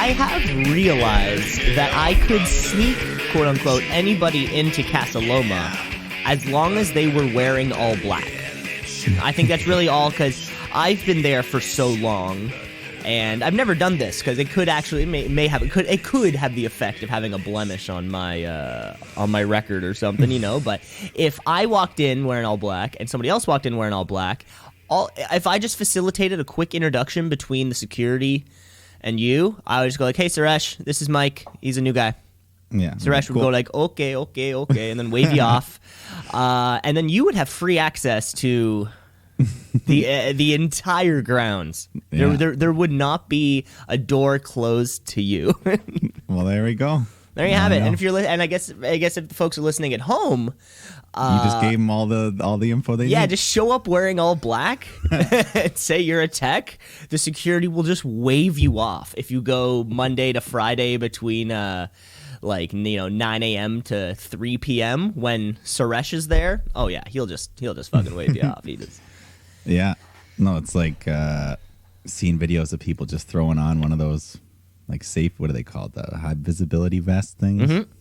I have realized that I could sneak, quote unquote, anybody into Casa Loma as long as they were wearing all black. I think that's really all, because I've been there for so long, and I've never done this because it could actually it could have the effect of having a blemish on my record or something, you know. But if I walked in wearing all black and somebody else walked in wearing all black, if I just facilitated a quick introduction between the security and you, I would just go like, "Hey, Suresh, this is Mike. He's a new guy." Yeah, Suresh would go like, okay, and then wave you off, and then you would have free access to the entire grounds. Yeah. There would not be a door closed to you. Well, there we go. There you have it. And if you're and I guess if the folks are listening at home, you just gave them all the info they need. Yeah, just show up wearing all black and say you're a tech. The security will just wave you off if you go Monday to Friday between 9 a.m. to 3 p.m. when Suresh is there. Oh yeah, he'll just fucking wave you off. He just. Yeah. No, it's like seeing videos of people just throwing on one of those like safe, what are they called? The high visibility vest things. Mm-hmm.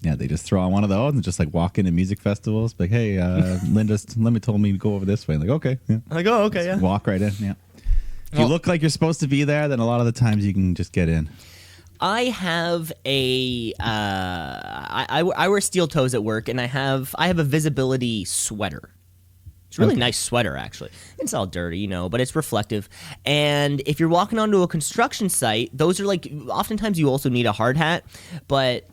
Yeah, they just throw on one of those and just like walk into music festivals. Like, hey, Linda told me to go over this way. I'm like, okay. Yeah. Like, oh, okay, just yeah. Walk right in, yeah. If you look like you're supposed to be there, then a lot of the times you can just get in. I have I wear steel toes at work, and I have a visibility sweater. It's a really nice sweater, actually. It's all dirty, you know, but it's reflective. And if you're walking onto a construction site, those are like, oftentimes you also need a hard hat. But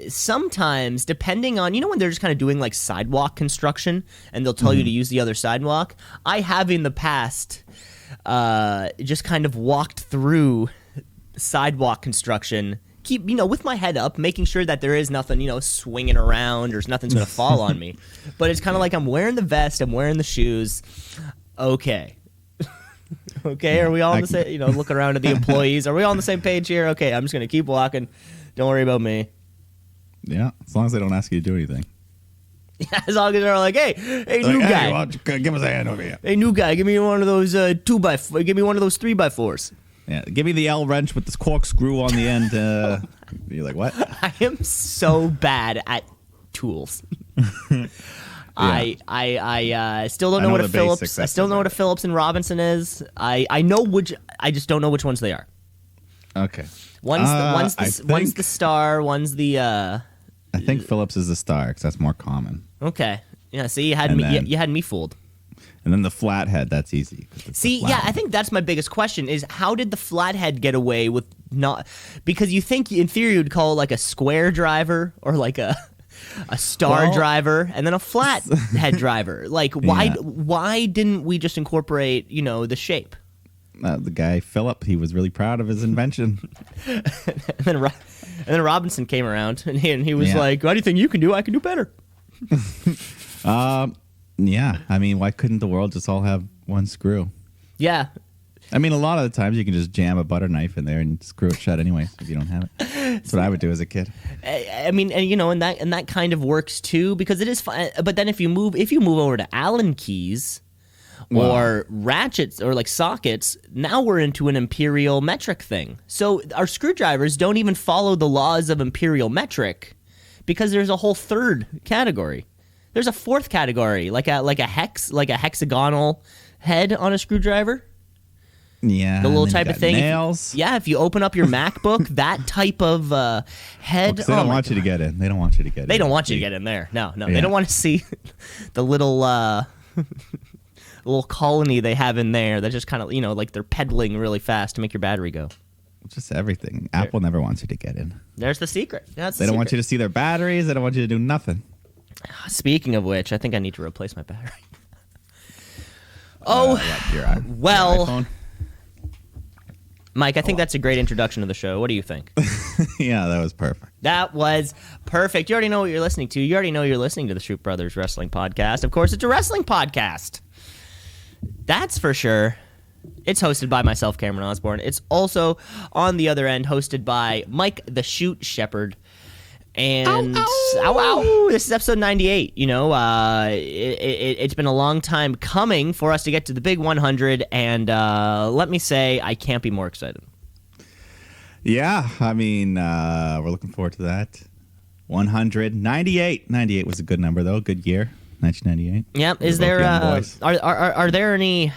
sometimes, depending on, you know, when they're just kind of doing like sidewalk construction and they'll tell you to use the other sidewalk, I have in the past just kind of walked through sidewalk construction, with my head up, making sure that there is nothing, swinging around or nothing's going to fall on me. But it's kind of like I'm wearing the vest, I'm wearing the shoes. Okay. Okay, are we all on the same, looking around at the employees. Are we all on the same page here? Okay, I'm just going to keep walking. Don't worry about me. Yeah, as long as they don't ask you to do anything. Yeah, as long as they're like, hey, new guy. Well, give us a hand over here. Hey, new guy, give me one of those 2x4, give me one of those 3x4s. Yeah, give me the L wrench with the corkscrew on the end. You're like, what? I am so bad at tools. I still don't know what a Phillips. I still know what a Phillips and Robinson is. I know which. I just don't know which ones they are. Okay. One's the Star. One's the. I think Phillips is the Star because that's more common. Okay. Yeah. See, you had me. You had me fooled. And then the flathead, that's easy. See, yeah, I think that's my biggest question is how did the flathead get away with not... Because you think, in theory, you'd call it like a square driver or like a star driver and then a flathead driver. Like, why didn't we just incorporate, the shape? The guy, Philip, he was really proud of his invention. and then Robinson came around and he was like, anything you can do, I can do better. Yeah, I mean, why couldn't the world just all have one screw? Yeah. I mean, a lot of the times you can just jam a butter knife in there and screw it shut anyway if you don't have it. That's what I would do as a kid. I mean, and that kind of works too because it is fun. But then if you move over to Allen keys or ratchets or like sockets, now we're into an imperial metric thing. So our screwdrivers don't even follow the laws of imperial metric because there's a whole third category. There's a fourth category, like a hexagonal head on a screwdriver. Yeah, the little type of thing. Nails. If you open up your MacBook, that type of head. They don't want you to get in. They don't want you to get in. They don't want you to get in there. No. Yeah. They don't want to see the little little colony they have in there. That just kind of like they're pedaling really fast to make your battery go. Just everything. Apple never wants you to get in. There's the secret. They don't want you to see their batteries. They don't want you to do nothing. Speaking of which, I think I need to replace my battery. Your Mike, I think that's a great introduction to the show. What do you think? Yeah, that was perfect. That was perfect. You already know what you're listening to. You already know you're listening to the Shoot Brothers Wrestling Podcast. Of course, it's a wrestling podcast. That's for sure. It's hosted by myself, Cameron Osborne. It's also, on the other end, hosted by Mike the Shoot Shepherd. And this is episode 98. It's been a long time coming for us to get to the big 100, and let me say, I can't be more excited. Yeah, I mean, we're looking forward to that. 198. 98 was a good number, though. Good year. 1998. Yeah. Is there are there any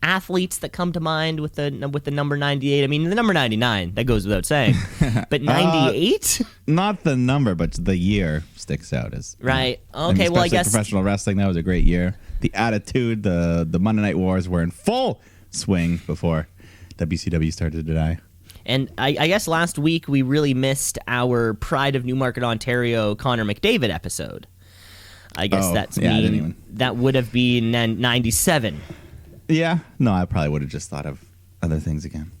athletes that come to mind with the number 98? I mean, the number 99, that goes without saying. But 98? Not the number, but the year sticks out as Right. I Okay, mean, well, I guess professional wrestling, that was a great year. The Attitude, the Monday Night Wars were in full swing before WCW started to die. And I guess last week we really missed our Pride of Newmarket, Ontario Connor McDavid episode. I guess that would have been 97. Yeah, no, I probably would have just thought of other things again.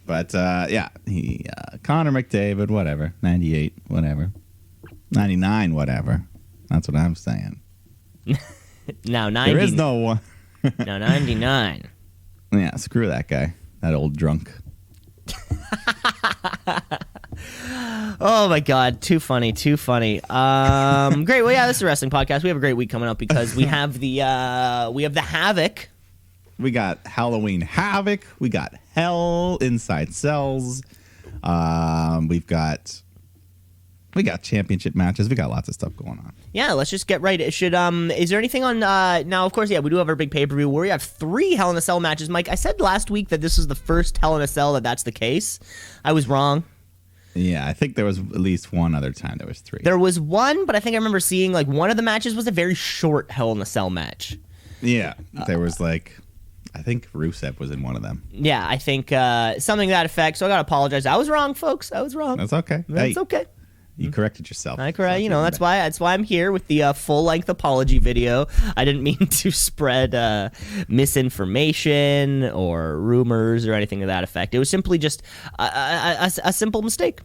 But Connor McDavid, whatever, 98, whatever, 99, whatever. That's what I'm saying. Now 90. There is no one. Now 99. Yeah, screw that guy, that old drunk. Oh my God, too funny. Great. Well, yeah, this is a wrestling podcast. We have a great week coming up because we have the Havoc. We got Halloween Havoc. We got Hell Inside Cells. We got championship matches. We got lots of stuff going on. Yeah, let's just get right. It should. Is there anything on? Now, of course, yeah, we do have our big pay-per-view where we have 3 Hell in a Cell matches. Mike, I said last week that this was the first Hell in a Cell that's the case. I was wrong. Yeah, I think there was at least one other time there was 3. There was one, but I think I remember seeing like one of the matches was a very short Hell in a Cell match. Yeah, there was like, I think Rusev was in one of them. Yeah, I think something to that effect. So I gotta apologize. I was wrong, folks. I was wrong. That's okay. That's okay. You corrected yourself. I correct. That's why I'm here with the full length apology video. I didn't mean to spread misinformation or rumors or anything to that effect. It was simply just a simple mistake.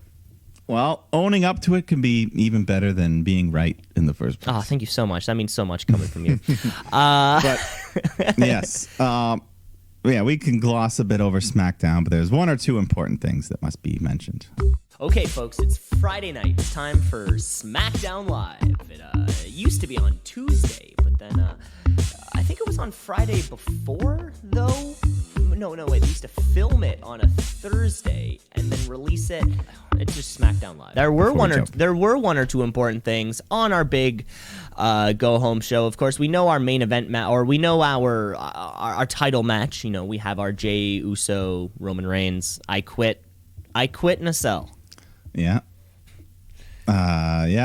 Well, owning up to it can be even better than being right in the first place. Oh, thank you so much. That means so much coming from you. But yes, yeah, we can gloss a bit over SmackDown, but there's 1 or 2 important things that must be mentioned. Okay, folks, it's Friday night. It's time for SmackDown Live. It used to be on Tuesday, but then I think it was on Friday before, though. No, wait. They used to film it on a Thursday and then release it. It's just SmackDown Live. There were one or two important things on our big go home show. Of course, we know our main event or we know our title match. We have our Jey Uso Roman Reigns. I quit in a cell. Yeah.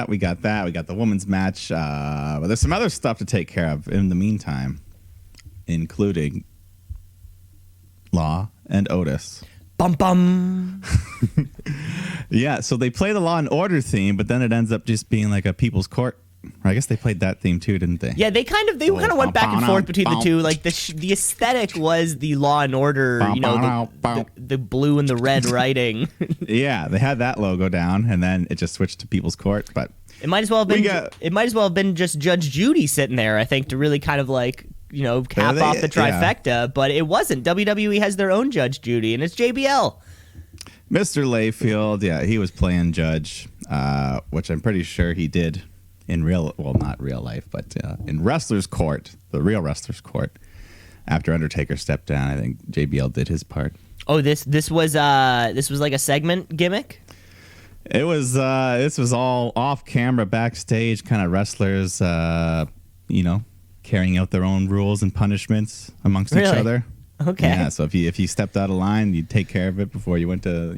We got that. We got the women's match. But there's some other stuff to take care of in the meantime, including Law and Otis. Bum bum. Yeah, so they play the Law and Order theme, but then it ends up just being like a People's Court. I guess they played that theme too, didn't they? Yeah, they kind of went back and forth between the two. Like the aesthetic was the Law and Order, the blue and the red writing. Yeah, they had that logo down, and then it just switched to People's Court. But it might as well have been just Judge Judy sitting there, I think, to really kind of like cap off the trifecta. Yeah. But it wasn't. WWE has their own Judge Judy, and it's JBL. Mr. Layfield, yeah, he was playing Judge, which I'm pretty sure he did. Not real life, but in Wrestler's Court, the real Wrestler's Court, after Undertaker stepped down, I think JBL did his part. Oh, this was like a segment gimmick? It was this was all off camera, backstage, kind of wrestlers, carrying out their own rules and punishments amongst each other. Okay. Yeah, so if you stepped out of line, you'd take care of it before you went to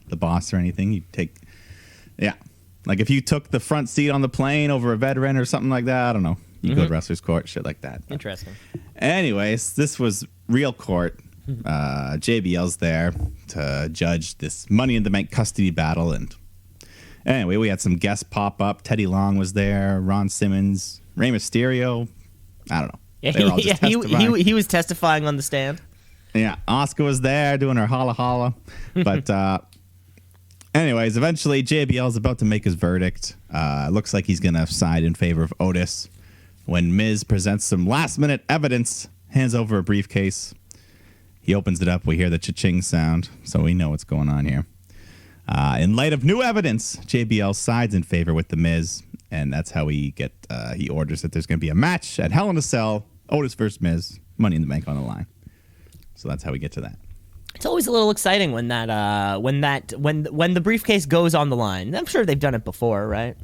the boss or anything. You'd take, yeah. Like if you took the front seat on the plane over a veteran or something like that, I don't know. You go to Wrestler's Court, shit like that. Interesting. Anyways, this was real court. JBL's there to judge this Money in the Bank custody battle. And anyway, we had some guests pop up. Teddy Long was there, Ron Simmons, Rey Mysterio. I don't know. Yeah, he was testifying on the stand. Yeah, Asuka was there doing her holla holla. But anyways, eventually JBL's about to make his verdict. Looks like he's going to side in favor of Otis. When Miz presents some last-minute evidence, hands over a briefcase. He opens it up. We hear the cha-ching sound, so we know what's going on here. In light of new evidence, JBL sides in favor with the Miz, and that's how he orders that there's going to be a match at Hell in a Cell, Otis versus Miz, Money in the Bank on the line. So that's how we get to that. It's always a little exciting when the briefcase goes on the line. I'm sure they've done it before, right?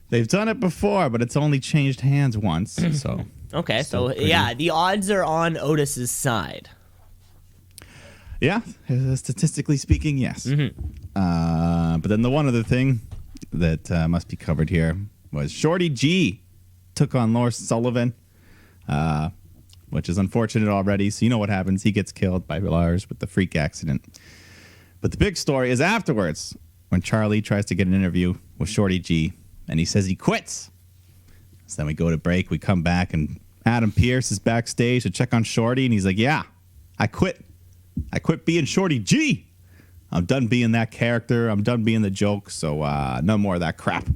They've done it before, but it's only changed hands once. So okay, so yeah, the odds are on Otis's side. Yeah, statistically speaking, yes. But then the one other thing that must be covered here was Shorty G took on Lars Sullivan, which is unfortunate already. So you know what happens. He gets killed by Lars with the freak accident. But the big story is afterwards when Charlie tries to get an interview with Shorty G, and he says he quits. So then we go to break. We come back, and Adam Pearce is backstage to check on Shorty, and he's like, yeah, I quit. I quit being Shorty G. I'm done being that character. I'm done being the joke. So no more of that crap.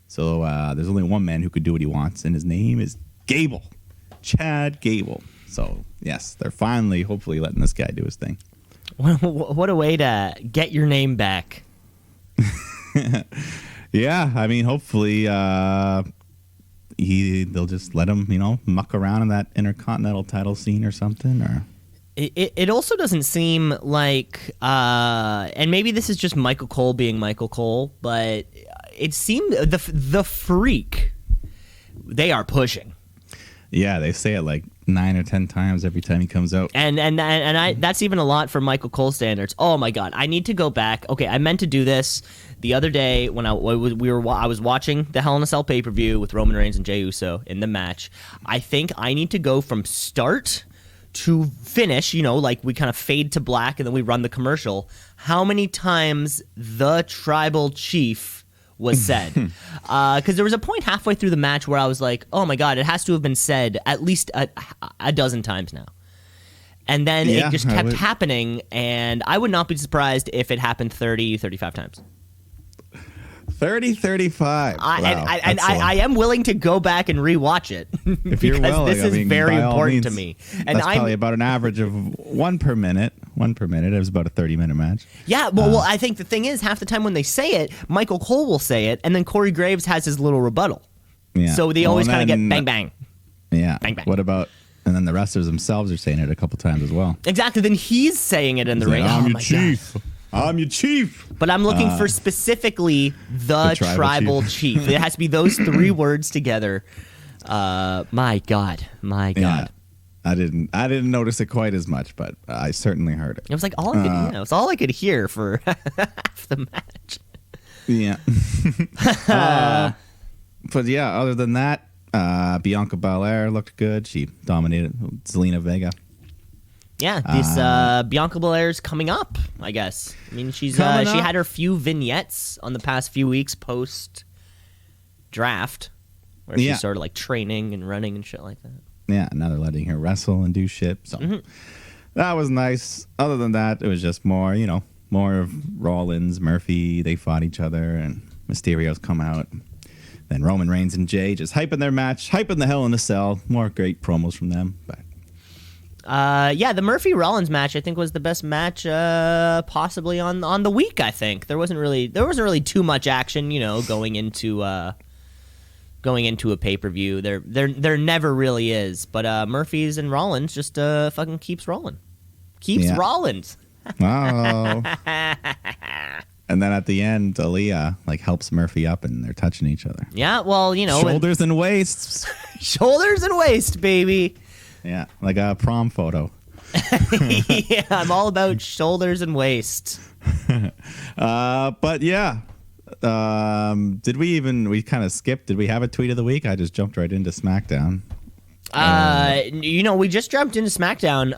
So there's only one man who could do what he wants, and his name is Gable. Chad Gable. So, yes, they're finally, hopefully, letting this guy do his thing. What a way to get your name back. Yeah, I mean, hopefully they'll just let him, muck around in that Intercontinental title scene or something, or... It also doesn't seem like, and maybe this is just Michael Cole being Michael Cole, but it seemed the Freak, they are pushing. Yeah, they say it like 9 or 10 times every time he comes out. And I that's even a lot for Michael Cole standards. Oh my God, I need to go back. Okay, I meant to do this the other day when I was watching the Hell in a Cell pay-per-view with Roman Reigns and Jey Uso in the match. I think I need to go from start to finish, like we kind of fade to black and then we run the commercial. How many times the tribal chief was said? Because there was a point halfway through the match where I was like, oh my God, it has to have been said at least a dozen times now. And then it just kept happening, and I would not be surprised if it happened 30, 35 times. 30, 35. I am willing to go back and rewatch it if you're because this is very important to me. And that's probably about an average of one per minute. It was about a 30-minute match. Yeah, well, I think the thing is, half the time when they say it, Michael Cole will say it, and then Corey Graves has his little rebuttal. Yeah. So they always kind of get bang, bang. Yeah. Bang, bang. What about... And then the wrestlers themselves are saying it a couple times as well. Exactly. Then he's saying it in the ring. I'm your chief. God. I'm your chief. But I'm looking for specifically the tribal chief. It has to be those three words together. My God. Yeah, I didn't notice it quite as much, but I certainly heard it. It was like all I could, it's all I could hear for half the match. Yeah. But yeah, other than that, Bianca Belair looked good. She dominated Zelina Vega. Yeah, this Bianca Belair's coming up, I guess. I mean, she had her few vignettes on the past few weeks post draft, where she's sort of like training and running and shit like that. Yeah, now they're letting her wrestle and do shit. So that was nice. Other than that, it was just more of Rollins, Murphy. They fought each other, and Mysterio's come out. Then Roman Reigns and Jey just hyping their match, hyping the Hell in a Cell. More great promos from them, but. The Murphy Rollins match I think was the best match possibly on the week. I think there wasn't really too much action, going into a pay-per-view. There never really is, but Murphy's and Rollins just fucking keeps rolling. Rollins. Wow. And then at the end, Aaliyah helps Murphy up, and they're touching each other. Yeah, well, shoulders and waists. Shoulders and waist, baby. Yeah, like a prom photo. Yeah, I'm all about shoulders and waist. But yeah, we kind of skipped. Did we have a tweet of the week? I just jumped right into SmackDown. We just jumped into SmackDown.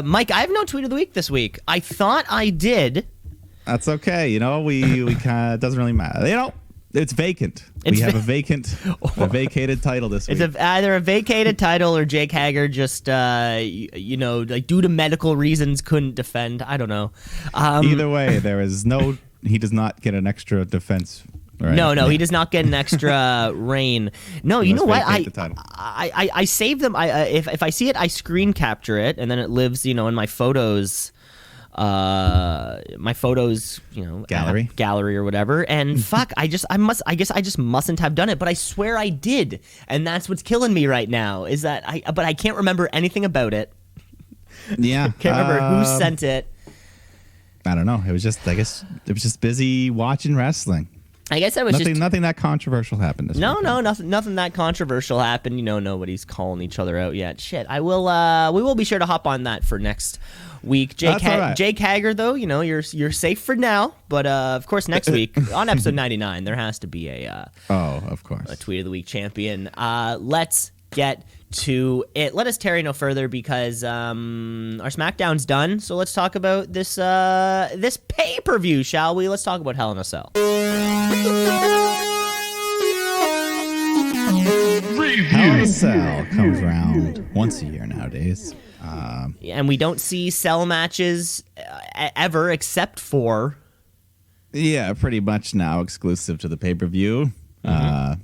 Mike, I have no tweet of the week this week. I thought I did. That's okay. We kind of doesn't really matter. It's vacant. We have a vacated title this week. It's either a vacated title or Jake Hager just, due to medical reasons couldn't defend. I don't know. Either way, he does not get an extra defense. Right? No, he does not get an extra reign. No, you know what? I save them. If I see it, I screen capture it, and then it lives, in my photos. Gallery or whatever, and fuck, I guess I just mustn't have done it, but I swear I did, and that's what's killing me right now is that I can't remember anything about it. Yeah, can't remember who sent it. I don't know. It was just, I guess, it was just busy watching wrestling. I guess that was nothing that controversial happened this weekend. No, nothing that controversial happened. Nobody's calling each other out yet. Shit, we will be sure to hop on that for next week. Jake Hager, though, you're safe for now. But of course, next week on episode 99, there has to be of course, a tweet of the week champion. Let's get to it. Let us tarry no further because our SmackDown's done. So let's talk about this pay-per-view, shall we? Let's talk about Hell in a Cell. Hell in a Cell comes around once a year nowadays. And we don't see cell matches ever except for... Yeah, pretty much now exclusive to the pay-per-view. And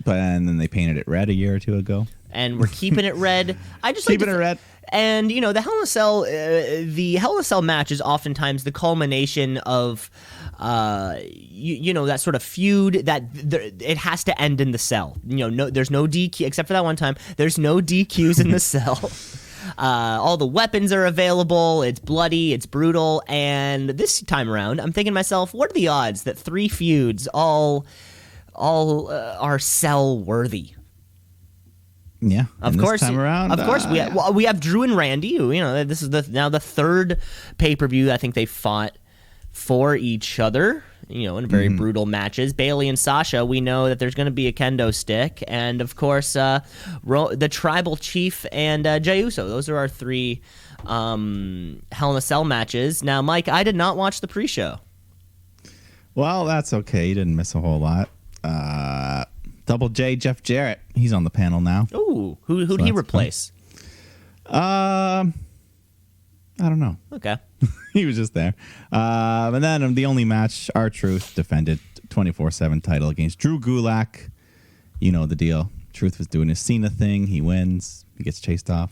then they painted it red a year or two ago. And we're keeping it red. I just keeping it red. And the Hell in a Cell match is oftentimes the culmination of that sort of feud that it has to end in the cell. There's no DQ except for that one time. There's no DQs in the cell. All the weapons are available. It's bloody. It's brutal. And this time around, I'm thinking to myself, what are the odds that 3 feuds all are cell worthy? Yeah, of course. This time around, we have Drew and Randy. Who, this is now the 3rd pay-per-view I think they fought for each other. In very brutal matches. Bayley and Sasha. We know that there's going to be a kendo stick, and of course, the Tribal Chief and Jey Uso. Those are our 3 Hell in a Cell matches. Now, Mike, I did not watch the pre-show. Well, that's okay. You didn't miss a whole lot. Double J, Jeff Jarrett. He's on the panel now. Ooh, who'd he replace? I don't know. Okay. He was just there. And then the only match, R-Truth defended 24/7 title against Drew Gulak. You know the deal. Truth was doing his Cena thing. He wins. He gets chased off.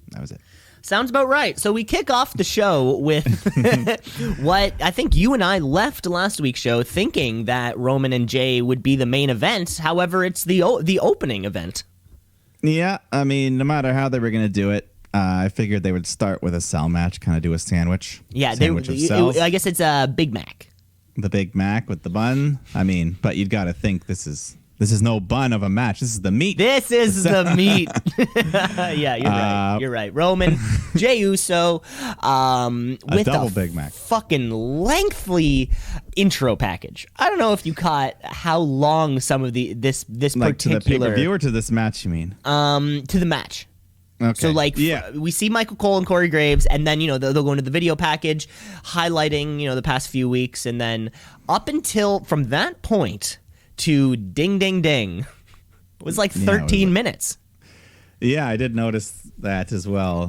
That was it. Sounds about right. So we kick off the show with what I think you and I left last week's show thinking that Roman and Jay would be the main event. However, it's the opening event. Yeah, I mean, no matter how they were going to do it, I figured they would start with a cell match, kind of do a sandwich. Yeah, of cells. I guess it's a Big Mac. The Big Mac with the bun. I mean, but you'd got to think this is no bun of a match. This is the meat. This is the meat. Yeah, you're right. Roman, Jey Uso, with double Big Mac. Fucking lengthy intro package. I don't know if you caught how long some of this like particular to the pay-per-view or to this match. You mean? To the match. Okay. So, we see Michael Cole and Corey Graves, and then, they'll go into the video package highlighting, the past few weeks, and then up until from that point to ding, ding, ding, it was like 13 minutes. Yeah, I did notice that as well.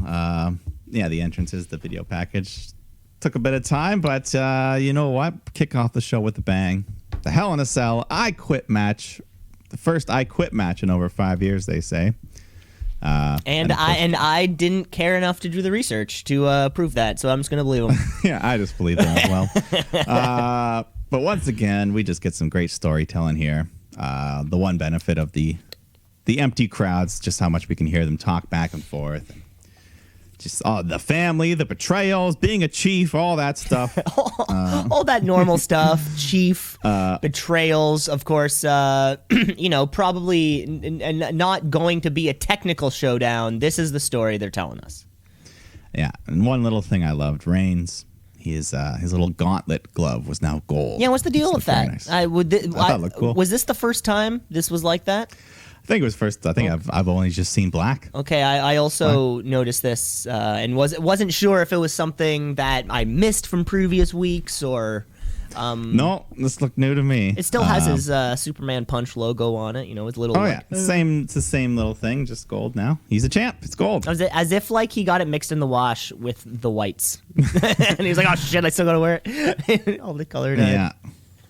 The entrances, the video package took a bit of time, but you know what? Kick off the show with a bang. The Hell in a Cell I Quit match. The first I Quit match in over 5 years, they say. And I didn't care enough to do the research to prove that, so I'm just going to believe him. Yeah, I just believe that as well. But once again, we just get some great storytelling here. The one benefit of the empty crowds, just how much we can hear them talk back and forth. Just the family, the betrayals, being a chief, all that stuff. All that normal stuff. Chief, betrayals, of course, probably not going to be a technical showdown. This is the story they're telling us. Yeah, and one little thing I loved, Reigns, his little gauntlet glove was now gold. Yeah, what's the deal with that? Nice. I thought it looked cool. Was this the first time this was like that? I think it was first. I think I've only just seen black. Okay, I also noticed this and wasn't sure if it was something that I missed from previous weeks or. No, this looked new to me. It still has his Superman Punch logo on it, with little. Oh yeah, it's the same little thing, just gold now. He's a champ. It's gold. As if like he got it mixed in the wash with the whites, and he's like, "Oh shit, I still gotta wear it." All the color. Yeah.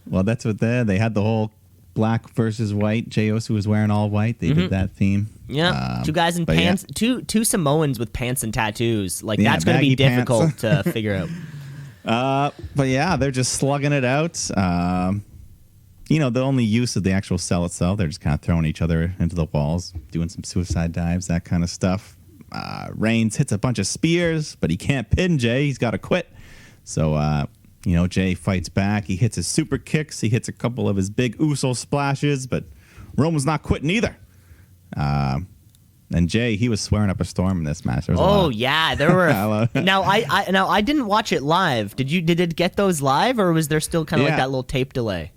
Well, that's what they had the whole black versus white. Jey Uso was wearing all white. They did that theme. Yeah, 2 guys in pants, two Samoans with pants and tattoos. Like that's going to be difficult to figure out. But yeah, they're just slugging it out. The only use of the actual cell itself, they're just kind of throwing each other into the walls, doing some suicide dives, that kind of stuff. Reigns hits a bunch of spears, but he can't pin Jay. He's got to quit. So, Jay fights back. He hits his super kicks. He hits a couple of his big Uso splashes, but Roman's not quitting either. And Jay, he was swearing up a storm in this match. There were. Now I didn't watch it live. Did it get those live, or was there still kind of like that little tape delay?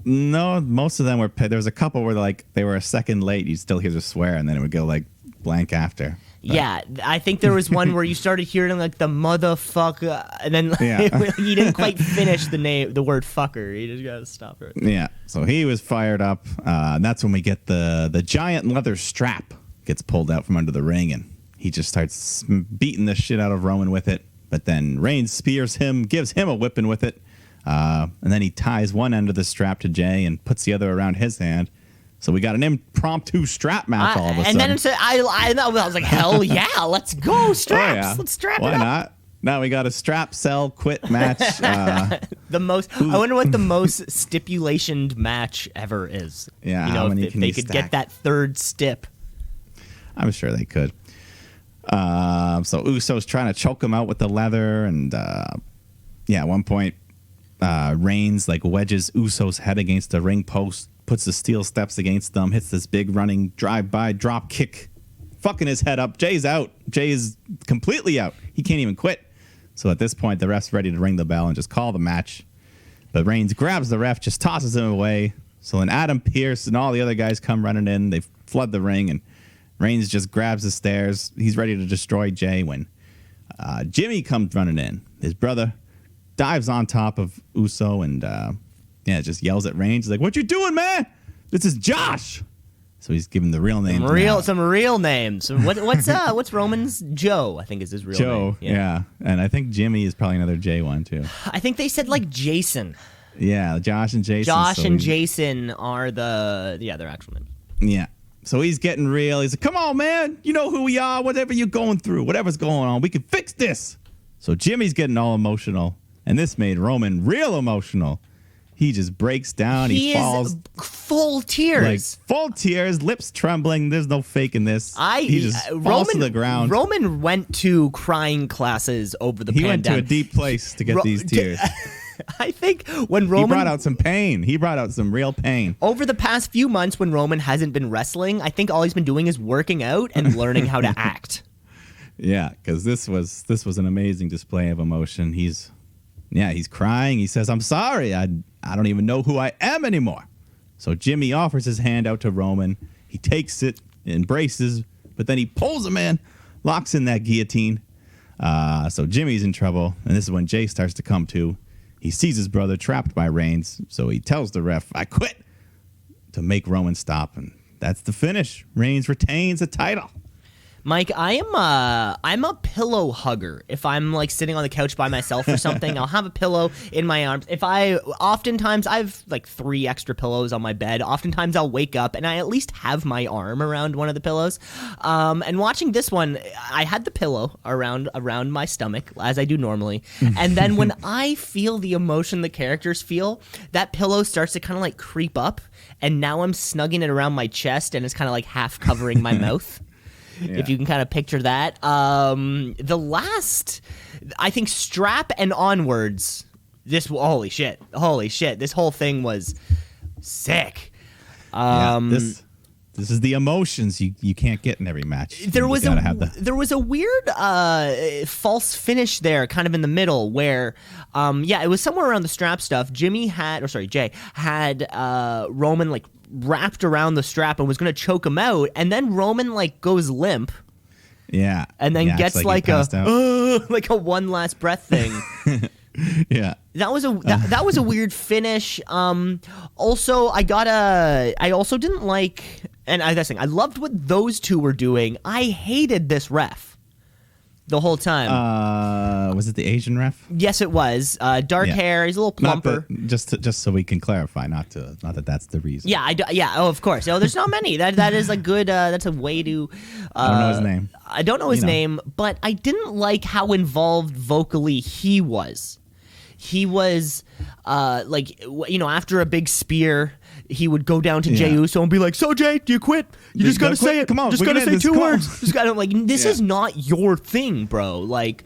No, most of them were. There was a couple where they were a second late. You'd still hear the swear, and then it would go like blank after. But. Yeah, I think there was one where you started hearing like the motherfucker, and then he didn't quite finish the word fucker. He just got to stop it. Yeah, so he was fired up. And that's when we get the giant leather strap gets pulled out from under the ring, and he just starts beating the shit out of Roman with it. But then Reigns spears him, gives him a whipping with it, and then he ties one end of the strap to Jay and puts the other around his hand. So we got an impromptu strap match all of a sudden. And then I was like, hell yeah, let's go, straps. Oh, yeah. Let's strap it up. Why not? Now we got a strap, sell, quit match. I wonder what the most stipulationed match ever is. Yeah, how many if they could get that third stip. I'm sure they could. So Uso's trying to choke him out with the leather, and at one point, Reigns like wedges Uso's head against the ring post, puts the steel steps against them, hits this big running drive-by drop kick, fucking his head up. Jay's out. Jay is completely out. He can't even quit. So at this point, the ref's ready to ring the bell and just call the match. But Reigns grabs the ref, just tosses him away. So then Adam Pearce and all the other guys come running in. They flood the ring, and Reigns just grabs the stairs. He's ready to destroy Jay when Jimmy comes running in. His brother dives on top of Uso and just yells at Reigns. He's like, "What you doing, man? This is Josh." So he's giving the real name. Some real names. What's Roman's? Joe, I think is his real name. Joe, yeah. And I think Jimmy is probably another J one too. I think they said like Jason. Yeah, Josh and Jason. Jason are their actual names. Yeah. So he's getting real. He's like, "Come on, man. You know who we are. Whatever you're going through, whatever's going on, we can fix this." So Jimmy's getting all emotional, and this made Roman real emotional. He just breaks down. He falls. Full tears. Like full tears, lips trembling. There's no faking this. He just falls to the ground. Roman went to crying classes over the pandemic. He went to a deep place to get these tears. I think when Roman... He brought out some pain. He brought out some real pain. Over the past few months when Roman hasn't been wrestling, I think all he's been doing is working out and learning how to act. Yeah, because this was an amazing display of emotion. He's crying. He says, "I'm sorry. I don't even know who I am anymore." So Jimmy offers his hand out to Roman. He takes it, embraces, but then he pulls him in, locks in that guillotine. So Jimmy's in trouble, and this is when Jay starts to come to. He sees his brother trapped by Reigns, so he tells the ref, "I quit," to make Roman stop, and that's the finish. Reigns retains the title. Mike, I'm a pillow hugger. If I'm like sitting on the couch by myself or something, I'll have a pillow in my arms. Oftentimes I have like 3 extra pillows on my bed. Oftentimes I'll wake up and I at least have my arm around one of the pillows. And watching this one, I had the pillow around my stomach as I do normally. And then when I feel the emotion the characters feel, that pillow starts to kind of like creep up, and now I'm snugging it around my chest and it's kind of like half covering my mouth. Yeah. If you can kind of picture that. The last, I think, strap and onwards, holy shit, this whole thing was sick. This is the emotions you can't get in every match. There was a weird false finish there, kind of in the middle, where it was somewhere around the strap stuff. Jay had Roman like wrapped around the strap and was going to choke him out, and then Roman like goes limp. Yeah. And then gets like a one last breath thing. Yeah. That was a weird finish. Also I also didn't like, and I loved what those two were doing. I hated this ref the whole time. Was it the Asian ref? Yes, it was. Dark hair. He's a little plumper. Just so we can clarify, not that that's the reason. Yeah. Oh, of course. Oh, there's not many. That is a good. That's a way to. I don't know his name. I don't know his name, but I didn't like how involved vocally he was. he was after a big spear, he would go down to Jey Uso and be like, "So Jay, do you quit? You just gotta say it. Come on, just gotta say two words. Just gotta this Yeah. is not your thing, bro. Like,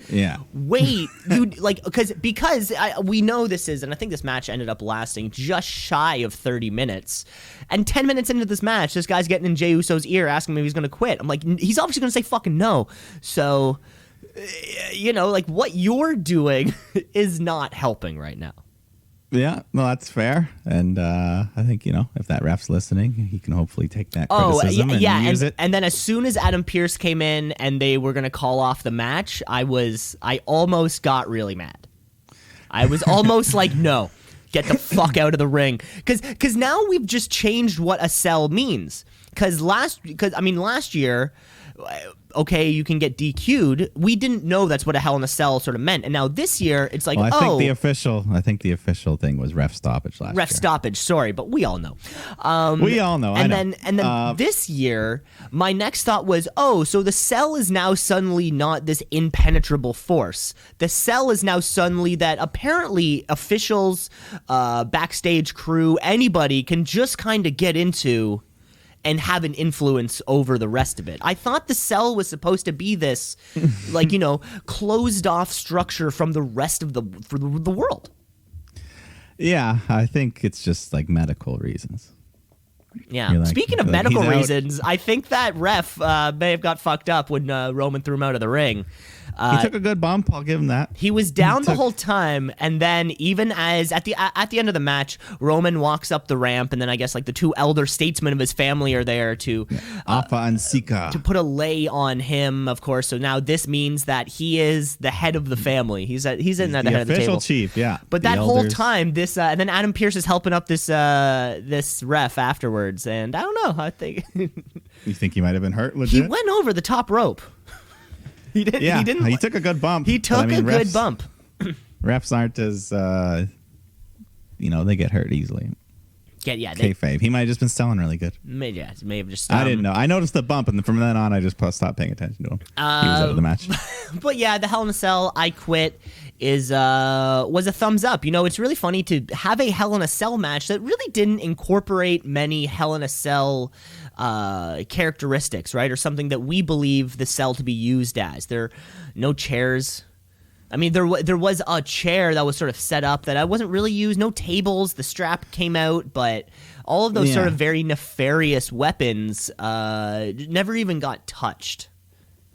wait, you like because we know this is, and I think this match ended up lasting just shy of 30 minutes, and 10 minutes into this match, this guy's getting in Jey Uso's ear asking him if he's gonna quit. I'm like, he's obviously gonna say fucking no. So, like what you're doing is not helping right now. Yeah, no, that's fair. And I think, if that ref's listening, he can hopefully take that criticism and use it. And then as soon as Adam Pearce came in and they were going to call off the match, I almost got really mad. I was almost like, no, get the fuck out of the ring. Because now we've just changed what a cell means. Because last year, okay, you can get DQ'd. We didn't know that's what a Hell in a Cell sort of meant. And now this year, it's like, I think the official thing was ref stoppage last year. Ref stoppage, sorry, but we all know. We all know. And then this year, my next thought was, so the cell is now suddenly not this impenetrable force. The cell is now suddenly that apparently officials, backstage crew, anybody can just kind of get into and have an influence over the rest of it. I thought the cell was supposed to be this, closed off structure from the rest of the world. Yeah, I think it's just like medical reasons. Yeah. Speaking of medical reasons, I think that ref may have got fucked up when Roman threw him out of the ring. He took a good bump. I'll give him that. He was down the whole time, and then even as at the end of the match, Roman walks up the ramp, and then I guess like the two elder statesmen of his family are there to Alpha and Sika to put a lay on him, of course. So now this means that he is the head of the family. He's in there, the head of the table, official chief. Yeah, but that whole time, this and then Adam Pearce is helping up this ref afterwards, and I don't know. I think you think he might have been hurt. Legit? He went over the top rope. He didn't. Yeah, he didn't. He took a good bump. He took a good bump. Refs aren't as, they get hurt easily. Yeah. Kayfabe. He might have just been selling really good. May have just. I didn't know. I noticed the bump, and from then on, I just stopped paying attention to him. He was out of the match. But yeah, the Hell in a Cell, I quit, was a thumbs up. It's really funny to have a Hell in a Cell match that really didn't incorporate many Hell in a Cell characteristics, right? Or something that we believe the cell to be used as. There are no chairs. I mean, there was a chair that was sort of set up that I wasn't really used. No tables. The strap came out, but all of those sort of very nefarious weapons never even got touched.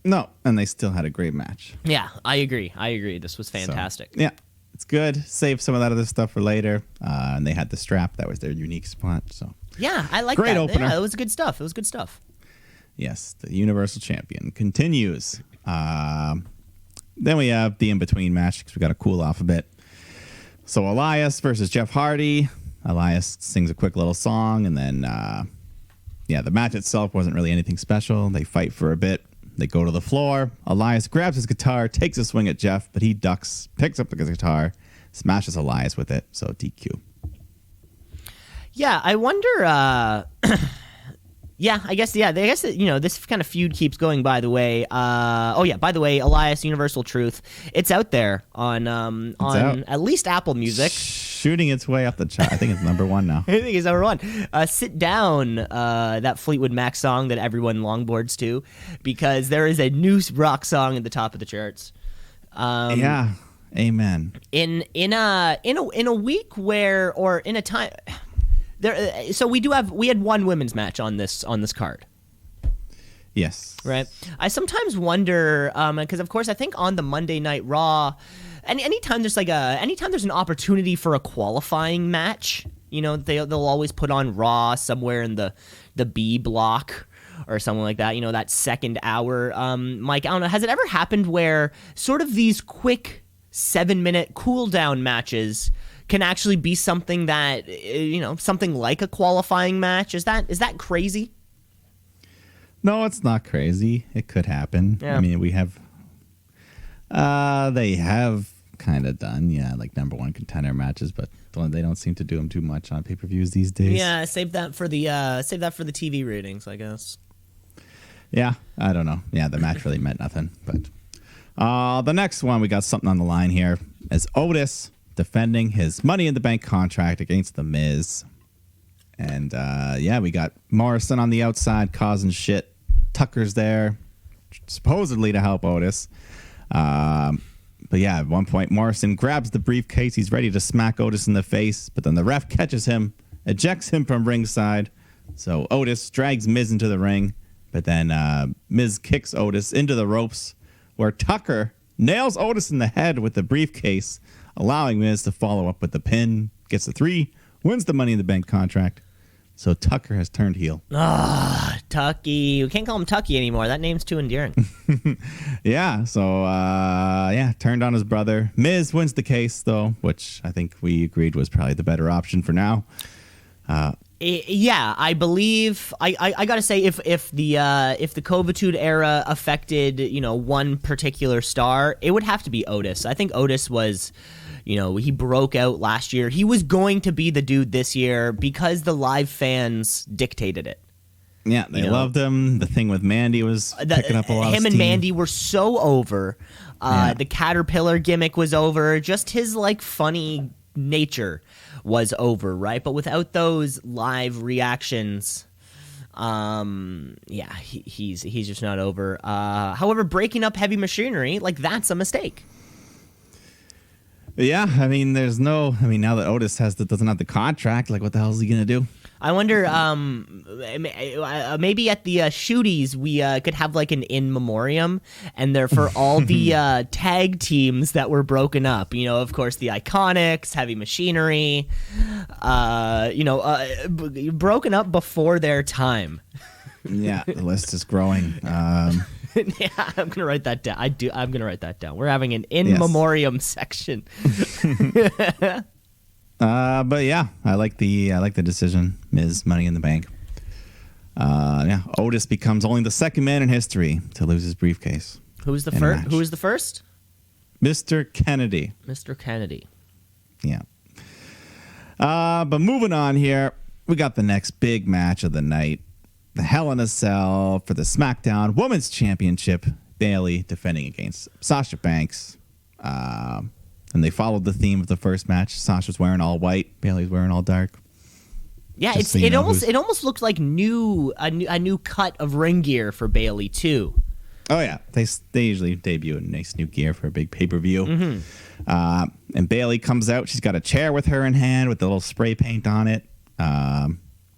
No, and they still had a great match. Yeah, I agree. This was fantastic. So, yeah, it's good. Save some of that other stuff for later. And they had the strap. That was their unique spot. So yeah, I like great that. Opener. Yeah, it was good stuff. Yes, the Universal Champion continues. Then we have the in-between match because we got to cool off a bit. So Elias versus Jeff Hardy. Elias sings a quick little song, and then, the match itself wasn't really anything special. They fight for a bit. They go to the floor. Elias grabs his guitar, takes a swing at Jeff, but he ducks, picks up the guitar, smashes Elias with it. So DQ. Yeah, I wonder... I guess this kind of feud keeps going, by the way. By the way, Elias Universal Truth. It's out there on at least Apple Music. Shooting its way up the chart. I think it's number one now. I think it's number one. Sit Down, that Fleetwood Mac song that everyone longboards to, because there is a new rock song at the top of the charts. Amen. In a week where, or in a time... So we had one women's match on this card. Yes. Right. I sometimes wonder because of course I think on the Monday Night Raw, and anytime there's an opportunity for a qualifying match, they'll always put on Raw somewhere in the B block or something like that. That second hour. Mike, I don't know. Has it ever happened where sort of these quick 7-minute cool down matches can actually be something that, something like a qualifying match? Is that crazy? No, it's not crazy. It could happen. Yeah. I mean, we have, they have kind of done, like number one contender matches, but they don't seem to do them too much on pay-per-views these days. Yeah, save that for the TV ratings, I guess. Yeah, I don't know. Yeah, the match really meant nothing, but the next one, we got something on the line here as Otis defending his Money in the Bank contract against The Miz. And we got Morrison on the outside causing shit. Tucker's there, supposedly to help Otis. But yeah, at one point, Morrison grabs the briefcase. He's ready to smack Otis in the face, but then the ref catches him, ejects him from ringside. So Otis drags Miz into the ring, but then Miz kicks Otis into the ropes, where Tucker nails Otis in the head with the briefcase, allowing Miz to follow up with the pin, gets the 3, wins the Money in the Bank contract. So Tucker has turned heel. Tucky. We can't call him Tucky anymore. That name's too endearing. Yeah, so, turned on his brother. Miz wins the case, though, which I think we agreed was probably the better option for now. Yeah, I believe I gotta say if the Kovitude era affected one particular star, it would have to be Otis. I think Otis was, he broke out last year. He was going to be the dude this year because the live fans dictated it. Yeah, they loved him. The thing with Mandy was picking up a lot of steam. Him and Mandy were so over. The Caterpillar gimmick was over. Just his funny nature was over, right? But without those live reactions, he's just not over. However, breaking up Heavy Machinery, that's a mistake. Yeah, I mean, now that Otis doesn't have the contract, what the hell is he gonna do? I wonder, maybe at the shooties we could have an in memoriam, and they're for all the tag teams that were broken up. Of course, the Iconics, Heavy Machinery, broken up before their time. Yeah, the list is growing. Yeah, I'm gonna write that down. I'm gonna write that down. We're having an in memoriam section. But yeah, I like the decision. Miz Money in the Bank. Otis becomes only the second man in history to lose his briefcase. Who was the first? Who was the first? Mr. Kennedy. Mr. Kennedy. Yeah. But moving on here, we got the next big match of the night. The Hell in a Cell for the SmackDown Women's Championship. Bayley defending against Sasha Banks. And they followed the theme of the first match. Sasha's wearing all white. Bayley's wearing all dark. Yeah, it almost looked like a new cut of ring gear for Bayley too. Oh yeah, they usually debut in nice new gear for a big pay-per-view. Mm-hmm. And Bayley comes out. She's got a chair with her in hand with a little spray paint on it.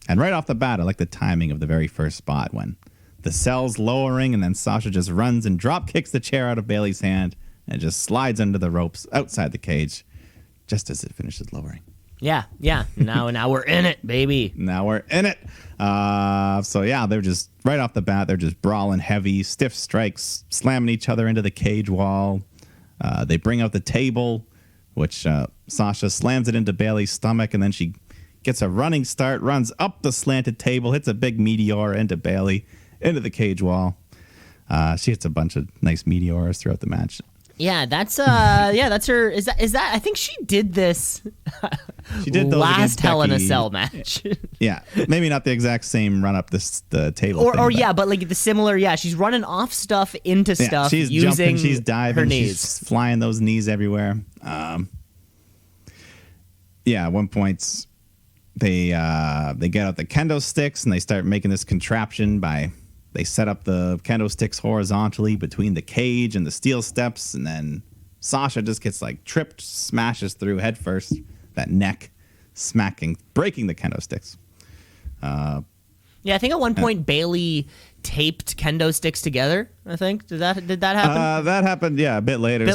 And right off the bat, I like the timing of the very first spot when the cell's lowering and then Sasha just runs and drop kicks the chair out of Bayley's hand and just slides under the ropes outside the cage just as it finishes lowering. Yeah. Now we're in it, baby. Now we're in it. They're just right off the bat. They're just brawling heavy, stiff strikes, slamming each other into the cage wall. They bring out the table, which Sasha slams it into Bayley's stomach, and then she gets a running start, runs up the slanted table, hits a big meteor into Bayley, into the cage wall. She hits a bunch of nice meteors throughout the match. Yeah, that's her. Is that? I think she did this. She did those last Hell in a Becky. Cell match. Yeah, maybe not the exact same run up the table. But the similar. Yeah, she's running off stuff into stuff. She's using jumping, she's diving, her knees. she's flying those knees everywhere. At one point they get out the kendo sticks and they start making this contraption they set up the kendo sticks horizontally between the cage and the steel steps, and then Sasha just gets tripped, smashes through head first, that neck, breaking the kendo sticks. I think at one point Bayley taped kendo sticks together. I think did that happen? That happened, a bit later.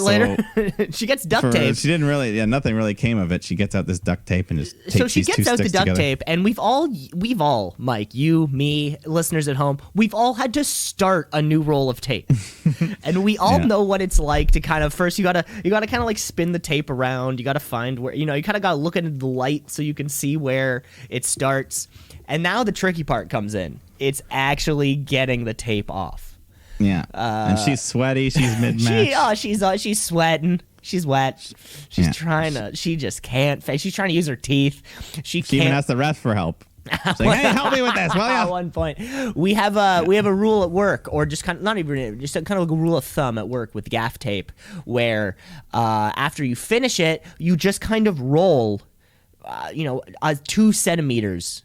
She gets duct tape. She didn't really, nothing really came of it. She gets out this duct tape and just tapes so she these gets two out the sticks duct together. tape, and we've all, Mike, you, me, listeners at home, we've all had to start a new roll of tape, and we all know what it's like to kind of first you gotta kind of spin the tape around. You gotta find where you kind of gotta look into the light so you can see where it starts. And now the tricky part comes in. It's actually getting the tape off. Yeah, and she's sweaty. She's mid-match. She's sweating. She's wet. She's trying to. She just can't. She's trying to use her teeth. She can't. Even asked the ref for help. She's like, hey, help me with this, will At ya? one point, we have a rule at work, or just kind of not even just kind of like a rule of thumb at work with gaff tape, where after you finish it, you just kind of roll, 2 centimeters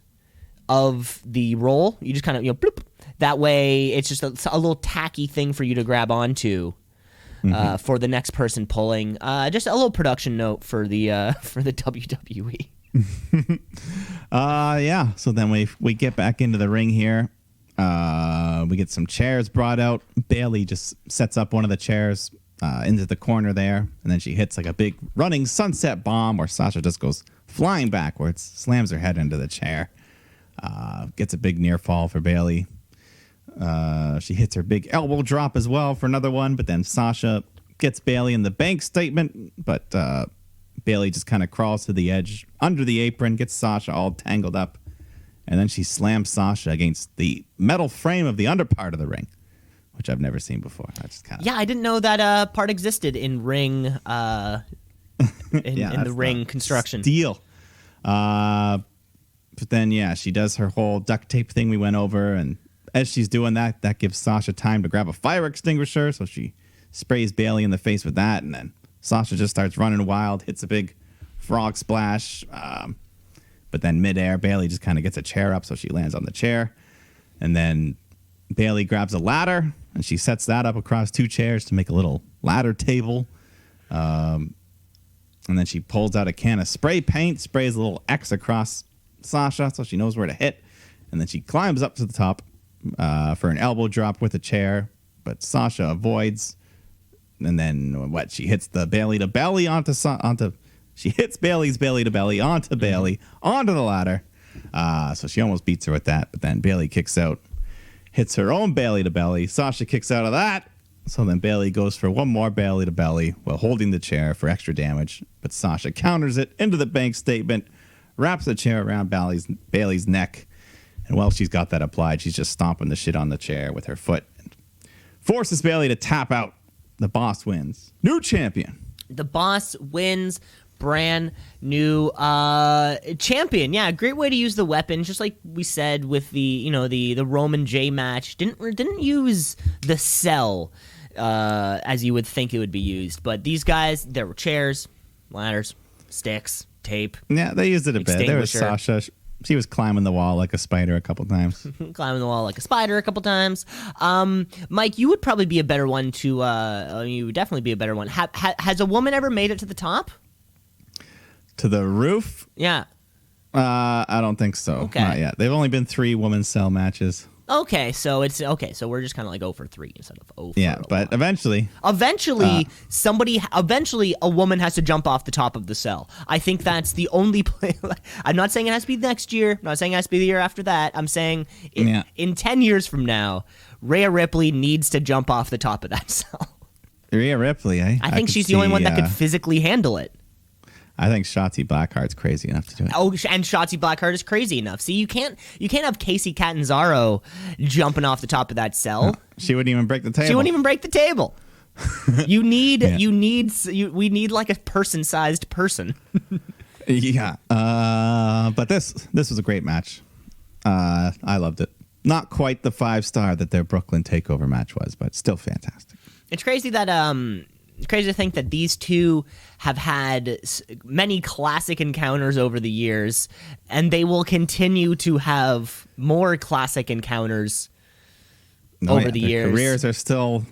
of the roll. You just kind of bloop. That way, it's just a little tacky thing for you to grab onto. For the next person pulling, just a little production note for the WWE. Yeah. So then we get back into the ring here. We get some chairs brought out. Bailey just sets up one of the chairs into the corner there, and then she hits like a big running sunset bomb where Sasha just goes flying backwards, slams her head into the chair, gets a big near fall for Bailey. She hits her big elbow drop as well for another one, but then Sasha gets Bailey in the bank statement, but Bailey just kind of crawls to the edge under the apron, gets Sasha all tangled up, and then she slams Sasha against the metal frame of the under part of the ring, which I've never seen before. I just kind of I didn't know that part existed in ring in the ring construction. Steel. But then she does her whole duct tape thing we went over, and as she's doing that gives Sasha time to grab a fire extinguisher, so she sprays Bailey in the face with that, and then Sasha just starts running wild, hits a big frog splash, but then midair, Bailey just kind of gets a chair up, so she lands on the chair, and then Bailey grabs a ladder, and she sets that up across 2 chairs to make a little ladder table, and then she pulls out a can of spray paint, sprays a little X across Sasha so she knows where to hit, and then she climbs up to the top for an elbow drop with a chair, but Sasha avoids, and then she hits the Bailey to belly she hits Bailey's belly to belly onto Bailey onto the ladder, so she almost beats her with that, but then Bailey kicks out, hits her own belly to belly. Sasha kicks out of that, so then Bailey goes for one more belly to belly while holding the chair for extra damage, but Sasha counters it into the bank statement, wraps the chair around Bailey's neck. And while she's got that applied, she's just stomping the shit on the chair with her foot and forces Bailey to tap out. The Boss wins. New champion. The Boss wins. Brand new champion. Yeah, great way to use the weapon. Just like we said with the the Roman J match. Didn't use the cell as you would think it would be used. But these guys, there were chairs, ladders, sticks, tape. Yeah, they used it a bit. There was Sasha. She was climbing the wall like a spider a couple times. Climbing the wall like a spider a couple times. Mike, you would probably be a better one to... you would definitely be a better one. Has a woman ever made it to the top? To the roof? Yeah. I don't think so. Okay. Not yet. They've only been 3 women's cell matches. Okay, so we're just kind of like 0 for 3 instead of 0 for yeah, but one. eventually a woman has to jump off the top of the cell. I think that's the only play. I'm not saying it has to be next year. I'm not saying it has to be the year after that. I'm saying in 10 years from now, Rhea Ripley needs to jump off the top of that cell. Rhea Ripley, eh? I think she's the only one that could physically handle it. I think Shotzi Blackheart's crazy enough to do it. Oh, and Shotzi Blackheart is crazy enough. See, you can't have Casey Catanzaro jumping off the top of that cell. No, she wouldn't even break the table. She wouldn't even break the table. We need like a person-sized person. Yeah. But this was a great match. I loved it. Not quite the 5-star that their Brooklyn Takeover match was, but still fantastic. It's crazy that it's crazy to think that these two have had many classic encounters over the years, and they will continue to have more classic encounters over the years. Their careers are still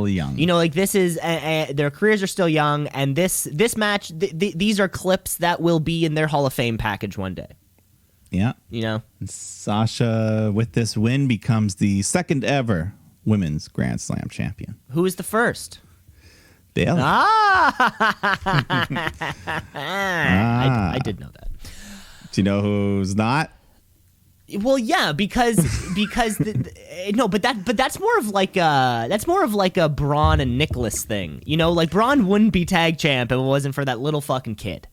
young. Like this is their careers are still young, and this match, these are clips that will be in their Hall of Fame package one day. Yeah. And Sasha, with this win, becomes the second ever women's Grand Slam champion. Who is the first? Bailey. I did know that. Do you know who's not? Well, yeah, because no, but that's more of like a Braun and Nicholas thing. Like Braun wouldn't be tag champ if it wasn't for that little fucking kid.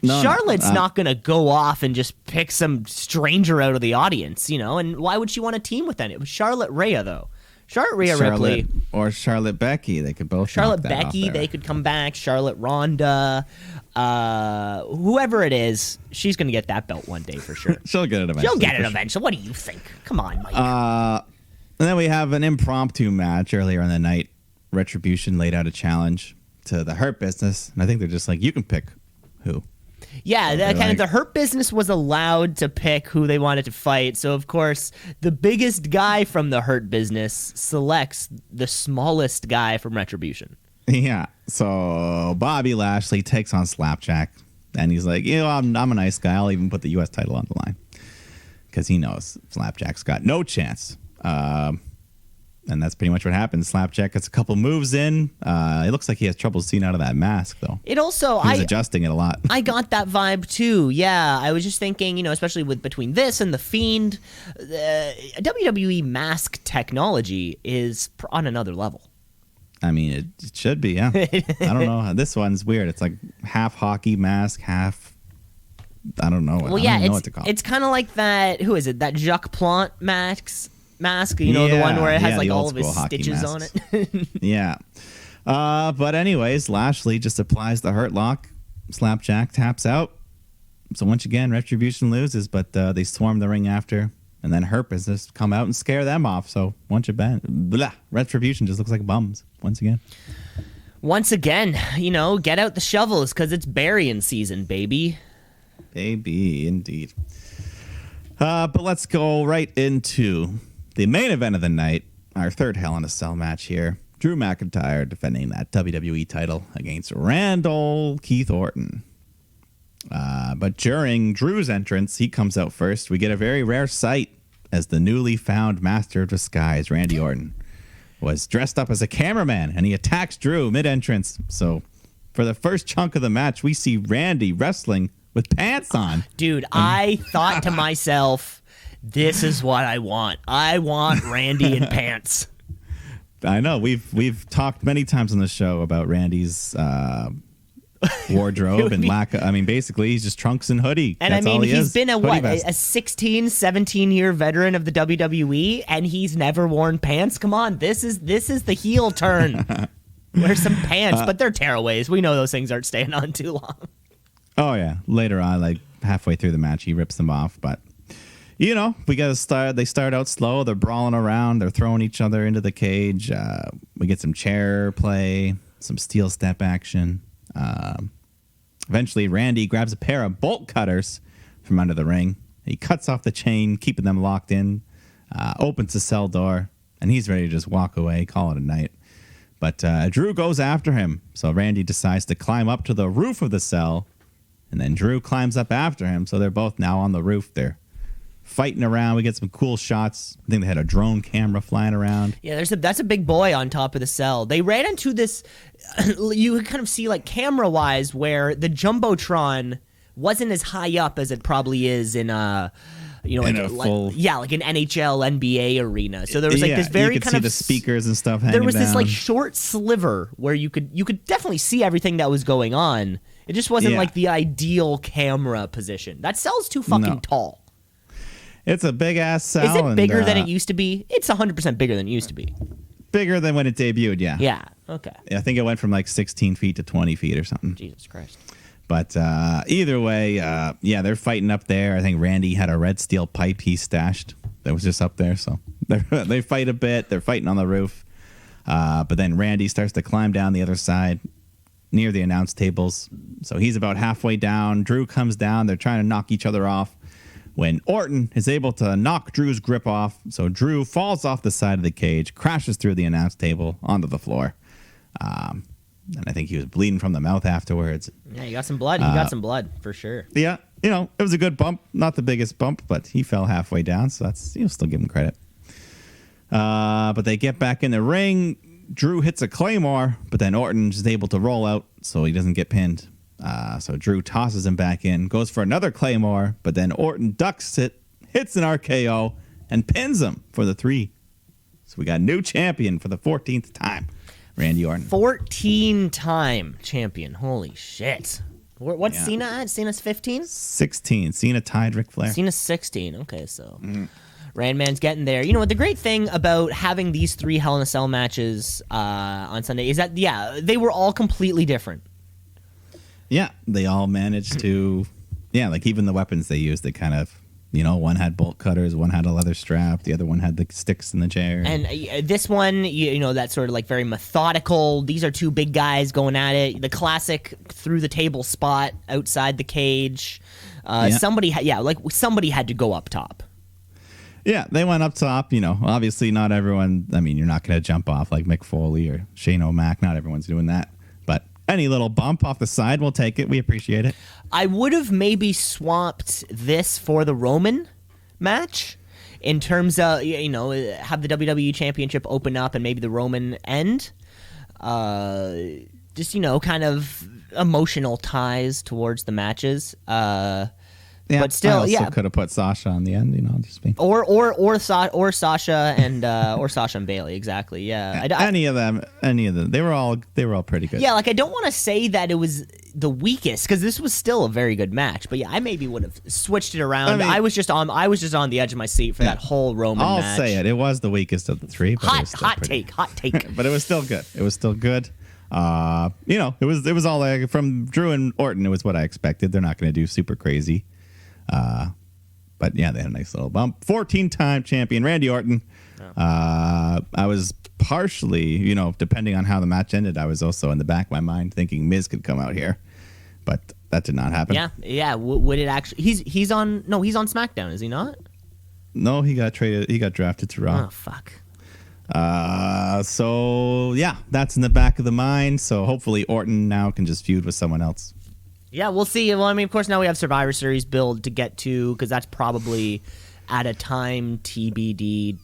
No, Charlotte's not gonna go off and just pick some stranger out of the audience, And why would she want to team with that? It was Charlotte Rhea though. Rhea Ripley or Charlotte Becky, they could both. Charlotte Becky, they could come back. Charlotte Ronda, who whoever it is, she's going to get that belt one day for sure. She'll get it eventually. She'll get it eventually. What do you think? Come on, Mike. And then we have an impromptu match earlier in the night. Retribution laid out a challenge to the Hurt Business, and I think they're just like, you can pick who. Yeah, So the Hurt Business was allowed to pick who they wanted to fight. So, of course, the biggest guy from the Hurt Business selects the smallest guy from Retribution. Yeah. So Bobby Lashley takes on Slapjack, and he's like, I'm a nice guy. I'll even put the U.S. title on the line because he knows Slapjack's got no chance. And that's pretty much what happens. Slapjack gets a couple moves in. It looks like he has trouble seeing out of that mask, though. It also, he was adjusting it a lot. I got that vibe too. Yeah, I was just thinking, especially between this and the Fiend, WWE mask technology is on another level. I mean, it should be. Yeah. I don't know. This one's weird. It's like half hockey mask, half. I don't know. Well, I yeah, don't know what to call it. It's kind of like that. Who is it? That Jacques Plante mask, the one where it has like all of his stitches on it. Yeah. But anyways, Lashley just applies the Hurt Lock. Slapjack taps out. So once again, Retribution loses, but they swarm the ring after. And then Hurt Business come out and scare them off. So once again, Retribution just looks like bums once again. Once again, get out the shovels because it's burying season, baby. Baby, indeed. But let's go right into the main event of the night, our third Hell in a Cell match here. Drew McIntyre defending that WWE title against Randall Keith Orton. But during Drew's entrance, he comes out first. We get a very rare sight as the newly found master of disguise, Randy Orton, was dressed up as a cameraman, and he attacks Drew mid-entrance. So for the first chunk of the match, we see Randy wrestling with pants on. Dude, I thought to myself, this is what I want. I want Randy in pants. I know. We've talked many times on the show about Randy's wardrobe and lack of, basically he's just trunks and hoodie. And that's all he's been a 16, 17 year veteran of the WWE, and he's never worn pants. Come on, this is the heel turn. Wear some pants, but they're tearaways. We know those things aren't staying on too long. Oh yeah, later on, like halfway through the match, he rips them off. But we got to start. They start out slow. They're brawling around. They're throwing each other into the cage. We get some chair play, some steel step action. Eventually, Randy grabs a pair of bolt cutters from under the ring. He cuts off the chain, keeping them locked in, opens the cell door, and he's ready to just walk away, call it a night. But Drew goes after him, so Randy decides to climb up to the roof of the cell, and then Drew climbs up after him, so they're both now on the roof. They're fighting around. We get some cool shots. I think they had a drone camera flying around. Yeah, that's a big boy on top of the cell. They ran into this, you kind of see like camera-wise where the Jumbotron wasn't as high up as it probably is in like an NHL, NBA arena. So there was like this very you could see the speakers and stuff hanging There was down. this like short sliver where you could definitely see everything that was going on. It just wasn't like the ideal camera position. That cell's too fucking tall. It's a big ass cell. Is it bigger than it used to be? It's 100% bigger than it used to be. Bigger than when it debuted, yeah. Yeah, okay. I think it went from like 16 feet to 20 feet or something. Jesus Christ. But either way, they're fighting up there. I think Randy had a red steel pipe he stashed that was just up there. So they fight a bit. They're fighting on the roof. But then Randy starts to climb down the other side near the announce tables. So he's about halfway down. Drew comes down. They're trying to knock each other off when Orton is able to knock Drew's grip off. So Drew falls off the side of the cage, crashes through the announce table onto the floor. And I think he was bleeding from the mouth afterwards. Yeah, he got some blood. He got some blood for sure. Yeah, it was a good bump. Not the biggest bump, but he fell halfway down, so that's still give him credit. But they get back in the ring. Drew hits a Claymore, but then Orton is able to roll out, so he doesn't get pinned. So Drew tosses him back in, goes for another Claymore, but then Orton ducks it, hits an RKO, and pins him for the 3. So we got a new champion for the 14th time. Randy Orton. 14-time champion. Holy shit. What's Cena at? Cena's 15? 16. Cena tied Ric Flair. Cena's 16. Okay, so Randman's getting there. You know what? The great thing about having these 3 Hell in a Cell matches on Sunday is that, they were all completely different. Yeah, they all managed to, like even the weapons they used, they kind of, one had bolt cutters, one had a leather strap, the other one had the sticks in the chair. And this one, that's sort of like very methodical. These are two big guys going at it. The classic through the table spot outside the cage. Somebody had to go up top. Yeah, they went up top. Obviously not everyone. I mean, you're not going to jump off like Mick Foley or Shane O'Mac. Not everyone's doing that. But any little bump off the side, we'll take it. We appreciate it. I would have maybe swapped this for the Roman match in terms of, have the WWE Championship open up and maybe the Roman end. Just, kind of emotional ties towards the matches. But still, I also could have put Sasha on the end, just being... or Sasha and Bailey, exactly. Yeah, any of them, they were all pretty good. Yeah, like I don't want to say that it was the weakest because this was still a very good match. But yeah, I maybe would have switched it around. I was just on the edge of my seat for that whole Roman match. I'll say it. It was the weakest of the three. But hot take. But it was still good. It was still good. It was all like, from Drew and Orton. It was what I expected. They're not going to do super crazy. But yeah, they had a nice little bump. 14-time champion Randy Orton. I was partially, depending on how the match ended, I was also in the back of my mind thinking Miz could come out here, but that did not happen. Yeah. Would it actually? He's on SmackDown, is he not? No, he got traded. He got drafted to Raw. Oh fuck. So yeah, that's in the back of the mind. So hopefully Orton now can just feud with someone else. Yeah, we'll see. Well, I mean, of course, now we have Survivor Series build to get to because that's probably at a time TBD.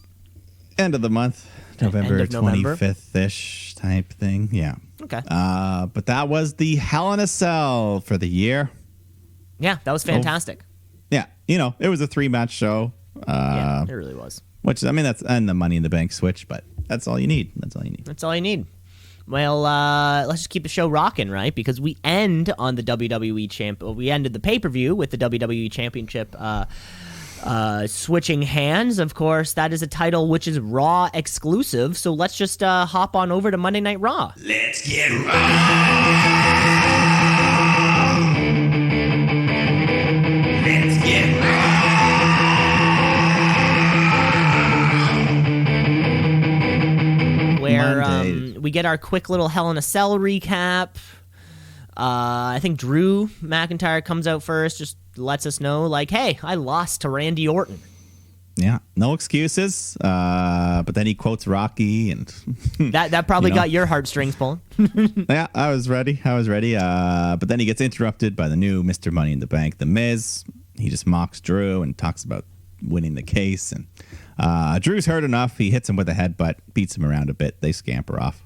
End of the month, November 25th-ish type thing. Yeah. Okay. But that was the Hell in a Cell for the year. Yeah, that was fantastic. Yeah, it was a 3-match show. Yeah, it really was. Which, I mean, that's and the Money in the Bank switch, but that's all you need. That's all you need. Well, let's just keep the show rocking, right? Because we end on the WWE we ended the pay-per-view with the WWE Championship switching hands. Of course, that is a title which is Raw exclusive. So let's just hop on over to Monday Night Raw. Let's get raw. Let's get raw. Where we get our quick little Hell in a Cell recap. I think Drew McIntyre comes out first, just lets us know, like, hey, I lost to Randy Orton. Yeah, no excuses. But then he quotes Rocky, and that probably got your heartstrings pulling. Yeah, I was ready. But then he gets interrupted by the new Mr. Money in the Bank, The Miz. He just mocks Drew and talks about winning the case, and Drew's hurt enough. He hits him with a headbutt, beats him around a bit. They scamper off.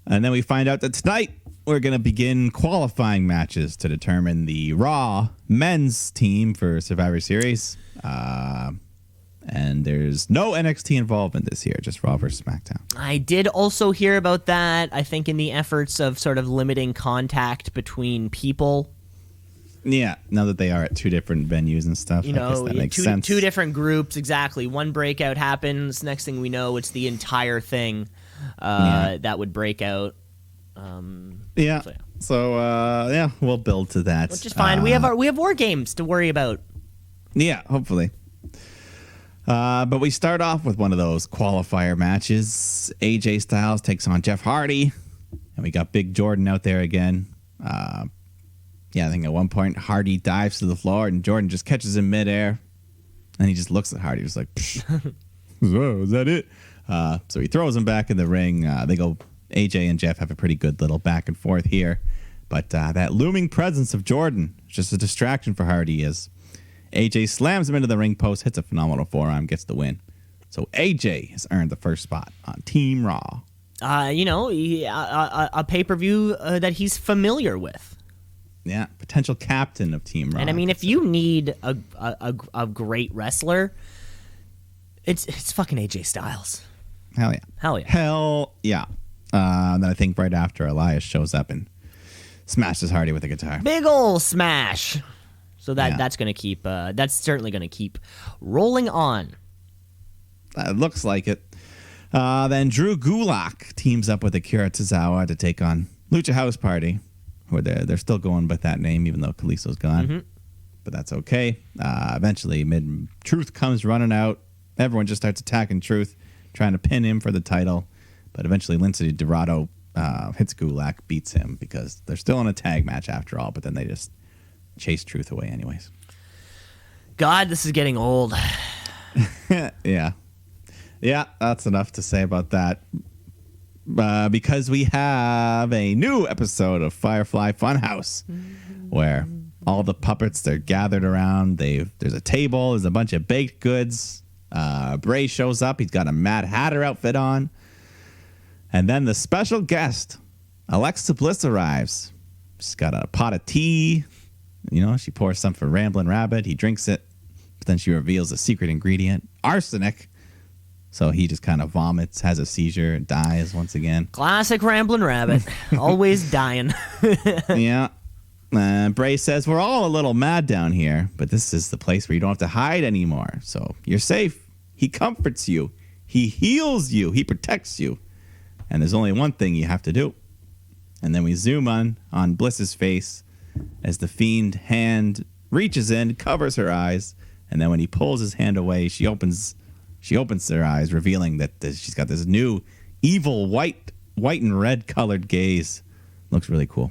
And then we find out that tonight we're going to begin qualifying matches to determine the Raw men's team for Survivor Series. And there's no NXT involvement this year, just Raw versus SmackDown. I did also hear about that, I think in the efforts of sort of limiting contact between people. Yeah, now that they are at two different venues and stuff, I guess that makes sense. Two different groups, exactly. One breakout happens. Next thing we know, it's the entire thing that would break out. So we'll build to that. Which is fine. We have War Games to worry about. Yeah, hopefully. But we start off with one of those qualifier matches. AJ Styles takes on Jeff Hardy, and we got Big Jordan out there again. I think at one point Hardy dives to the floor and Jordan just catches him midair, and he just looks at Hardy, just like, "Whoa, is that it?" So he throws him back in the ring. They go. AJ and Jeff have a pretty good little back and forth here, but that looming presence of Jordan is just a distraction for Hardy as AJ slams him into the ring post, hits a phenomenal forearm, gets the win. So AJ has earned the first spot on Team Raw. A pay-per-view that he's familiar with. Yeah, potential captain of Team Raw. And I mean, if you need a great wrestler, it's fucking AJ Styles. Hell yeah. Then I think right after Elias shows up and smashes Hardy with a guitar. Big ol' smash. So that's gonna keep. That's certainly gonna keep rolling on. It looks like it. Then Drew Gulak teams up with Akira Tozawa to take on Lucha House Party. Who they're still going by that name, even though Kalisto's gone. But that's okay. Eventually, Truth comes running out. Everyone just starts attacking Truth, trying to pin him for the title. But eventually, Lindsay Dorado hits Gulak, beats him because they're still in a tag match after all. But then they just chase Truth away anyways. God, this is getting old. Yeah, that's enough to say about that. Because we have a new episode of Firefly Funhouse where all the puppets, they're gathered around. There's a table. There's a bunch of baked goods. Bray shows up. He's got a Mad Hatter outfit on. And then the special guest, Alexa Bliss, arrives. She's got a pot of tea. She pours some for Ramblin' Rabbit. He drinks it. But then she reveals a secret ingredient, arsenic. So he just kind of vomits, has a seizure, and dies once again. Classic Ramblin' Rabbit. Always dying. Yeah. Bray says, we're all a little mad down here, but this is the place where you don't have to hide anymore. So you're safe. He comforts you. He heals you. He protects you. And there's only one thing you have to do. And then we zoom on Bliss's face as the fiend hand reaches in, covers her eyes. And then when he pulls his hand away, she opens her eyes, revealing that she's got this new evil white and red colored gaze. Looks really cool.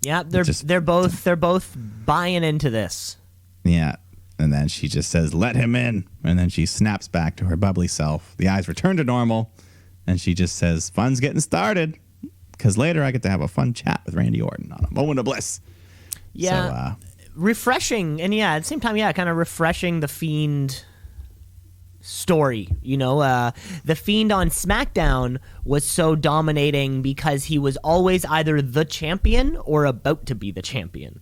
Yeah, they're both buying into this. Yeah. And then she just says, let him in. And then she snaps back to her bubbly self. The eyes return to normal. And she just says, fun's getting started. Because later I get to have a fun chat with Randy Orton on a moment of bliss. Yeah. So, refreshing. And at the same time, kind of refreshing the Fiend story. The Fiend on SmackDown was so dominating because he was always either the champion or about to be the champion.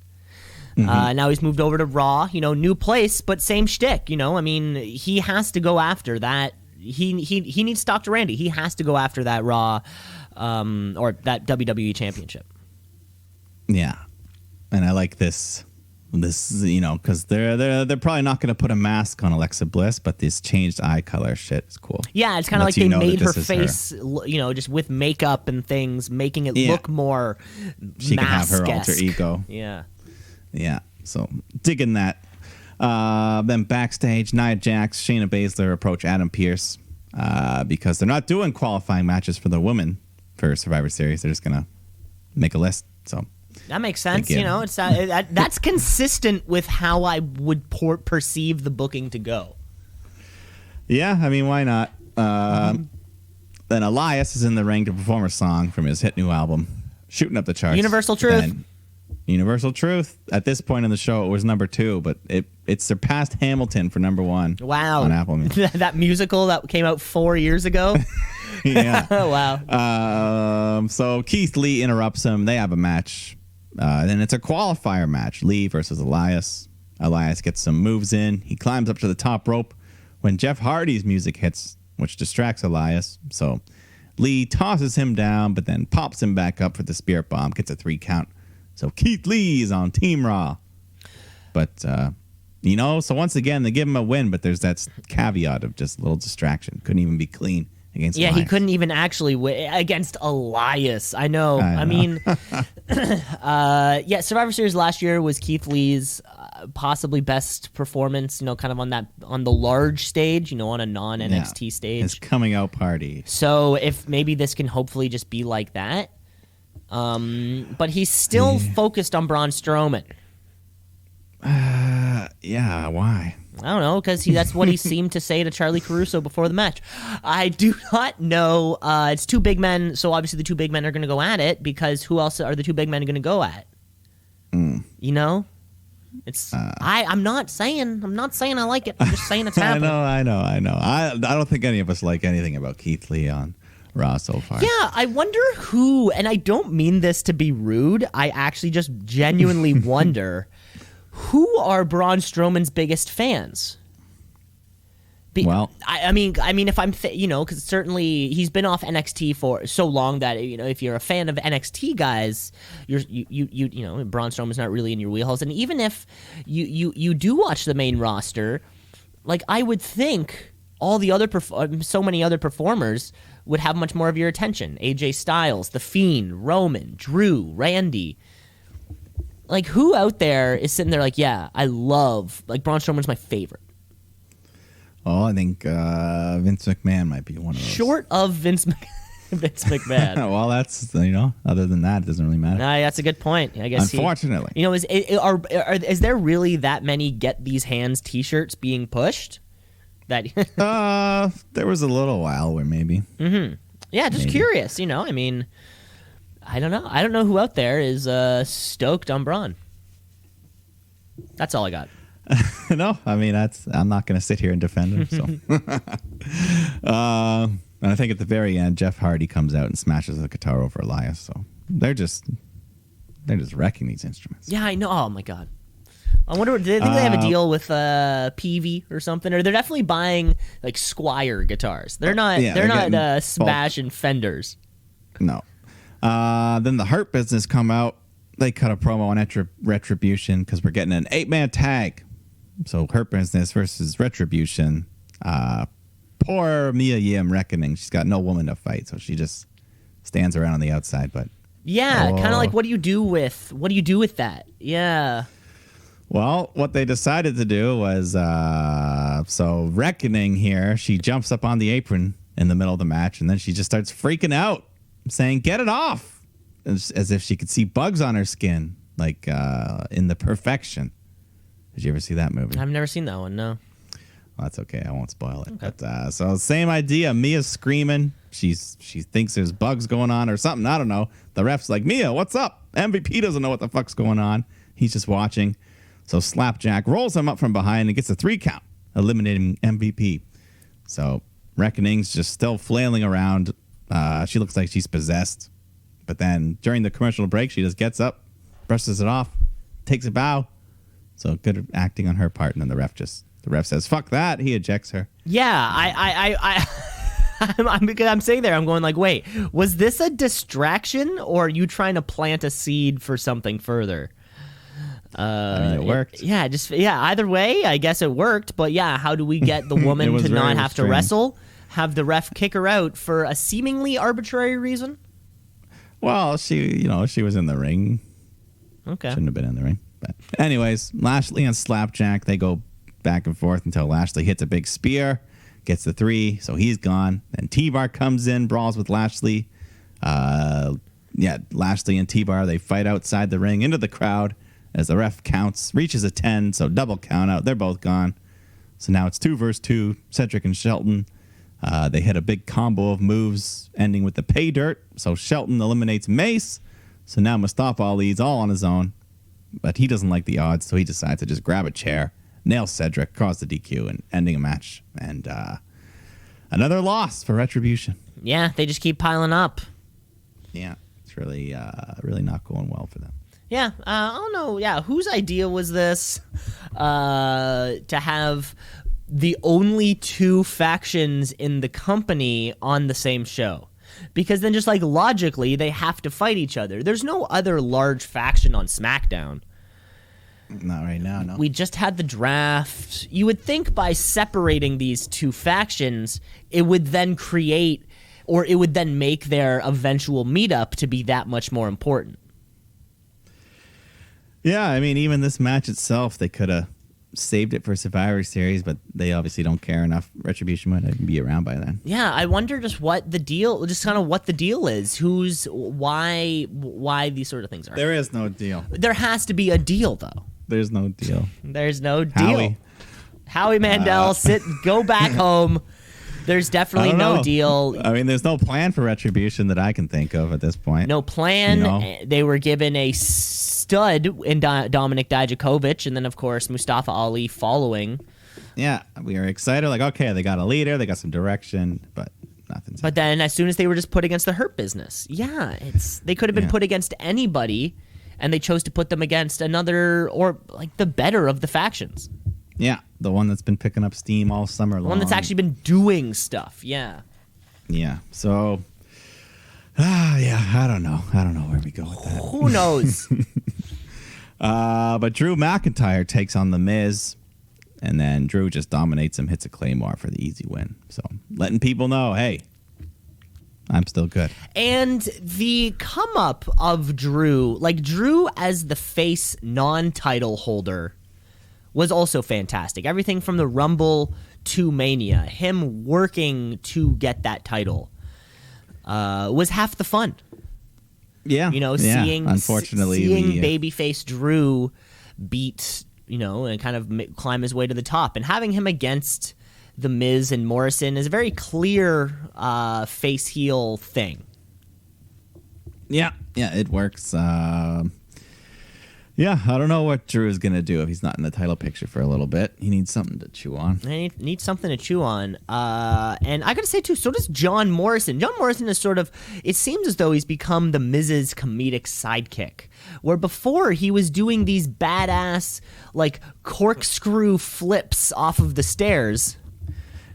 Now he's moved over to Raw, new place, but same shtick. He has to go after that. He needs to talk to Randy. He has to go after that Raw or that WWE championship. Yeah. And I like this, because they're probably not going to put a mask on Alexa Bliss, but this changed eye color shit is cool. Yeah, it's kind of like they made her face, just with makeup and things, making it look more she can have her alter ego. Yeah. Yeah, so digging that. Then backstage, Nia Jax, Shayna Baszler approach Adam Pearce because they're not doing qualifying matches for the women for Survivor Series. They're just going to make a list, so... That makes sense. It's that's consistent with how I would perceive the booking to go. Yeah, why not? Then Elias is in the ring to perform a song from his hit new album, shooting up the charts. Universal Truth. Universal Truth. At this point in the show, it was number 2, but it surpassed Hamilton for number 1. Wow. On Apple Music. That musical that came out 4 years ago. Yeah. Wow. So Keith Lee interrupts him. They have a match. Then it's a qualifier match. Lee versus Elias. Elias gets some moves in. He climbs up to the top rope when Jeff Hardy's music hits, which distracts Elias. So Lee tosses him down, but then pops him back up for the Spirit Bomb. Gets a 3 count. So Keith Lee is on Team Raw. But, so once again, they give him a win, but there's that caveat of just a little distraction. Couldn't even be clean against Elias. He couldn't even actually win against Elias. I know. Survivor Series last year was Keith Lee's possibly best performance, kind of on the large stage, on a non-NXT stage. His coming out party. So if maybe this can hopefully just be like that. But he's still focused on Braun Strowman. Yeah, why? I don't know, because that's what he seemed to say to Charlie Caruso before the match. I do not know. It's 2 big men, so obviously the 2 big men are going to go at it, because who else are the 2 big men going to go at? It's I'm not saying I like it. I'm just saying it's happening. I know. I don't think any of us like anything about Keith Lee on Raw so far. Yeah, I wonder who, and I don't mean this to be rude, I actually just genuinely wonder who are Braun Strowman's biggest fans? I mean, if I'm, because certainly he's been off NXT for so long that if you're a fan of NXT guys, you Braun Strowman's not really in your wheelhouse, and even if you do watch the main roster, like I would think all the other so many other performers would have much more of your attention. AJ Styles, The Fiend, Roman, Drew, Randy. Like, who out there is sitting there like, yeah, I love, like, Braun Strowman's my favorite. Oh, I think Vince McMahon might be one of those. Short of Vince McMahon. Well, that's, other than that, it doesn't really matter. That's a good point. I guess. Unfortunately. Is there really that many Get These Hands t-shirts being pushed? That there was a little while where maybe. Mm-hmm. Yeah, just curious. I mean, I don't know. I don't know who out there is stoked on Braun. That's all I got. No, I mean, I'm not going to sit here and defend him. So, and I think at the very end, Jeff Hardy comes out and smashes the guitar over Elias. So they're just wrecking these instruments. Yeah, I know. Oh my god. I wonder. Do they think they have a deal with Peavy or something? Or they're definitely buying like Squire guitars. They're not. They're not smashing Fenders. No. Then the Hurt Business come out. They cut a promo on Retribution because we're getting an 8-man tag. So Hurt Business versus Retribution. Poor Mia Yim Reckoning. She's got no woman to fight, so she just stands around on the outside. But kind of like, what do you do with that? Yeah. Well, what they decided to do was, so Reckoning here, she jumps up on the apron in the middle of the match, and then she just starts freaking out, saying, "Get it off," as if she could see bugs on her skin, like in The Perfection. Did you ever see that movie? I've never seen that one, no. Well, that's okay. I won't spoil it. Okay. But so same idea. Mia's screaming. She thinks there's bugs going on or something. I don't know. The ref's like, "Mia, what's up?" MVP doesn't know what the fuck's going on. He's just watching. So Slapjack rolls him up from behind and gets a 3 count, eliminating MVP. So Reckoning's just still flailing around. She looks like she's possessed. But then during the commercial break, she just gets up, brushes it off, takes a bow. So good acting on her part. And then the ref says, "Fuck that." He ejects her. Yeah, I'm sitting there. I'm going like, wait, was this a distraction or are you trying to plant a seed for something further? I mean, it worked. Either way, I guess it worked. But yeah, how do we get the woman to not have to wrestle? Have the ref kick her out for a seemingly arbitrary reason? Well, she was in the ring. Okay. Shouldn't have been in the ring. But anyways, Lashley and Slapjack, they go back and forth until Lashley hits a big spear, gets the 3, so he's gone. Then T-Bar comes in, brawls with Lashley. Lashley and T-Bar, they fight outside the ring into the crowd as the ref reaches a 10, so double count out. They're both gone. So now it's 2 versus 2, Cedric and Shelton. They hit a big combo of moves ending with the pay dirt. So Shelton eliminates Mace. So now Mustafa Ali's all on his own. But he doesn't like the odds, so he decides to just grab a chair, nail Cedric, cause the DQ, and ending a match. And another loss for Retribution. Yeah, they just keep piling up. Yeah, it's really not going well for them. Yeah, I don't know. Yeah, whose idea was this to have the only 2 factions in the company on the same show? Because then just like logically, they have to fight each other. There's no other large faction on SmackDown. Not right now, no. We just had the draft. You would think by separating these 2 factions, it would then create, or it would then make their eventual meetup to be that much more important. Yeah, I mean, even this match itself, they could have saved it for Survivor Series, but they obviously don't care enough. Retribution might even be around by then. Yeah, I wonder just what the deal is. Why these sort of things are. There is no deal. There has to be a deal, though. There's no deal. There's no deal. Howie Mandel, go back home. There's definitely no deal. I mean, there's no plan for Retribution that I can think of at this point. No plan. They were given a stud in Dominic Dijakovic, and then, of course, Mustafa Ali following. Yeah, we were excited. Like, okay, they got a leader, they got some direction, but nothing. But then as soon as they were just put against the Hurt Business, they could have been put against anybody, and they chose to put them against another, or like the better of the factions. Yeah, the one that's been picking up steam all summer long. The one that's actually been doing stuff, yeah. Yeah, so, I don't know. I don't know where we go with that. Who knows? But Drew McIntyre takes on The Miz, and then Drew just dominates him, hits a Claymore for the easy win. So letting people know, hey, I'm still good. And the come up of Drew, like Drew as the face non-title holder, was also fantastic. Everything from the Rumble to Mania, him working to get that title, was half the fun. Yeah. Seeing unfortunately, babyface Drew beat, and kind of climb his way to the top. And having him against The Miz and Morrison is a very clear face-heel thing. Yeah, it works. Yeah, I don't know what Drew is going to do if he's not in the title picture for a little bit. He needs something to chew on. He needs something to chew on. And I got to say, too, so does John Morrison. John Morrison is sort of, it seems as though he's become the Miz's comedic sidekick, where before he was doing these badass, like, corkscrew flips off of the stairs.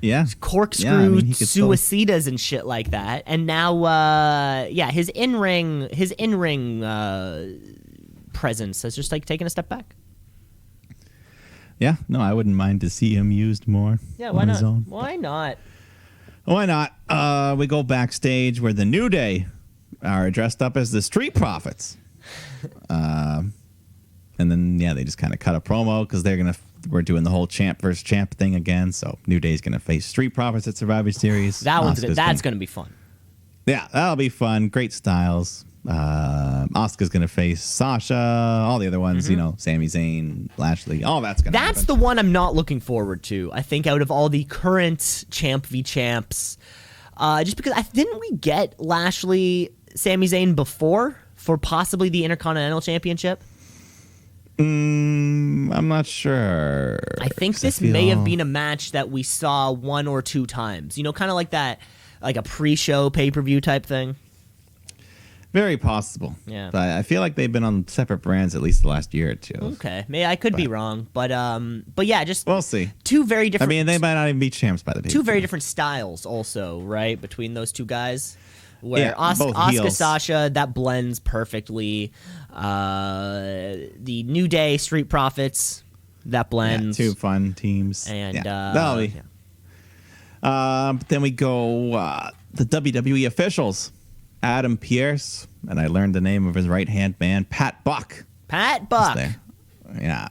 Yeah. Corkscrew suicidas and shit like that. And now, his in-ring presence has just, like, taken a step back. Yeah, no, I wouldn't mind to see him used more. Yeah, why not? Why not? Why not? We go backstage where the New Day are dressed up as the Street Profits. And then, they just kind of cut a promo because we're doing the whole champ versus champ thing again. So New Day's going to face Street Profits at Survivor Series. That's going to be fun. Yeah, that'll be fun. Great styles. Asuka's going to face Sasha. All the other ones, Sami Zayn, Lashley. All that's going to happen. That's the one I'm not looking forward to. I think out of all the current champ v champs, just because didn't we get Lashley, Sami Zayn before for possibly the Intercontinental Championship? I'm not sure. I think this may have been a match that we saw one or two times. Kind of like that, like a pre-show pay-per-view type thing. Very possible. Yeah. But I feel like they've been on separate brands at least the last year or two. Okay. I could be wrong. But yeah, just we'll see. Two very different. I mean, they might not even be champs by the way. Two very different styles also, right? Between those two guys. Where both Asuka heels. Sasha, that blends perfectly. The New Day Street Profits, that blends. Yeah, two fun teams. And that'll be. Then we go the WWE officials. Adam Pearce, and I learned the name of his right-hand man, Pat Buck. Pat Buck. There. Yeah.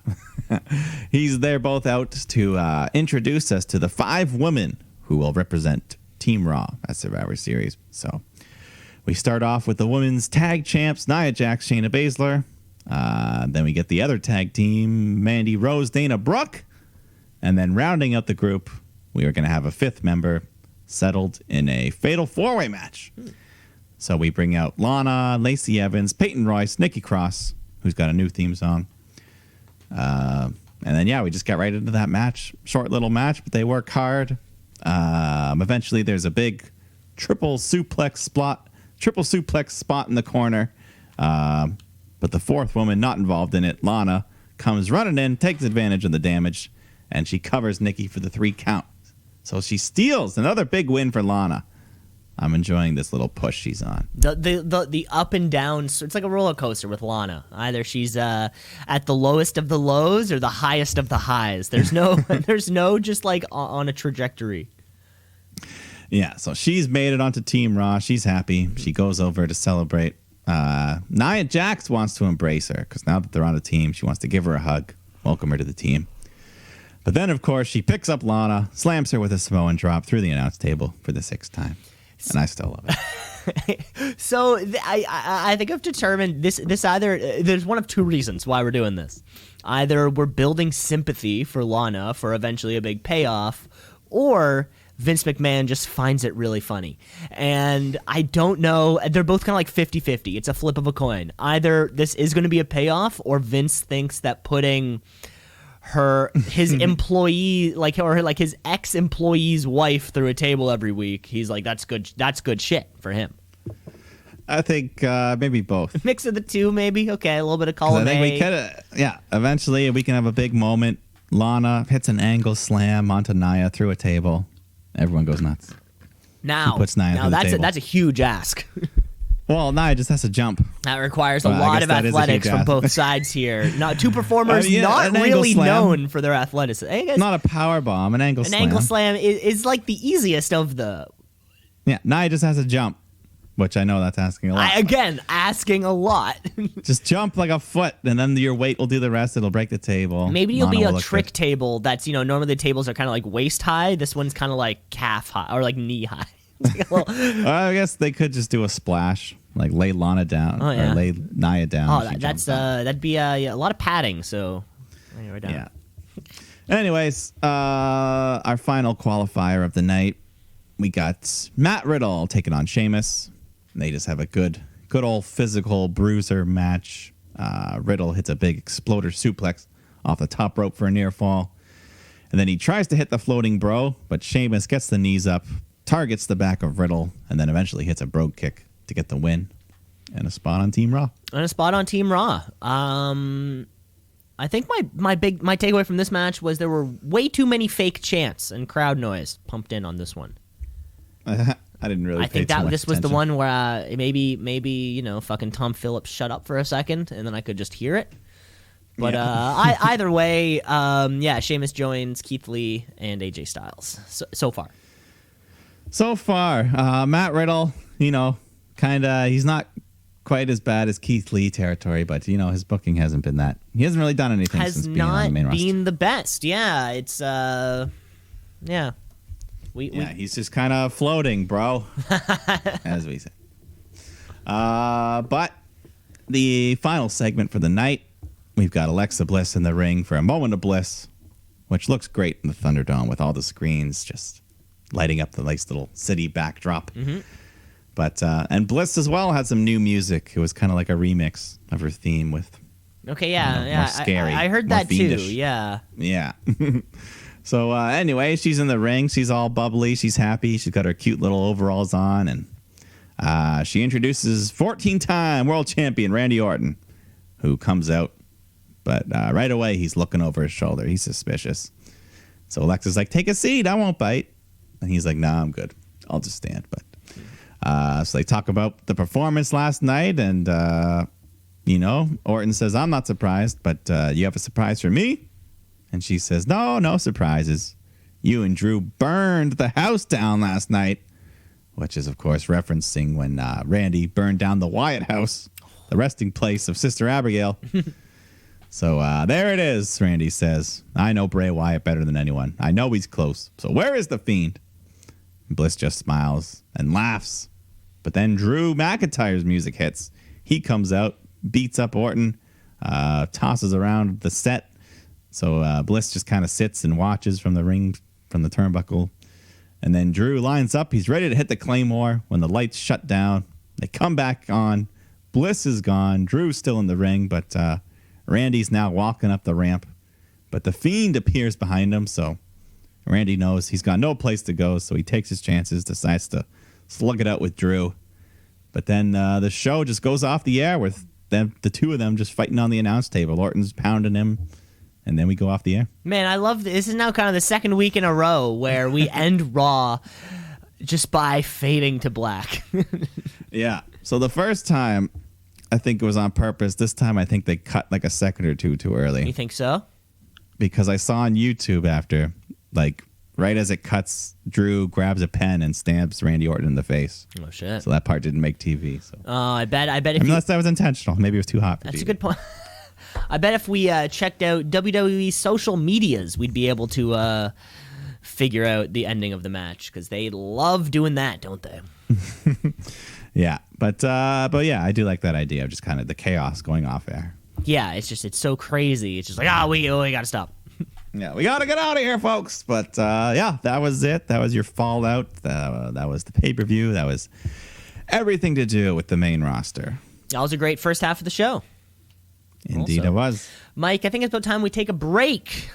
He's there both out to introduce us to the 5 women who will represent Team Raw at Survivor Series. So we start off with the women's tag champs, Nia Jax, Shayna Baszler. Then we get the other tag team, Mandy Rose, Dana Brooke. And then rounding out the group, we are going to have a 5th member settled in a fatal 4-way match. So we bring out Lana, Lacey Evans, Peyton Royce, Nikki Cross, who's got a new theme song. And then, we just got right into that match. Short little match, but they work hard. Eventually, there's a big triple suplex spot in the corner. But the 4th woman not involved in it, Lana, comes running in, takes advantage of the damage, and she covers Nikki for the 3 count. So she steals another big win for Lana. I'm enjoying this little push she's on. The up and down, it's like a roller coaster with Lana. Either she's at the lowest of the lows or the highest of the highs. There's no just like on a trajectory. Yeah, so she's made it onto Team Raw. She's happy. She goes over to celebrate. Nia Jax wants to embrace her because now that they're on a team, she wants to give her a hug, welcome her to the team. But then, of course, she picks up Lana, slams her with a Samoan drop through the announce table for the 6th time. And I still love it. So I think I've determined this either there's one of 2 reasons why we're doing this. Either we're building sympathy for Lana for eventually a big payoff, or Vince McMahon just finds it really funny. And I don't know. They're both kind of like 50-50. It's a flip of a coin. Either this is going to be a payoff, or Vince thinks that putting his employee, his ex-employee's wife through a table every week, he's like, that's good shit for him. I think maybe both. Mix of the two, maybe. Okay, a little bit of column A. I think we could, eventually we can have a big moment. Lana hits an angle slam onto Nia through a table. Everyone goes nuts. Now, she puts Nia through the table. That's a huge ask. Well, Nia just has to jump. That requires a lot of athletics from both sides here. Not 2 performers not really known for their athleticism. Not a power bomb, an angle slam. An angle slam is like the easiest of the... Yeah, Nia just has to jump. which I know that's asking a lot. Asking a lot. Just jump like a foot, and then your weight will do the rest. It'll break the table. Maybe you'll Lana be a will look trick good. table that's, normally the tables are kind of like waist high. This one's kind of like calf high or like knee high. It's like a little- I guess they could just do a splash, like lay Lana down Oh, yeah. or lay Nia down. Oh, She that's jumps up. that'd be a lot of padding. So, right down. Yeah. Anyways, our final qualifier of the night, we got Matt Riddle taking on Sheamus. They just have a good old physical bruiser match. Riddle hits a big exploder suplex off the top rope for a near fall. And then he tries to hit the floating bro, but Sheamus gets the knees up, targets the back of Riddle, and then eventually hits a brogue kick to get the win. And a spot on Team Raw. And a spot on Team Raw. I think my takeaway from this match was there were way too many fake chants and crowd noise pumped in on this one. I didn't really I pay think too that much this was the attention. one where maybe fucking Tom Phillips shut up for a second and then I could just hear it. But either way, Sheamus joins Keith Lee and AJ Styles so far. So far, Matt Riddle, he's not quite as bad as Keith Lee territory, but his booking hasn't been that. He hasn't really done anything Has since being on the not main roster. been the best. Yeah, it's He's just kind of floating, bro, as we say. But the final segment for the night, we've got Alexa Bliss in the ring for a moment of bliss, which looks great in the Thunderdome with all the screens just lighting up the nice little city backdrop. Mm-hmm. But and Bliss as well had some new music. It was kind of like a remix of her theme with okay. more scary, I heard more that fiendish. too. Yeah. Yeah. So anyway, she's in the ring. She's all bubbly. She's happy. She's got her cute little overalls on, and she introduces 14-time world champion Randy Orton, who comes out. But right away, he's looking over his shoulder. He's suspicious. So Alexa's like, "Take a seat. I won't bite." And he's like, "Nah, I'm good. I'll just stand." But so they talk about the performance last night, and Orton says, "I'm not surprised, but you have a surprise for me." And she says, no surprises. You and Drew burned the house down last night, which is, of course, referencing when Randy burned down the Wyatt house, the resting place of Sister Abigail. So there it is, Randy says. I know Bray Wyatt better than anyone. I know he's close. So where is the Fiend? And Bliss just smiles and laughs. But then Drew McIntyre's music hits. He comes out, beats up Orton, tosses around the set. So Bliss just kind of sits and watches from the ring, from the turnbuckle. And then Drew lines up. He's ready to hit the Claymore when the lights shut down. They come back on. Bliss is gone. Drew's still in the ring, but Randy's now walking up the ramp. But the Fiend appears behind him, so Randy knows he's got no place to go, so he takes his chances, decides to slug it out with Drew. But then the show just goes off the air with them, the two of them just fighting on the announce table. Orton's pounding him. And then we go off the air. Man, I love this. This is now kind of the second week in a row where we end Raw just by fading to black. Yeah. So the first time, I think it was on purpose. This time, I think they cut like a second or two too early. You think so? Because I saw on YouTube after, like, right as it cuts, Drew grabs a pen and stabs Randy Orton in the face. Oh, shit. So that part didn't make TV. So. Oh, I bet if Unless that was intentional. Maybe it was too hot for That's TV. a good point. I bet if we checked out WWE's social medias, we'd be able to figure out the ending of the match because they love doing that, don't they? Yeah, but yeah, I do like that idea of just kind of the chaos going off air. Yeah, it's so crazy. It's just like, we gotta stop. Yeah, we gotta get out of here, folks. But yeah, that was it. That was your fallout. That was the pay-per-view. That was everything to do with the main roster. That was a great first half of the show. Indeed, Also, it was. Mike, I think it's about time we take a break.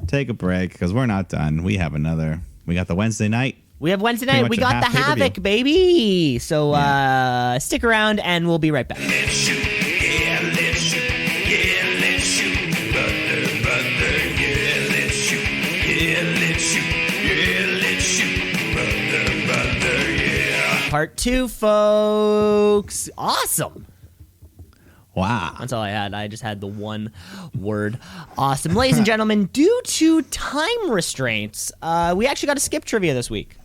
Take a break because we're not done. We have another. We got the Wednesday night. We have Wednesday Pretty night. We much a got the half pay-per-view. Havoc, baby. So stick around, and we'll be right back. Let's shoot, yeah, let's shoot, yeah, let's shoot, brother, yeah, let's shoot, yeah, let's shoot, yeah, let's shoot, brother, yeah. Part 2, folks. Awesome. Wow. That's all I had. I just had the one word. Awesome. Ladies and gentlemen, due to time restraints, we actually got to skip trivia this week.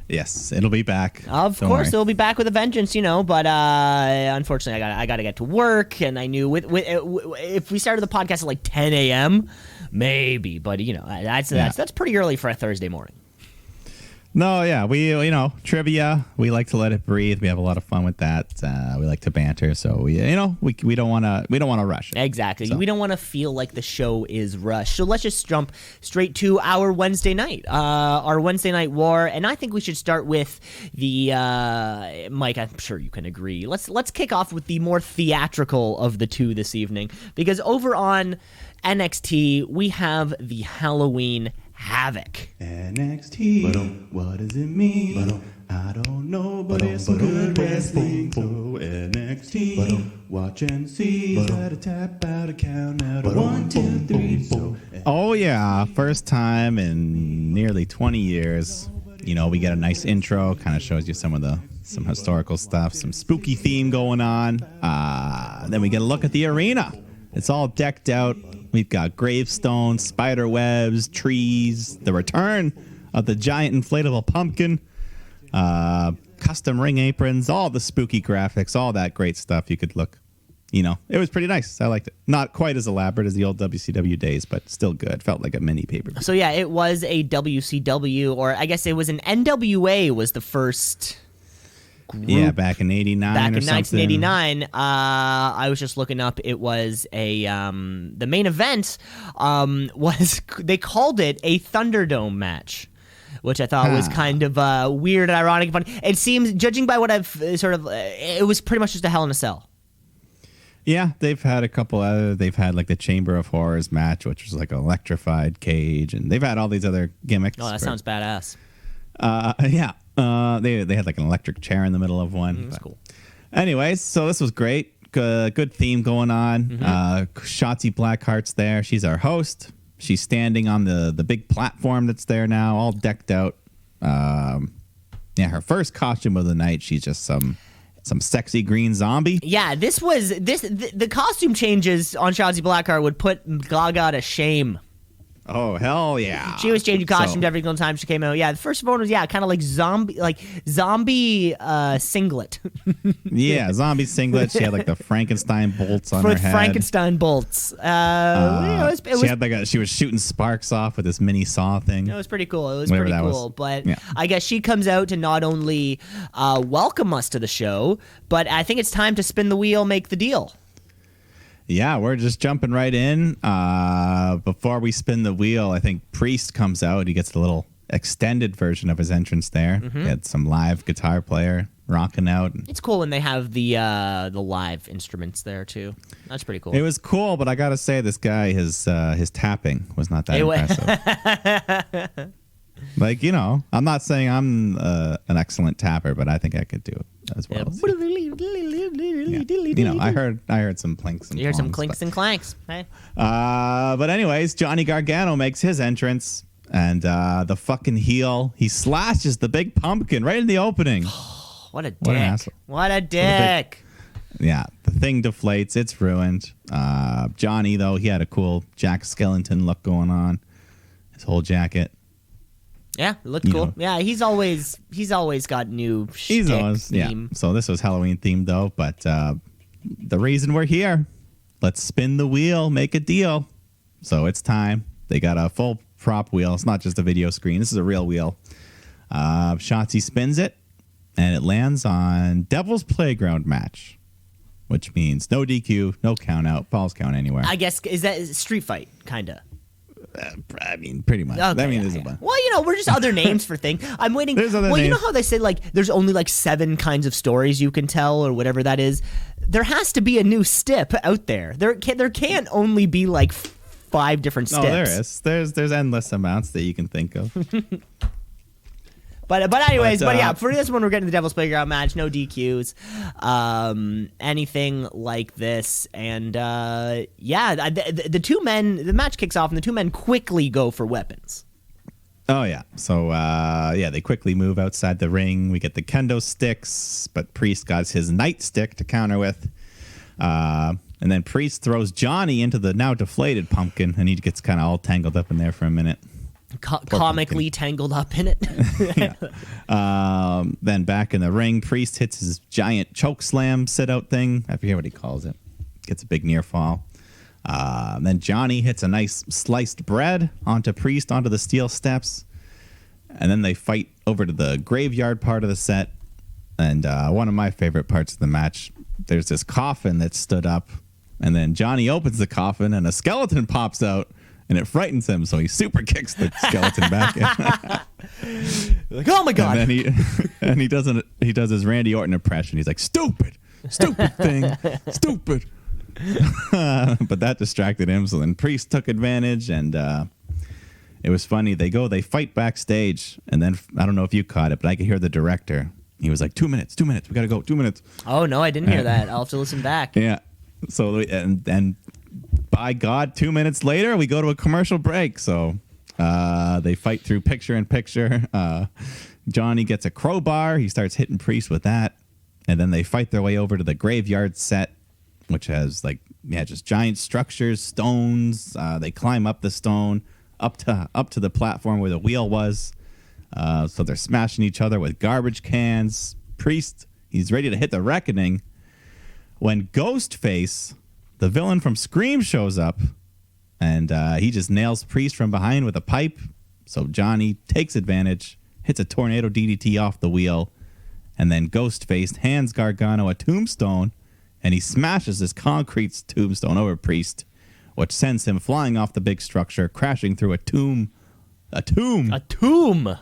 Yes, it'll be back. Of Don't course, worry. they'll be back with a vengeance, but unfortunately, I got to get to work, and I knew if we started the podcast at like 10 a.m., maybe, but that's pretty early for a Thursday morning. No, yeah, we trivia. We like to let it breathe. We have a lot of fun with that. We like to banter, so we don't want to rush it. Exactly. So. We don't want to feel like the show is rushed. So let's just jump straight to our Wednesday night, our Wednesday night war, and I think we should start with the Mike. I'm sure you can agree. Let's kick off with the more theatrical of the two this evening, because over on NXT we have the Halloween Havoc. NXT, what does it mean? I don't know, but it's some good wrestling. So NXT, watch and see. Gotta tap out a count out of 1, 2, 3. So Oh yeah, first time in nearly 20 years. We get a nice intro, kind of shows you some historical stuff, some spooky theme going on. Then we get a look at the arena. It's all decked out. We've got gravestones, spider webs, trees, the return of the giant inflatable pumpkin, custom ring aprons, all the spooky graphics, all that great stuff you could look. It was pretty nice. I liked it. Not quite as elaborate as the old WCW days, but still good. Felt like a mini pay-per-view. So yeah, it was a WCW, or I guess it was an NWA was the first group. Yeah, back in 89 Back or in something. 1989, I was just looking up. It was the main event was, they called it a Thunderdome match, which I thought was kind of weird and ironic. But it seems, judging by what I've it was pretty much just a Hell in a Cell. Yeah, they've had a couple other. They've had like the Chamber of Horrors match, which was like an electrified cage, and they've had all these other gimmicks. Oh, that sounds badass. Yeah. They had like an electric chair in the middle of one. That's cool. Anyways, so this was great. Good theme going on. Shotzi Blackheart's there. She's our host. She's standing on the big platform that's there now, all decked out. Her first costume of the night. She's just some sexy green zombie. Yeah, the costume changes on Shotzi Blackheart would put Gaga to shame. Oh, hell yeah. She was changing costumes every single time she came out. Yeah, the first one was kind of like zombie singlet. Yeah, zombie singlet. She had like the Frankenstein bolts on her head. Frankenstein bolts. She was shooting sparks off with this mini saw thing. It was pretty cool. It was Whatever pretty that cool. was. But Yeah. I guess she comes out to not only welcome us to the show, but I think it's time to spin the wheel, make the deal. Yeah, we're just jumping right in. Before we spin the wheel, I think Priest comes out. He gets the little extended version of his entrance there. He had some live guitar player rocking out. It's cool when they have the live instruments there too. That's pretty cool. It was cool, but I gotta say, this guy, his tapping was not that impressive. Like, I'm not saying I'm an excellent tapper, but I think I could do it as well. Yeah. I heard some clinks and You heard some clonks, clinks and clanks. Hey. but anyways, Johnny Gargano makes his entrance, and the fucking heel, he slashes the big pumpkin right in the opening. What a dick. What an asshole. What a dick. Yeah, the thing deflates. It's ruined. Johnny, though, he had a cool Jack Skellington look going on. His whole jacket. Yeah, it looked cool. Yeah, he's always got new shtick theme. Yeah. So this was Halloween themed though, but the reason we're here, let's spin the wheel, make a deal. So it's time. They got a full prop wheel. It's not just a video screen. This is a real wheel. Shotzi spins it, and it lands on Devil's Playground match, which means no DQ, no count out, falls count anywhere. I guess, is that street fight, kind of? I mean, pretty much. Okay, I mean, there's a bunch. Well, we're just other names for things. I'm waiting. There's other you know names. how they say, like, there's only, like, 7 kinds of stories you can tell or whatever that is? There has to be a new stip out there. There can't only be, like, 5 different stips. No, there is. There's endless amounts that you can think of. But anyways, yeah, for this one, we're getting the Devil's Playground match, no DQs, anything like this, and the two men, the match kicks off, and the two men quickly go for weapons. Oh yeah, so they quickly move outside the ring. We get the kendo sticks, but Priest got his nightstick to counter with, and then Priest throws Johnny into the now deflated pumpkin, and he gets kind of all tangled up in there for a minute. comically tangled up in it. Then back in the ring, Priest hits his giant choke slam sit out thing. I forget what he calls it. Gets a big near fall. Then Johnny hits a nice sliced bread onto Priest onto the steel steps. And then they fight over to the graveyard part of the set. And one of my favorite parts of the match, there's this coffin that stood up. And then Johnny opens the coffin and a skeleton pops out. And it frightens him, so he super kicks the skeleton back in. Like, oh my God. And he does his Randy Orton impression. He's like, stupid thing, stupid. But that distracted him, so then Priest took advantage, and it was funny. They fight backstage, and then I don't know if you caught it, but I could hear the director. He was like, 2 minutes, we gotta go, 2 minutes. Oh no, I didn't hear that. I'll have to listen back. Yeah. So and by God, 2 minutes later, we go to a commercial break. So they fight through picture in picture. Johnny gets a crowbar. He starts hitting Priest with that. And then they fight their way over to the graveyard set, which has just giant structures, stones. They climb up the stone, up to the platform where the wheel was. So they're smashing each other with garbage cans. Priest, he's ready to hit the reckoning when Ghostface, the villain from Scream, shows up, and he just nails Priest from behind with a pipe. So Johnny takes advantage, hits a tornado DDT off the wheel, and then Ghostface hands Gargano a tombstone, and he smashes this concrete tombstone over Priest, which sends him flying off the big structure, crashing through a tomb. A tomb!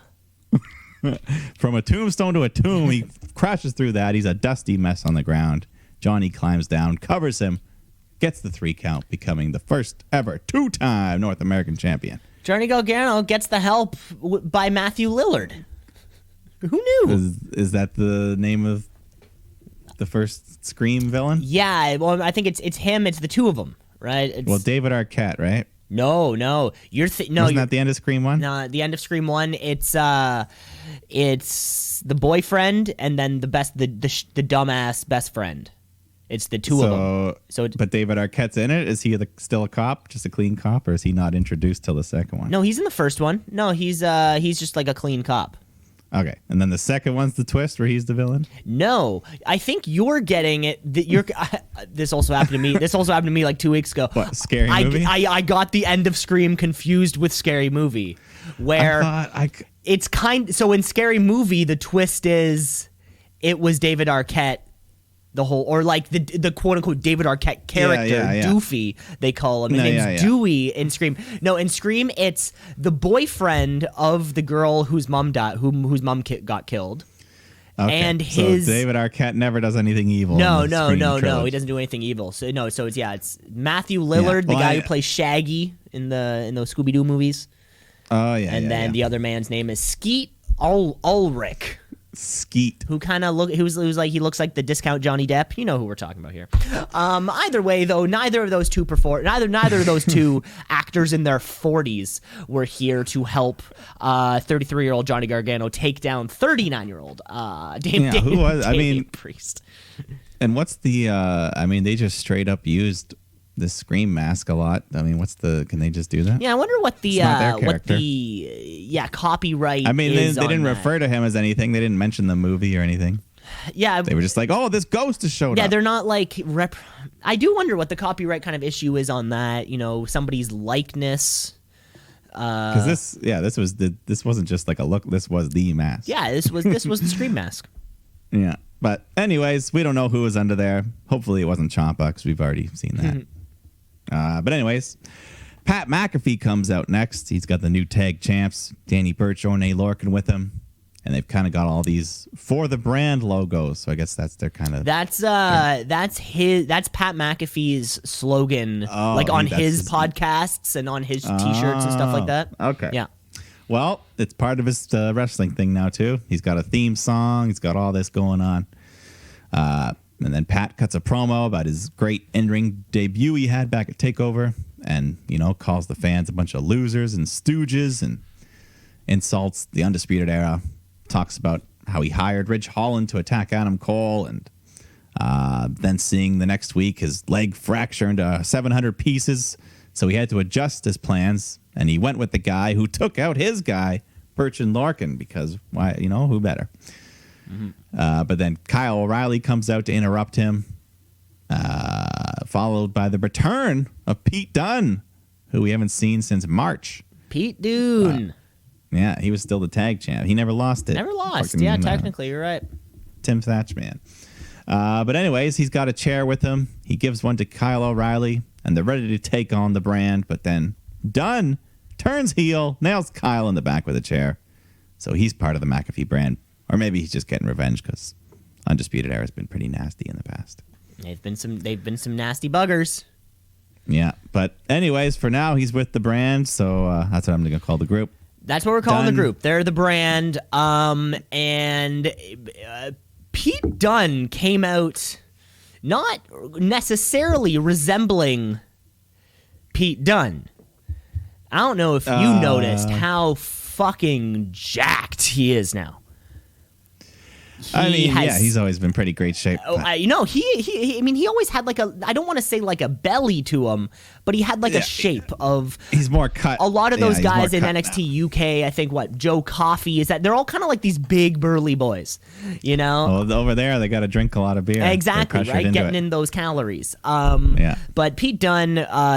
From a tombstone to a tomb, he crashes through that. He's a dusty mess on the ground. Johnny climbs down, covers him, gets the 3 count, becoming the first ever 2-time North American champion. Johnny Gargano gets the help by Matthew Lillard. Who knew? Is that the name of the first Scream villain? Yeah, well, I think it's him. It's the two of them, right? Well, David Arquette, right? No. Wasn't that the end of Scream 1? No, the end of Scream 1. It's the boyfriend and then the dumbass best friend. It's the two of them. But David Arquette's in it. Is he still a cop, just a clean cop, or is he not introduced till the second one? No, he's in the first one. No, he's just like a clean cop. Okay, and then the second one's the twist where he's the villain. No, I think you're getting it. This also happened to me. This also happened to me like 2 weeks ago. What, Scary Movie? I got the end of Scream confused with Scary Movie, where it's so in Scary Movie the twist is it was David Arquette. The whole, or like the quote unquote David Arquette character, Doofy, they call him. His name's Dewey in Scream. No, in Scream, it's the boyfriend of the girl whose mom died, whose mom got killed. Okay. And so David Arquette never does anything evil. No, he doesn't do anything evil. So it's Matthew Lillard, the guy who plays Shaggy in those Scooby Doo movies. Oh yeah, and then the other man's name is Skeet Ulrich. Skeet, who kind of he looks like the discount Johnny Depp. You know who we're talking about here. Either way, though, neither of those two neither of those two actors in their 40s were here to help 33-year-old Johnny Gargano take down 39-year-old Damian Priest. And what's the? They just straight up used the Scream mask a lot. I mean, can they just do that? Yeah, I wonder what the copyright. I mean, they didn't refer to him as anything. They didn't mention the movie or anything. Yeah, they were just like, "Oh, this ghost has showed up." Yeah, they're not like I do wonder what the copyright kind of issue is on that. You know, somebody's likeness. Because this wasn't just like a look. This was the mask. Yeah, this was the Scream mask. Yeah, but anyways, we don't know who was under there. Hopefully, it wasn't Ciampa because we've already seen that. But anyways, Pat McAfee comes out next. He's got the new tag champs, Danny Burch, Orne Lorcan with him. And they've kind of got all these for the brand logos. So I guess that's their kind of... That's Pat McAfee's slogan, on his podcasts and on his T-shirts and stuff like that. Okay. Yeah. Well, it's part of his wrestling thing now, too. He's got a theme song. He's got all this going on. And then Pat cuts a promo about his great in-ring debut he had back at TakeOver and, calls the fans a bunch of losers and stooges and insults the Undisputed Era. Talks about how he hired Ridge Holland to attack Adam Cole and then seeing the next week his leg fracture into 700 pieces, So he had to adjust his plans, and he went with the guy who took out his guy, Bertrand Larkin, because why? Who better? But then Kyle O'Reilly comes out to interrupt him, followed by the return of Pete Dunne, who we haven't seen since March. Pete Dunne. Yeah, he was still the tag champ. He never lost it. Never lost. Fucking, Yeah, technically, you're right. Tim Thatchman. But anyways, he's got a chair with him. He gives one to Kyle O'Reilly, and they're ready to take on the brand. But then Dunne turns heel, nails Kyle in the back with a chair. So he's part of the McAfee brand. Or maybe he's just getting revenge because Undisputed Era has been pretty nasty in the past. They've been some nasty buggers. Yeah, but anyways, for now he's with the brand, so that's what I'm going to call the group. That's what we're calling Dunne. the group. They're the brand. And Pete Dunne came out not necessarily resembling Pete Dunne. I don't know if you noticed how fucking jacked he is now. He's always been pretty great shape. He always had like I don't want to say like a belly to him, but he had like a shape of. He's more cut. A lot of those he's guys more in cut NXT now. UK, I think Joe Coffey they're all kind of like these big burly boys, Well, over there they got to drink a lot of beer. Exactly, They're right? pressured into Getting it. in those calories. Yeah. But Pete Dunne,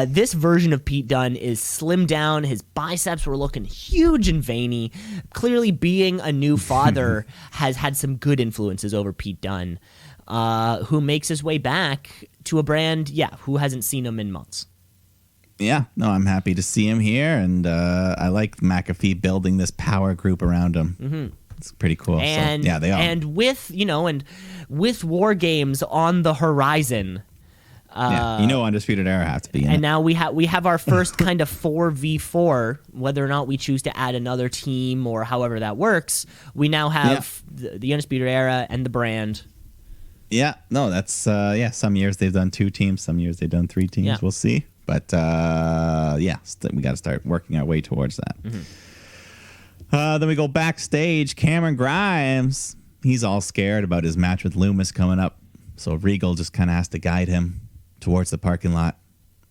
this version of Pete Dunne is slimmed down. His biceps were looking huge and veiny. Clearly, being a new father has had some good influences over Pete Dunne, who makes his way back to a brand, who hasn't seen him in months. Yeah, no, I'm happy to see him here, and I like McAfee building this power group around him. Mm-hmm. It's pretty cool. And so, yeah, they are. And with with War Games on the horizon. Undisputed Era have to be in And it. now we have our first kind of 4v4, whether or not we choose to add another team or however that works. We now have the Undisputed Era and the brand. Yeah, no, that's some years they've done 2 teams, some years they've done 3 teams. Yeah. We'll see. But we got to start working our way towards that. Mm-hmm. Then we go backstage. Cameron Grimes, he's all scared about his match with Loomis coming up. So Regal just kind of has to guide him towards the parking lot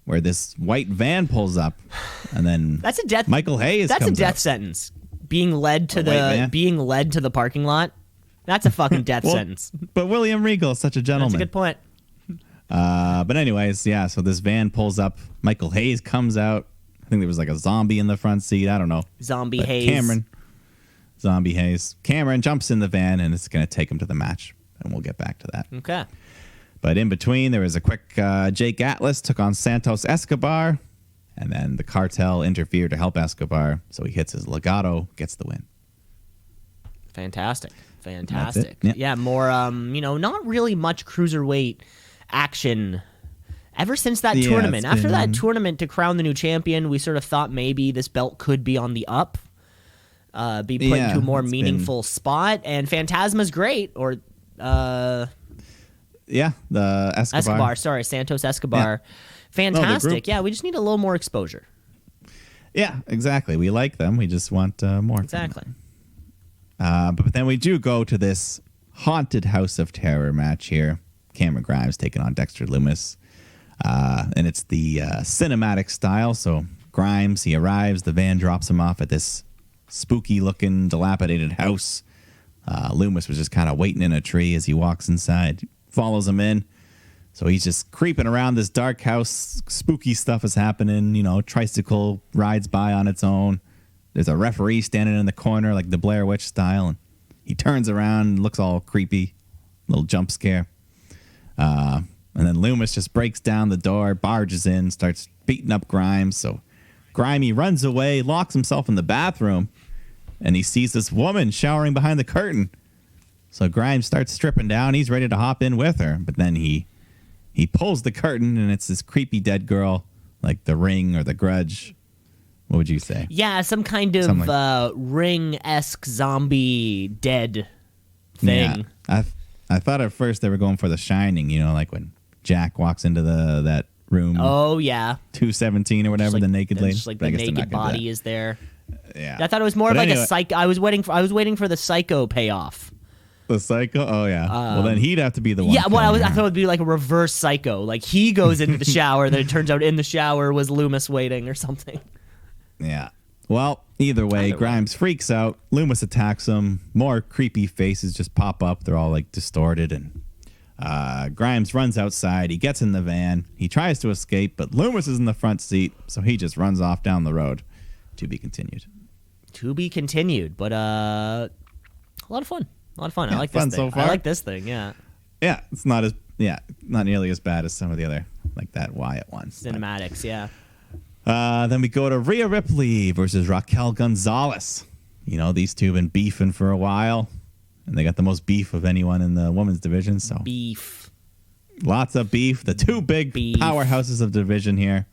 where this white van pulls up, and then That's a death. Michael Hayes. That's a comes death up. sentence. Being led to the parking lot. That's a fucking death sentence. But William Regal is such a gentleman. That's a good point. But anyways, so this van pulls up. Michael Hayes comes out. I think there was like a zombie in the front seat. I don't know. Zombie But Hayes. Zombie Hayes. Cameron jumps in the van, and it's going to take him to the match, and we'll get back to that. Okay. But in between, there was a quick Jake Atlas took on Santos Escobar, and then the cartel interfered to help Escobar, so he hits his legato, gets the win. Fantastic. That's it. Yeah, more not really much cruiserweight action ever since that Yeah, tournament. it's After been, that tournament to crown the new champion, we sort of thought maybe this belt could be on the up, be put into a more it's meaningful spot. And Phantasma's great, or the Escobar. Santos Escobar. Yeah. Fantastic. group. Yeah, we just need a little more exposure. Yeah, exactly. We like them. We just want more. Exactly. But then we do go to this Haunted House of Terror match here. Cameron Grimes taking on Dexter Loomis. And it's the cinematic style. So Grimes, he arrives. The van drops him off at this spooky-looking, dilapidated house. Loomis was just kind of waiting in a tree as he walks inside. Follows him in. So he's just creeping around this dark house. Spooky stuff is happening. Tricycle rides by on its own. There's a referee standing in the corner like the Blair Witch style. And he turns around and looks all creepy. Little jump scare. And then Loomis just breaks down the door, barges in, starts beating up Grimes. So Grimey runs away, locks himself in the bathroom, and he sees this woman showering behind the curtain. So Grimes starts stripping down. He's ready to hop in with her. But then he pulls the curtain, and it's this creepy dead girl, like The Ring or The Grudge. What would you say? Yeah, some kind of Ring-esque zombie dead thing. Yeah. I thought at first they were going for The Shining, like when Jack walks into that room. Oh, yeah. 217 or whatever, the naked lady. Just like But the I guess they're naked not gonna do body that. is there. Yeah. I thought it was more But of like anyway, a psych. I was waiting for the psycho payoff. The Psycho? Oh, yeah. Well, then he'd have to be the one. Yeah, well, I killing thought it would be like a reverse Psycho. Like he goes into the shower, then it turns out in the shower was Loomis waiting or something. Yeah. Well, either way, Grimes freaks out. Loomis attacks him. More creepy faces just pop up. They're all like distorted. And Grimes runs outside. He gets in the van. He tries to escape, but Loomis is in the front seat. So he just runs off down the road. To be continued. To be continued. But a lot of fun. A lot of fun. Yeah, I like this fun thing. so far. I like this thing, yeah. Yeah, it's not nearly as bad as some of the other, like that Wyatt one. Cinematics, yeah. Then we go to Rhea Ripley versus Raquel Gonzalez. You know, these two have been beefing for a while, and they got the most beef of anyone in the women's division. So Beef. lots of beef. The two big powerhouses of division here.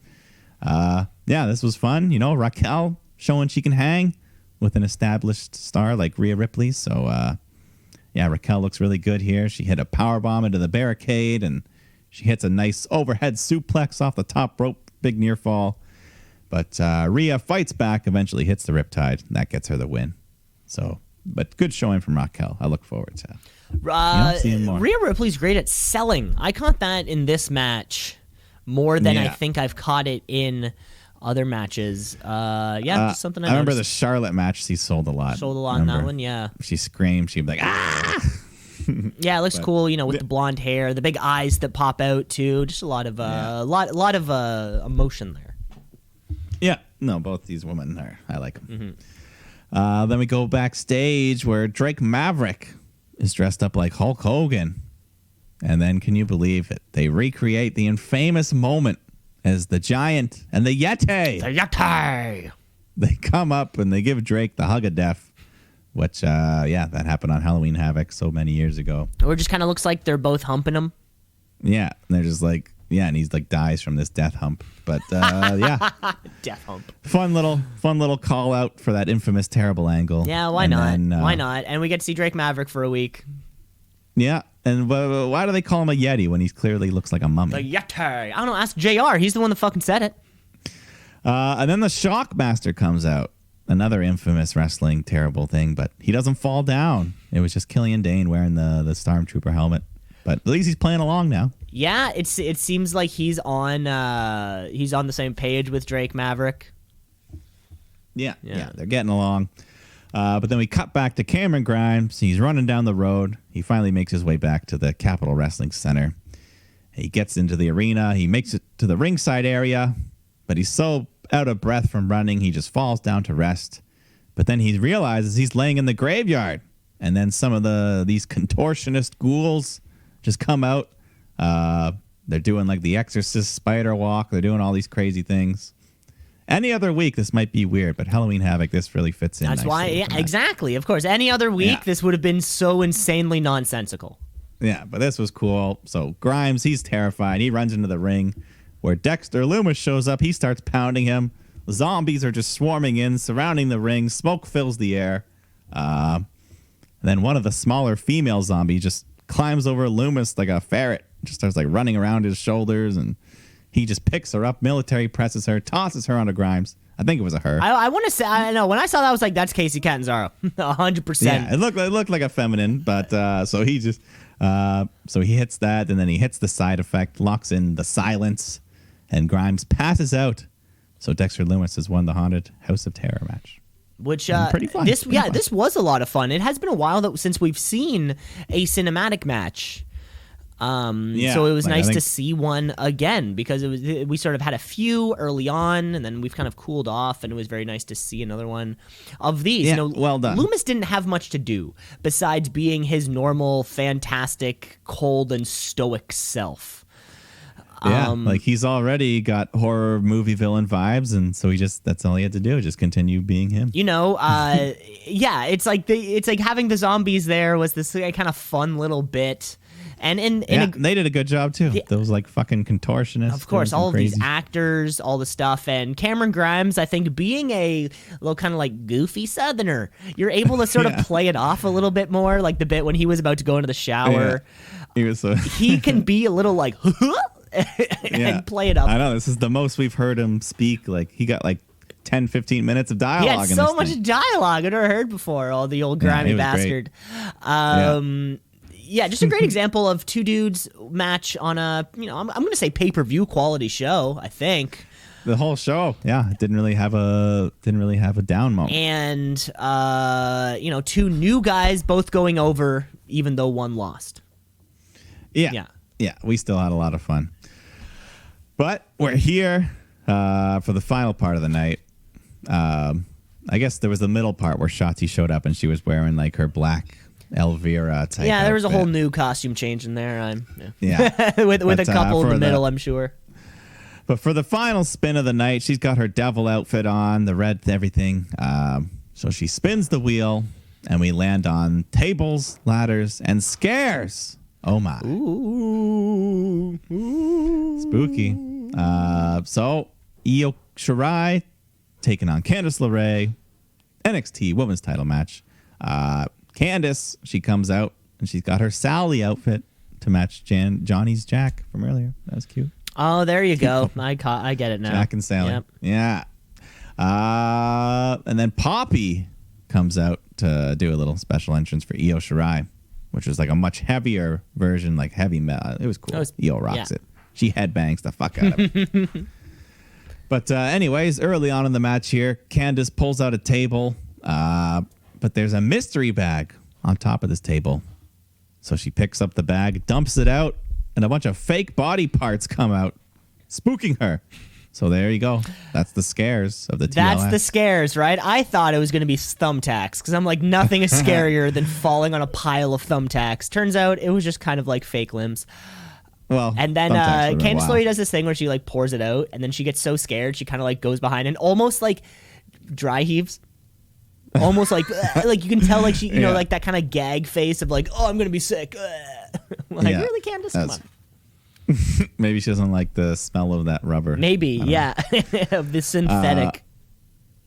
Yeah, this was fun. You know, Raquel showing she can hang with an established star like Rhea Ripley. So, yeah, Raquel looks really good here. She hit a powerbomb into the barricade, and she hits a nice overhead suplex off the top rope. Big near fall. But Rhea fights back, eventually hits the Riptide, and that gets her the win. So, but good showing from Raquel. I look forward to seeing more. Rhea Ripley's great at selling. I caught that in this match more than I think I've caught it in other matches. Just something I remember noticed. the Charlotte match. She sold a lot. Sold a lot in that one, yeah. She screamed. She'd be like, ah! Yeah, it looks cool, you know, with the blonde hair, the big eyes that pop out too. Just a lot of lot of emotion there. Yeah, no, both these women are. I like them. Mm-hmm. Then we go backstage where Drake Maverick is dressed up like Hulk Hogan, and then can you believe it? They recreate the infamous moment as the Giant and the Yeti. The Yeti. They come up and they give Drake the hug of death, which that happened on Halloween Havoc so many years ago. Or it just kind of looks like they're both humping him. Yeah, and they're just like. Yeah, and he's like dies from this death hump. But yeah, death hump. Fun little call out for that infamous terrible angle. Yeah, why not? Why not? And we get to see Drake Maverick for a week. Yeah, and why do they call him a Yeti when he clearly looks like a mummy? The Yeti. I don't know. Ask JR. He's the one that fucking said it. And then the Shockmaster comes out. Another infamous wrestling terrible thing, but he doesn't fall down. It was just Killian Dane wearing the Stormtrooper helmet. But at least he's playing along now. Yeah, it seems like he's on the same page with Drake Maverick. Yeah, they're getting along. But then we cut back to Cameron Grimes. He's running down the road. He finally makes his way back to the Capitol Wrestling Center. He gets into the arena. He makes it to the ringside area, but he's so out of breath from running, he just falls down to rest. But then he realizes he's laying in the graveyard. And then some of these contortionist ghouls just come out. They're doing like the Exorcist spider walk. They're doing all these crazy things. Any other week, this might be weird, but Halloween Havoc, this really fits in. That's why, exactly. Of course, any other week, this would have been so insanely nonsensical. Yeah, but this was cool. So Grimes, he's terrified. He runs into the ring where Dexter Loomis shows up. He starts pounding him. The zombies are just swarming in, surrounding the ring. Smoke fills the air. And then one of the smaller female zombies just climbs over Loomis like a ferret. Just starts like running around his shoulders, and he just picks her up, military presses her, tosses her onto Grimes. I think it was a her. I want to say, I know, when I saw that, I was like, that's Casey Catanzaro. 100%. Yeah, it looked like a feminine, but so he just, so he hits that, and then he hits the side effect, locks in the silence, and Grimes passes out. So Dexter Loomis has won the Haunted House of Terror match. Which pretty fun. This was a lot of fun. It has been a while since we've seen a cinematic match. So it was nice to see one again, because we sort of had a few early on, and then we've kind of cooled off, and it was very nice to see another one of these. Yeah, well done. Loomis didn't have much to do besides being his normal, fantastic, cold, and stoic self. Yeah, like he's already got horror movie villain vibes, and so that's all he had to do, just continue being him. You know, yeah, it's like having the zombies there was this kind of fun little bit. And they did a good job too. Those like fucking contortionists. Of course, all of these actors, all the stuff, and Cameron Grimes, I think, being a little kind of like goofy Southerner, you're able to sort of play it off a little bit more, like the bit when he was about to go into the shower. Yeah. He can be a little like and play it up. I know, this is the most we've heard him speak. Like he got like 10, 15 minutes of He dialogue. had in so this much thing. dialogue I'd never heard before. Oh, the old Yeah, grimy it was bastard. Yeah, just a great example of two dudes match on a, I'm going to say pay-per-view quality show, I think. The whole show, yeah, it didn't really have a down moment. And two new guys both going over, even though one lost. Yeah. We still had a lot of fun, but we're here for the final part of the night. I guess there was the middle part where Shotzi showed up and she was wearing like her black Elvira type. Yeah, there was a outfit. whole new costume change in there. Yeah, with But, a couple in the middle, the- I'm sure. But for the final spin of the night, she's got her devil outfit on, the red everything. So she spins the wheel, and we land on tables, ladders, and scares. Oh my! Ooh. Spooky. So Io Shirai taking on Candice LeRae, NXT Women's Title match. Candice, she comes out and she's got her Sally outfit to match Johnny's Jack from earlier. That was cute. Oh, there you go. I get it now. Jack and Sally. Yep. Yeah. And then Poppy comes out to do a little special entrance for Io Shirai, which was like a much heavier version, like heavy metal. It was cool. Io rocks it. She headbangs the fuck out of it. But anyways, early on in the match here, Candice pulls out a table, but there's a mystery bag on top of this table. So she picks up the bag, dumps it out, and a bunch of fake body parts come out, spooking her. So there you go. That's the scares of the TLS. That's the scares, right? I thought it was going to be thumbtacks because I'm like, nothing is scarier than falling on a pile of thumbtacks. Turns out it was just kind of like fake limbs. Well, And then thumbtacks were Candice wild. LeRae does this thing where she like pours it out, and then she gets so scared she kind of like goes behind and almost like dry heaves. Almost like you can tell like she Yeah. like that kind of gag face of like, oh, I'm gonna be sick. Like, Yeah. really, Candice? Come That's- on. Maybe she doesn't like the smell of that rubber. Maybe, yeah. Of the synthetic.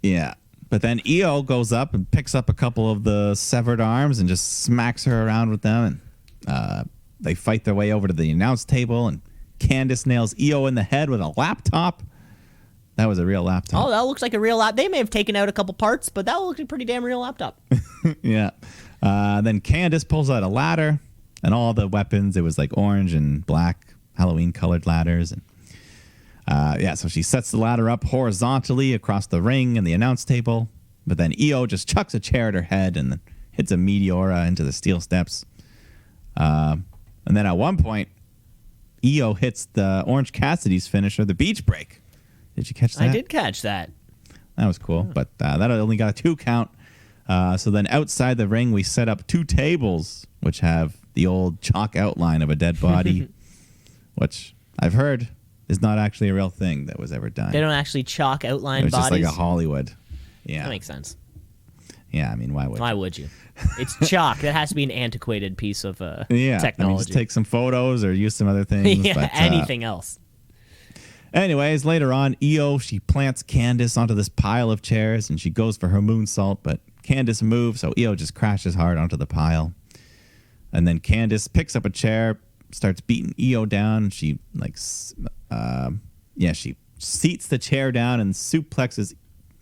Yeah. But then Io goes up and picks up a couple of the severed arms and just smacks her around with them. And they fight their way over to the announce table. And Candice nails Io in the head with a laptop. That was a real laptop. Oh, that looks like a real laptop. They may have taken out a couple parts, but that looks like a pretty damn real laptop. Yeah. Then Candice pulls out a ladder. And all the weapons, it was like orange and black Halloween colored ladders. And so she sets the ladder up horizontally across the ring and the announce table. But then Io just chucks a chair at her head and then hits a meteora into the steel steps. And then at one point, Io hits the Orange Cassidy's finisher, the beach break. Did you catch that? I did catch that. That was cool, but that only got a 2 count. So then outside the ring, we set up 2 tables, which have the old chalk outline of a dead body, which I've heard is not actually a real thing that was ever done. They don't actually chalk outline It was bodies. just like a Hollywood. Yeah. That makes sense. Yeah, I mean, why would Why would you? It's chalk. That has to be an antiquated piece of yeah, technology. I mean, just take some photos or use some other things. yeah, but, anything else. Anyways, later on, Io, she plants Candice onto this pile of chairs and she goes for her moonsault, but Candice moves, so Io just crashes hard onto the pile. And then Candice picks up a chair, starts beating Io down. She she seats the chair down and suplexes,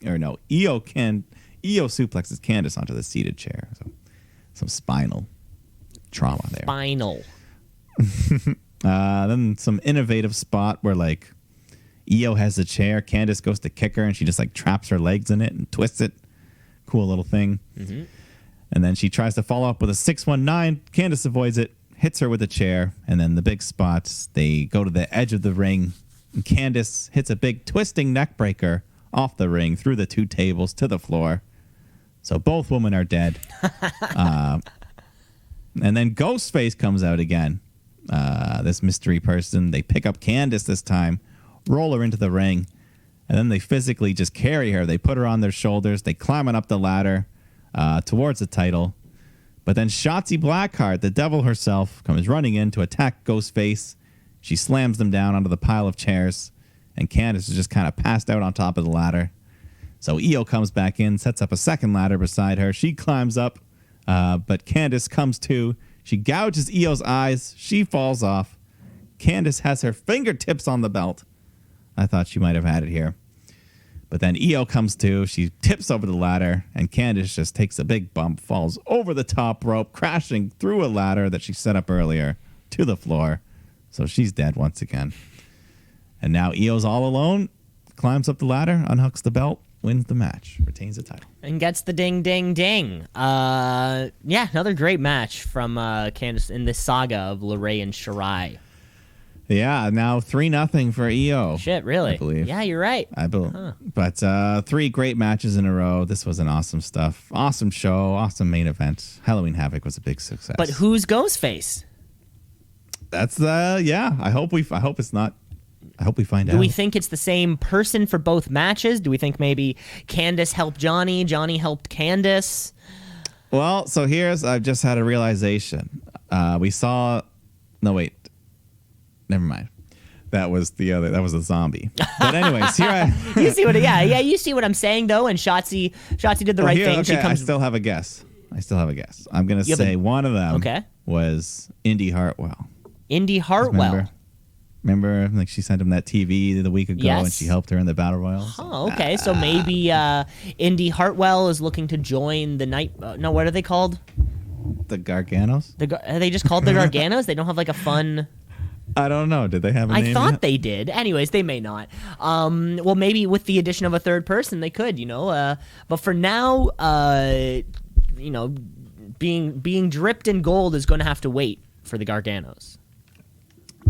Io suplexes Candice onto the seated chair. So some spinal trauma there. Final. Then some innovative spot where like Io has the chair, Candice goes to kick her, and she just like traps her legs in it and twists it. Cool little thing. Mm-hmm. And then she tries to follow up with a 619. Candice avoids it, hits her with a chair, and then the big spots, they go to the edge of the ring. And Candice hits a big twisting neck breaker off the ring through the 2 tables to the floor. So both women are dead. And then Ghostface comes out again. This mystery person. They pick up Candice this time, roll her into the ring, and then they physically just carry her. They put her on their shoulders. They climb on up the ladder towards the title. But then Shotzi Blackheart, the devil herself, comes running in to attack Ghostface. She slams them down onto the pile of chairs, and Candice is just kind of passed out on top of the ladder. So Io comes back in, sets up a second ladder beside her. She climbs up, but Candice comes too. She gouges Io's eyes. She falls off. Candice has her fingertips on the belt. I thought she might have had it here. But then Io comes to, she tips over the ladder, and Candice just takes a big bump, falls over the top rope, crashing through a ladder that she set up earlier to the floor. So she's dead once again. And now Io's all alone, climbs up the ladder, unhooks the belt, wins the match, retains the title. And gets the ding, ding, ding. Yeah, another great match from Candice in this saga of LeRae and Shirai. Yeah, now 3-0 for Io. Shit, really? I believe. Yeah, you're right. I believe. But 3 great matches in a row. This was an awesome stuff. Awesome show. Awesome main event. Halloween Havoc was a big success. But who's Ghostface? That's yeah. I hope it's not. I hope we find out. Do we think it's the same person for both matches? Do we think maybe Candice helped Johnny, Johnny helped Candice? Well, so I've just had a realization. We saw. No, wait. Never mind. That was a zombie. But anyways, here You see what? Yeah. You see what I'm saying though. And Shotzi did the right thing. Okay, She comes. I still have a guess. I'm gonna say one of them. Was Indy Hartwell. Indy Hartwell. Remember, like she sent him that TV the week ago, and she helped her in the battle royals. Oh, okay. So maybe Indy Hartwell is looking to join the night. No, what are they called? The Garganos. Are they just called the Garganos? They don't have like a fun. I don't know. Did they have a name? I thought yet? they did. Anyways, they may not. Well, maybe with the addition of a third person, they could. But for now, being dripped in gold is going to have to wait for the Garganos.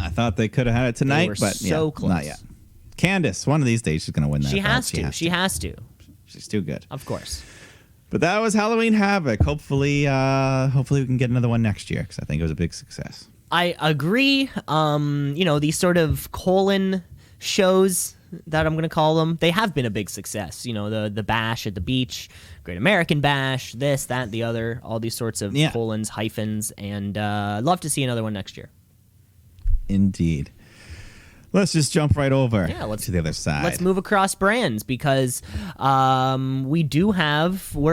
I thought they could have had it tonight, but close. Not yet. Candice, one of these days, she's going to win that. She has to. She's too good. Of course. But that was Halloween Havoc. Hopefully we can get another one next year because I think it was a big success. I agree. These sort of colon shows that I'm going to call them, they have been a big success. The Bash at the Beach, Great American Bash, this, that, the other, all these sorts of colons, hyphens, and love to see another one next year. Indeed. Let's just jump right over to the other side. Let's move across brands because we're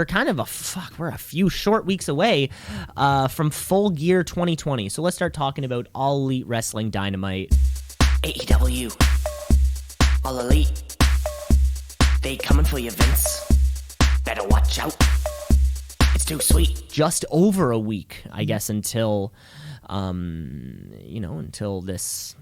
a few short weeks away from Full Gear 2020. So let's start talking about All Elite Wrestling Dynamite. AEW. All Elite. They coming for you, Vince. Better watch out. It's too sweet. Just over a week, I guess, until this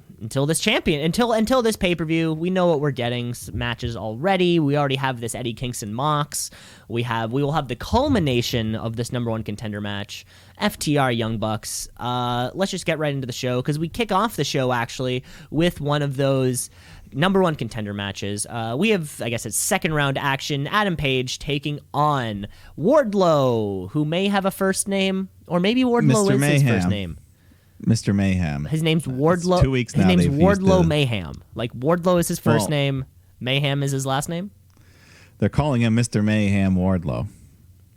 champion, until this pay-per-view. We know what we're getting, matches already. We already have this Eddie Kingston Mox. We will have the culmination of this number one contender match, FTR Young Bucks. Let's just get right into the show because we kick off the show actually with one of those number one contender matches. We have, I guess it's second round action. Adam Page taking on Wardlow, who may have a first name, or maybe Wardlow is his first name. Mr. Mayhem. His name's Wardlow. 2 weeks now. His name's Wardlow Mayhem. Like Wardlow is his first name. Mayhem is his last name. They're calling him Mr. Mayhem Wardlow.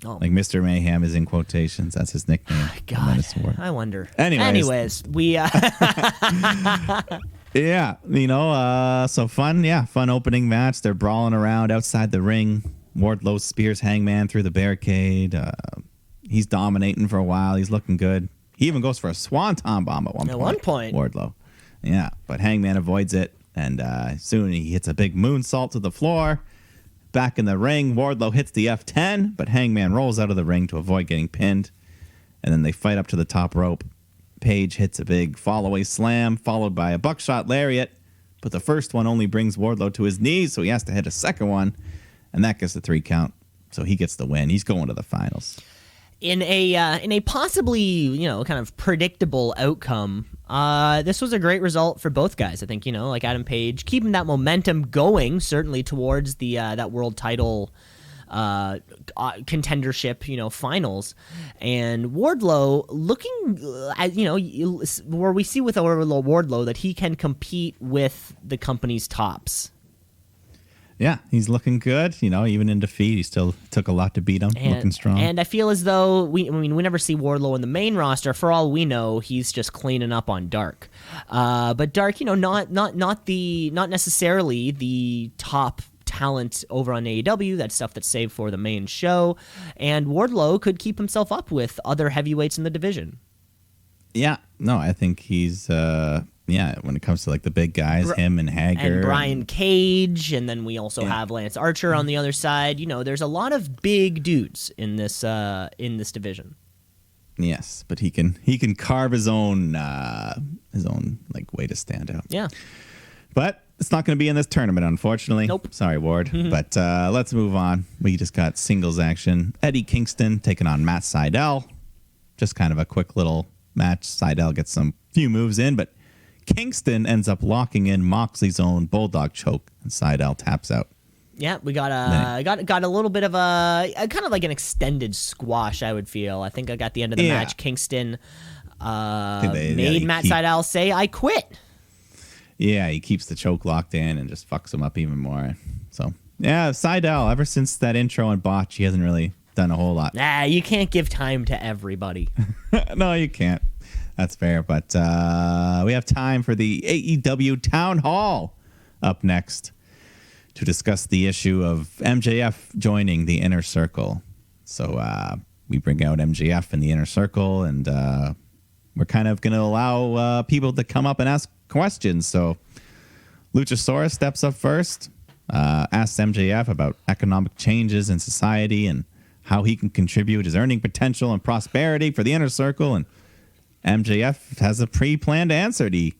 Oh. Like Mr. Mayhem is in quotations. That's his nickname. God, I wonder. Anyways, we. Yeah, so fun opening match. They're brawling around outside the ring. Wardlow spears Hangman through the barricade. He's dominating for a while. He's looking good. He even goes for a swanton bomb at one point. Wardlow. Yeah, but Hangman avoids it, and soon he hits a big moonsault to the floor. Back in the ring, Wardlow hits the F10, but Hangman rolls out of the ring to avoid getting pinned. And then they fight up to the top rope. Page hits a big fall-away slam, followed by a buckshot lariat. But the first one only brings Wardlow to his knees, so he has to hit a second one. And that gets the 3 count. So he gets the win. He's going to the finals. In a possibly, kind of predictable outcome, this was a great result for both guys. I think, like Adam Page, keeping that momentum going, certainly towards the that world title contendership, finals. And Wardlow looking at, where we see with Wardlow that he can compete with the company's tops. Yeah, he's looking good. Even in defeat, he still took a lot to beat him. Looking strong. And I feel as though we never see Wardlow in the main roster. For all we know, he's just cleaning up on Dark. But Dark, not necessarily the top talent over on AEW. That's stuff that's saved for the main show. And Wardlow could keep himself up with other heavyweights in the division. Yeah, no, I think he's Yeah, when it comes to like the big guys, him and Hager. And Brian Cage, and then we also have Lance Archer on the other side. You know, there's a lot of big dudes in this division. Yes, but he can carve his own like way to stand out. Yeah. But it's not going to be in this tournament, unfortunately. Nope. Sorry, Ward. But let's move on. We just got singles action. Eddie Kingston taking on Matt Sydal. Just kind of a quick little match. Sydal gets some few moves in, but Kingston ends up locking in Moxley's own bulldog choke, and Sydal taps out. Yeah, we got a little bit of a kind of like an extended squash, I would feel. I think I got the end of the match. Kingston made Matt Sydal say, "I quit." Yeah, he keeps the choke locked in and just fucks him up even more. So, yeah, Sydal, ever since that intro and botch, he hasn't really done a whole lot. Nah, you can't give time to everybody. No, you can't. That's fair. But we have time for the AEW Town Hall up next to discuss the issue of MJF joining the Inner Circle. So we bring out MJF in the Inner Circle, and we're kind of going to allow people to come up and ask questions. So Luchasaurus steps up first, asks MJF about economic changes in society and how he can contribute his earning potential and prosperity for the Inner Circle. And MJF has a pre-planned answer. He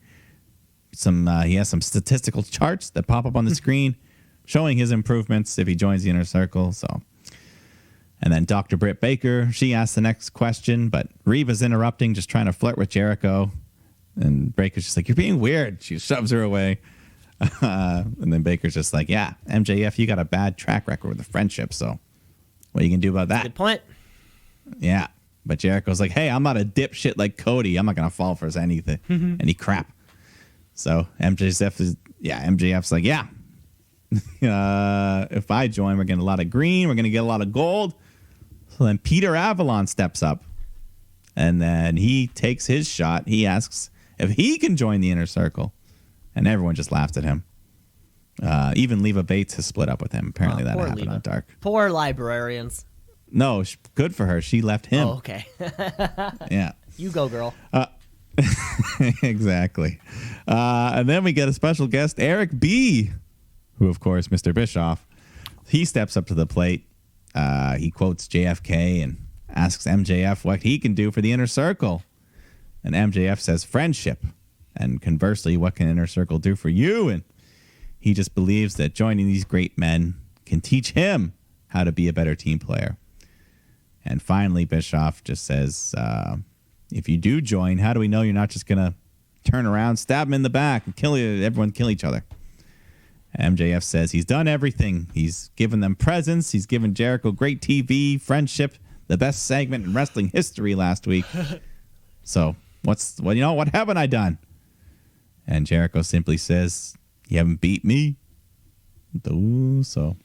has some statistical charts that pop up on the screen showing his improvements if he joins the Inner Circle. So, and then Dr. Britt Baker, she asks the next question, but Reva's interrupting, just trying to flirt with Jericho. And Baker's just like, "You're being weird." She shoves her away. And then Baker's just like, "Yeah, MJF, you got a bad track record with the friendship, so what are you going to do about that?" Good point. Yeah. But Jericho's like, "Hey, I'm not a dipshit like Cody. I'm not going to fall for anything." Any crap. So MJF's like, "Yeah. If I join, we're getting a lot of green. We're going to get a lot of gold." So then Peter Avalon steps up. And then he takes his shot. He asks if he can join the Inner Circle. And everyone just laughed at him. Even Leva Bates has split up with him. Apparently that happened on Dark. Poor librarians. No, good for her. She left him. Oh, okay. Yeah. You go, girl. Exactly. And then we get a special guest, Eric B., who, of course, Mr. Bischoff. He steps up to the plate. He quotes JFK and asks MJF what he can do for the Inner Circle. And MJF says friendship. And conversely, what can Inner Circle do for you? And he just believes that joining these great men can teach him how to be a better team player. And finally, Bischoff just says, if you do join, how do we know you're not just going to turn around, stab him in the back, and everyone kill each other? MJF says he's done everything. He's given them presents. He's given Jericho great TV, friendship, the best segment in wrestling history last week. So what haven't I done? And Jericho simply says, "You haven't beat me." So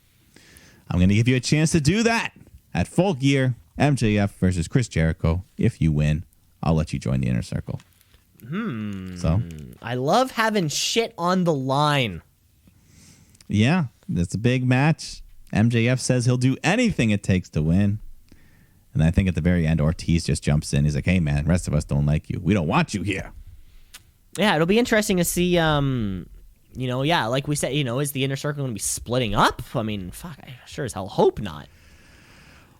I'm going to give you a chance to do that at Full Gear, MJF versus Chris Jericho. If you win, I'll let you join the Inner Circle. So I love having shit on the line. Yeah, it's a big match. MJF says he'll do anything it takes to win. And I think at the very end, Ortiz just jumps in. He's like, "Hey, man, the rest of us don't like you. We don't want you here." Yeah, it'll be interesting to see, like we said, is the Inner Circle going to be splitting up? I mean, fuck, I sure as hell hope not.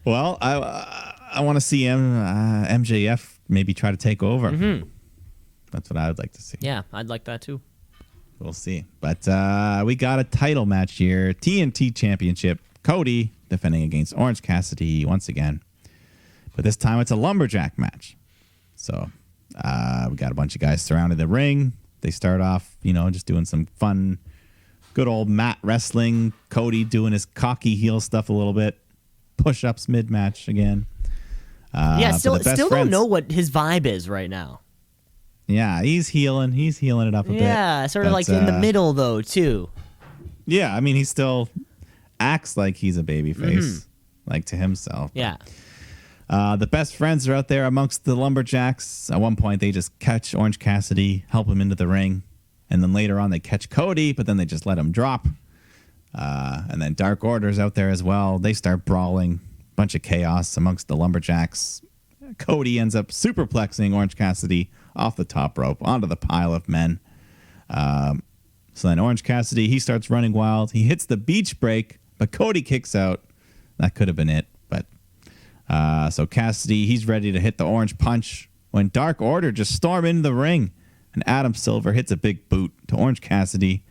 Well, I want to see MJF maybe try to take over. Mm-hmm. That's what I would like to see. Yeah, I'd like that too. We'll see. But we got a title match here. TNT Championship. Cody defending against Orange Cassidy once again. But this time it's a lumberjack match. So we got a bunch of guys surrounding the ring. They start off, just doing some fun, good old mat wrestling. Cody doing his cocky heel stuff a little bit. Push-ups mid-match again. Still don't know what his vibe is right now. Yeah, he's healing it up a bit. Yeah, sort of like in the middle, though, too. Yeah, I mean, he still acts like he's a babyface, like to himself. Yeah. The best friends are out there amongst the lumberjacks. At one point, they just catch Orange Cassidy, help him into the ring. And then later on, they catch Cody, but then they just let him drop. And then Dark Order's out there as well. They start brawling. Bunch of chaos amongst the lumberjacks. Cody ends up superplexing Orange Cassidy off the top rope onto the pile of men. So then Orange Cassidy, he starts running wild. He hits the beach break, but Cody kicks out. That could have been it. But so Cassidy, he's ready to hit the orange punch when Dark Order just storm into the ring. And Adam Silver hits a big boot to Orange Cassidy.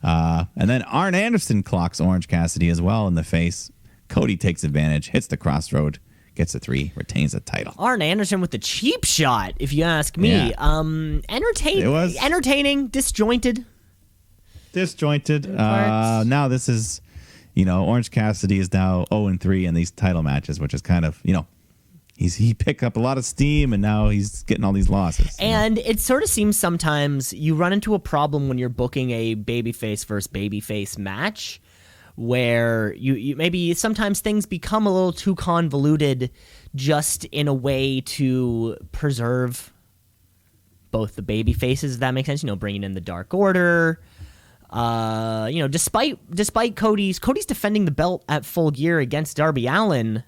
And then Arn Anderson clocks Orange Cassidy as well in the face. Cody takes advantage, hits the crossroad, gets a 3, retains the title. Arn Anderson with the cheap shot, if you ask me. Yeah. Entertaining, disjointed. Disjointed. Now this is, Orange Cassidy is now 0-3 in these title matches, which is kind of, he picked up a lot of steam and now he's getting all these losses. And it sort of seems sometimes you run into a problem when you're booking a babyface versus babyface match, where you maybe sometimes things become a little too convoluted just in a way to preserve both the baby faces, if that makes sense. Bringing in the Dark Order. Despite Cody's defending the belt at Full Gear against Darby Allin,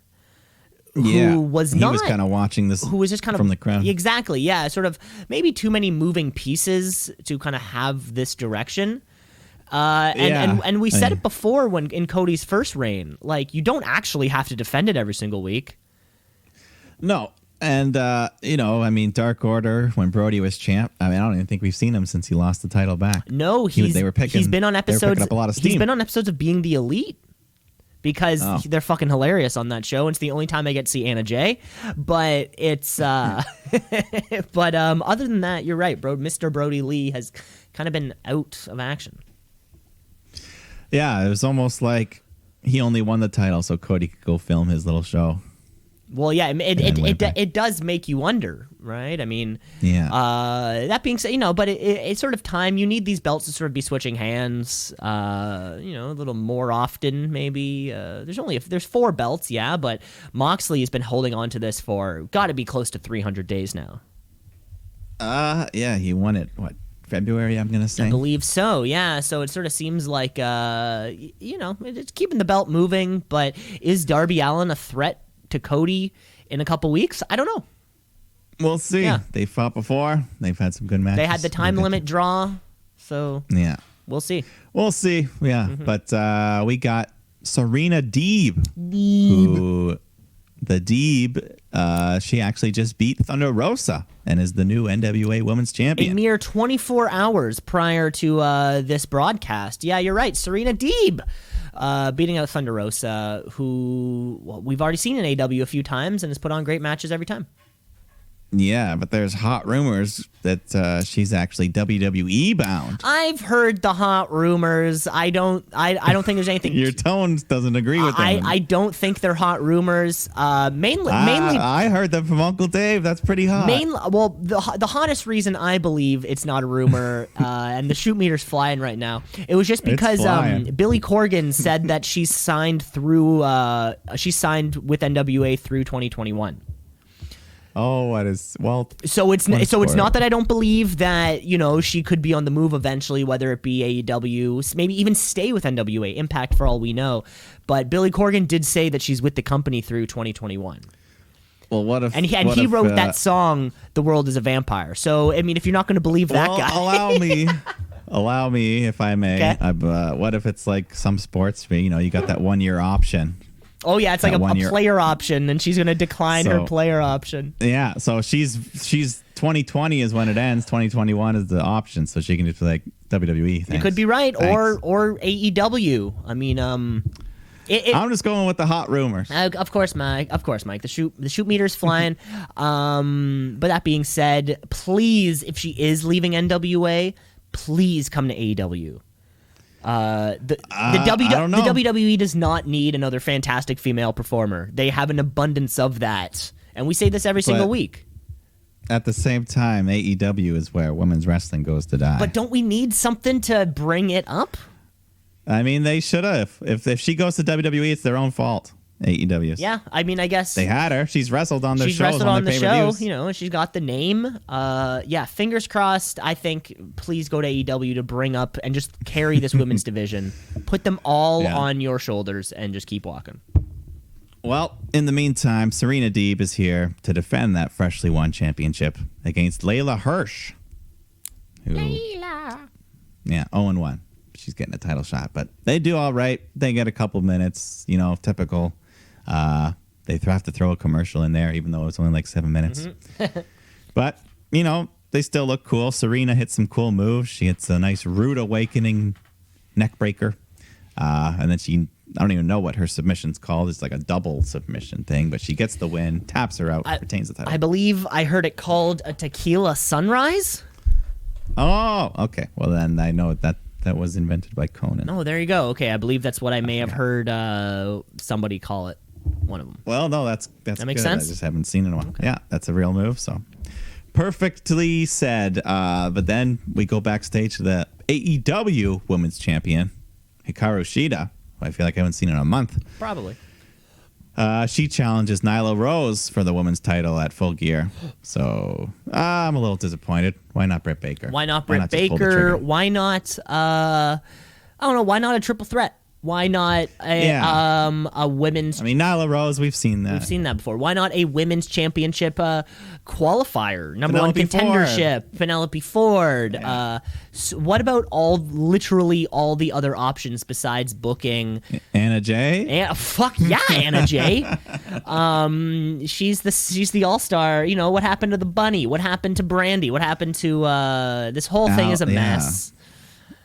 who was kind of watching this, who was just kind of from the crowd. Exactly, yeah, sort of maybe too many moving pieces to kind of have this direction. And we said it before when in Cody's first reign, like you don't actually have to defend it every single week. No. And, Dark Order, when Brody was champ, I don't even think we've seen him since he lost the title back. No, he's been on episodes. Up a lot of steam. He's been on episodes of Being the Elite because they're fucking hilarious on that show. It's the only time I get to see Anna Jay. But it's, other than that, you're right, bro. Mr. Brody Lee has kind of been out of action. Yeah, it was almost like he only won the title so Cody could go film his little show. Well, yeah, it does make you wonder, right? I mean, that being said, but it's sort of time. You need these belts to sort of be switching hands, a little more often, maybe. There's 4 belts, yeah, but Moxley has been holding on to this for got to be close to 300 days now. Yeah, he won it, February, I'm going to say? I believe so, yeah. So it sort of seems like, it's keeping the belt moving, but is Darby Allin a threat to Cody in a couple weeks? I don't know. We'll see. Yeah. They fought before. They've had some good matches. They had the time limit draw, so yeah, we'll see. Yeah, but we got Serena Deeb. Who the Deeb? She actually just beat Thunder Rosa and is the new NWA Women's Champion. A mere 24 hours prior to this broadcast. Yeah, you're right. Serena Deeb. Beating out Thunder Rosa, who we've already seen in AW a few times and has put on great matches every time. Yeah, but there's hot rumors that she's actually WWE bound. I've heard the hot rumors. I don't think there's anything. Your tone doesn't agree with them. I don't think they're hot rumors. Mainly. I heard them from Uncle Dave. That's pretty hot. The hottest reason I believe it's not a rumor, and the shoot meter's flying right now. It was just because Billy Corgan said that she's signed with NWA through 2021. Oh, what is So it's not that I don't believe that she could be on the move eventually, whether it be AEW, maybe even stay with NWA Impact for all we know. But Billy Corgan did say that she's with the company through 2021. Well, what if he wrote that song "The World Is a Vampire"? So I mean, if you're not going to believe that guy, allow me if I may. Okay. What if it's like some sports? You got that 1-year option. Oh yeah, it's like a player option, and she's going to decline her player option. Yeah, so she's 2020 is when it ends. 2021 is the option, so she can just be like WWE. Thanks. You could be right, Thanks. or AEW. I mean, I'm just going with the hot rumors. Of course, Mike. The shoot meter's flying. But that being said, please, if she is leaving NWA, please come to AEW. The WWE does not need another fantastic female performer. They have an abundance of that, and we say this every single week. At the same time, AEW is where women's wrestling goes to die. But don't we need something to bring it up? I mean, they should have. If she goes to WWE, it's their own fault. AEW's. Yeah, I mean, I guess they had her. She's wrestled on their shows. She's wrestled on the show. Pay-per-views. She's got the name. Yeah, fingers crossed. I think please go to AEW to bring up and just carry this women's division. Put them all on your shoulders and just keep walking. Well, in the meantime, Serena Deeb is here to defend that freshly won championship against Layla Hirsch. Yeah, 0-1. She's getting a title shot, but they do all right. They get a couple minutes, typical. They have to throw a commercial in there, even though it's only like 7 minutes. Mm-hmm. But, they still look cool. Serena hits some cool moves. She hits a nice rude awakening neck breaker. And then I don't even know what her submission's called. It's like a double submission thing, but she gets the win, taps her out, retains the title. I believe I heard it called a tequila sunrise. Oh, okay. Well, then I know that was invented by Conan. Oh, there you go. Okay, I believe that's what I may have heard somebody call it. One of them. Well, no, that makes good. sense. I just haven't seen it in a while. Okay. Yeah, that's a real move. So perfectly said. But then we go backstage to the AEW Women's Champion, Hikaru Shida, who I feel like I haven't seen in a month. Probably. She challenges Nyla Rose for the women's title at Full Gear. So I'm a little disappointed. Why not Britt Baker? Why not Britt Baker? Why not? I don't know. Why not a triple threat? Why not a women's? I mean, Nyla Rose, we've seen that. We've seen that before. Why not a women's championship qualifier? Number Penelope one contendership. Ford. Penelope Ford. Yeah. So what about literally all the other options besides booking? Anna Jay? Fuck yeah, Anna Jay. She's the all-star. What happened to the bunny? What happened to Brandy? What happened to this whole thing is a mess.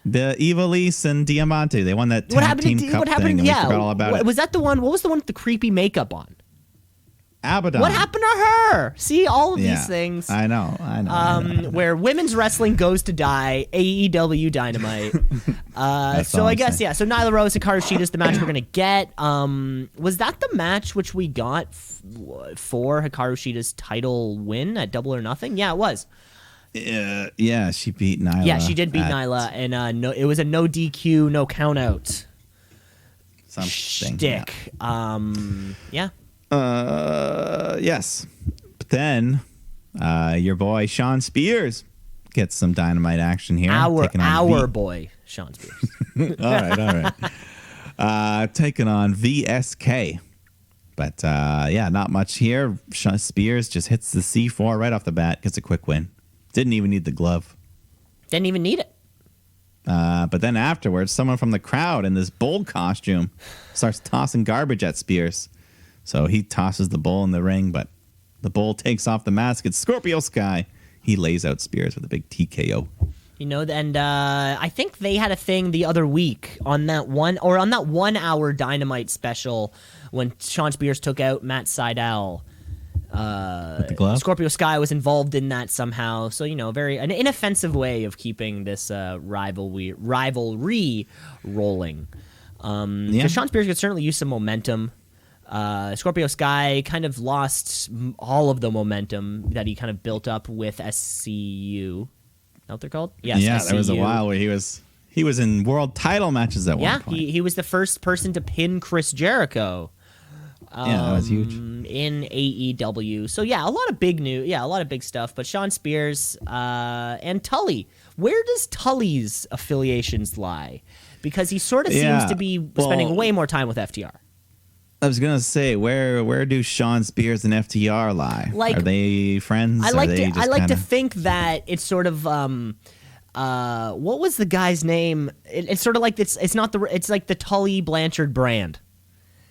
The Ivelisse and Diamante, they won that tag team cup thing, and we forgot all about it. Was that the one? What was the one with the creepy makeup on? Abaddon. What happened to her? See, all of these things. I know. Where women's wrestling goes to die, AEW Dynamite. So I guess, so Nyla Rose, Hikaru Shida is the match we're going to get. Was that the match which we got for Hikaru Shida's title win at Double or Nothing? Yeah, it was. Yeah, she beat Nyla. Yeah, she did beat Nyla, and it was a no DQ, no count out. Shtick. Yeah. Yes. But then your boy Sean Spears gets some Dynamite action here. Our boy Sean Spears. all right. Taking on VSK. But not much here. Sean Spears just hits the C4 right off the bat, gets a quick win. Didn't even need the glove. Didn't even need it. But then afterwards, someone from the crowd in this bull costume starts tossing garbage at Spears. So he tosses the bull in the ring, but the bull takes off the mask. It's Scorpio Sky. He lays out Spears with a big TKO. And I think they had a thing the other week on that 1 hour Dynamite special when Sean Spears took out Matt Sydal. With the glove? Scorpio Sky was involved in that somehow. So, an inoffensive way of keeping this rivalry rolling. Because Sean Spears could certainly use some momentum. Scorpio Sky kind of lost all of the momentum that he kind of built up with SCU. Is that what they're called? Yes, yeah, SCU. There was a while where he was in world title matches at one point. Yeah, he was the first person to pin Chris Jericho. That was huge. In AEW. So, a lot of big news. Yeah, a lot of big stuff. But Sean Spears and Tully. Where does Tully's affiliations lie? Because he sort of seems to be spending way more time with FTR. I was going to say, where do Sean Spears and FTR lie? Are they friends? I like to think that it's sort of... what was the guy's name? It's sort of like it's like the Tully Blanchard brand.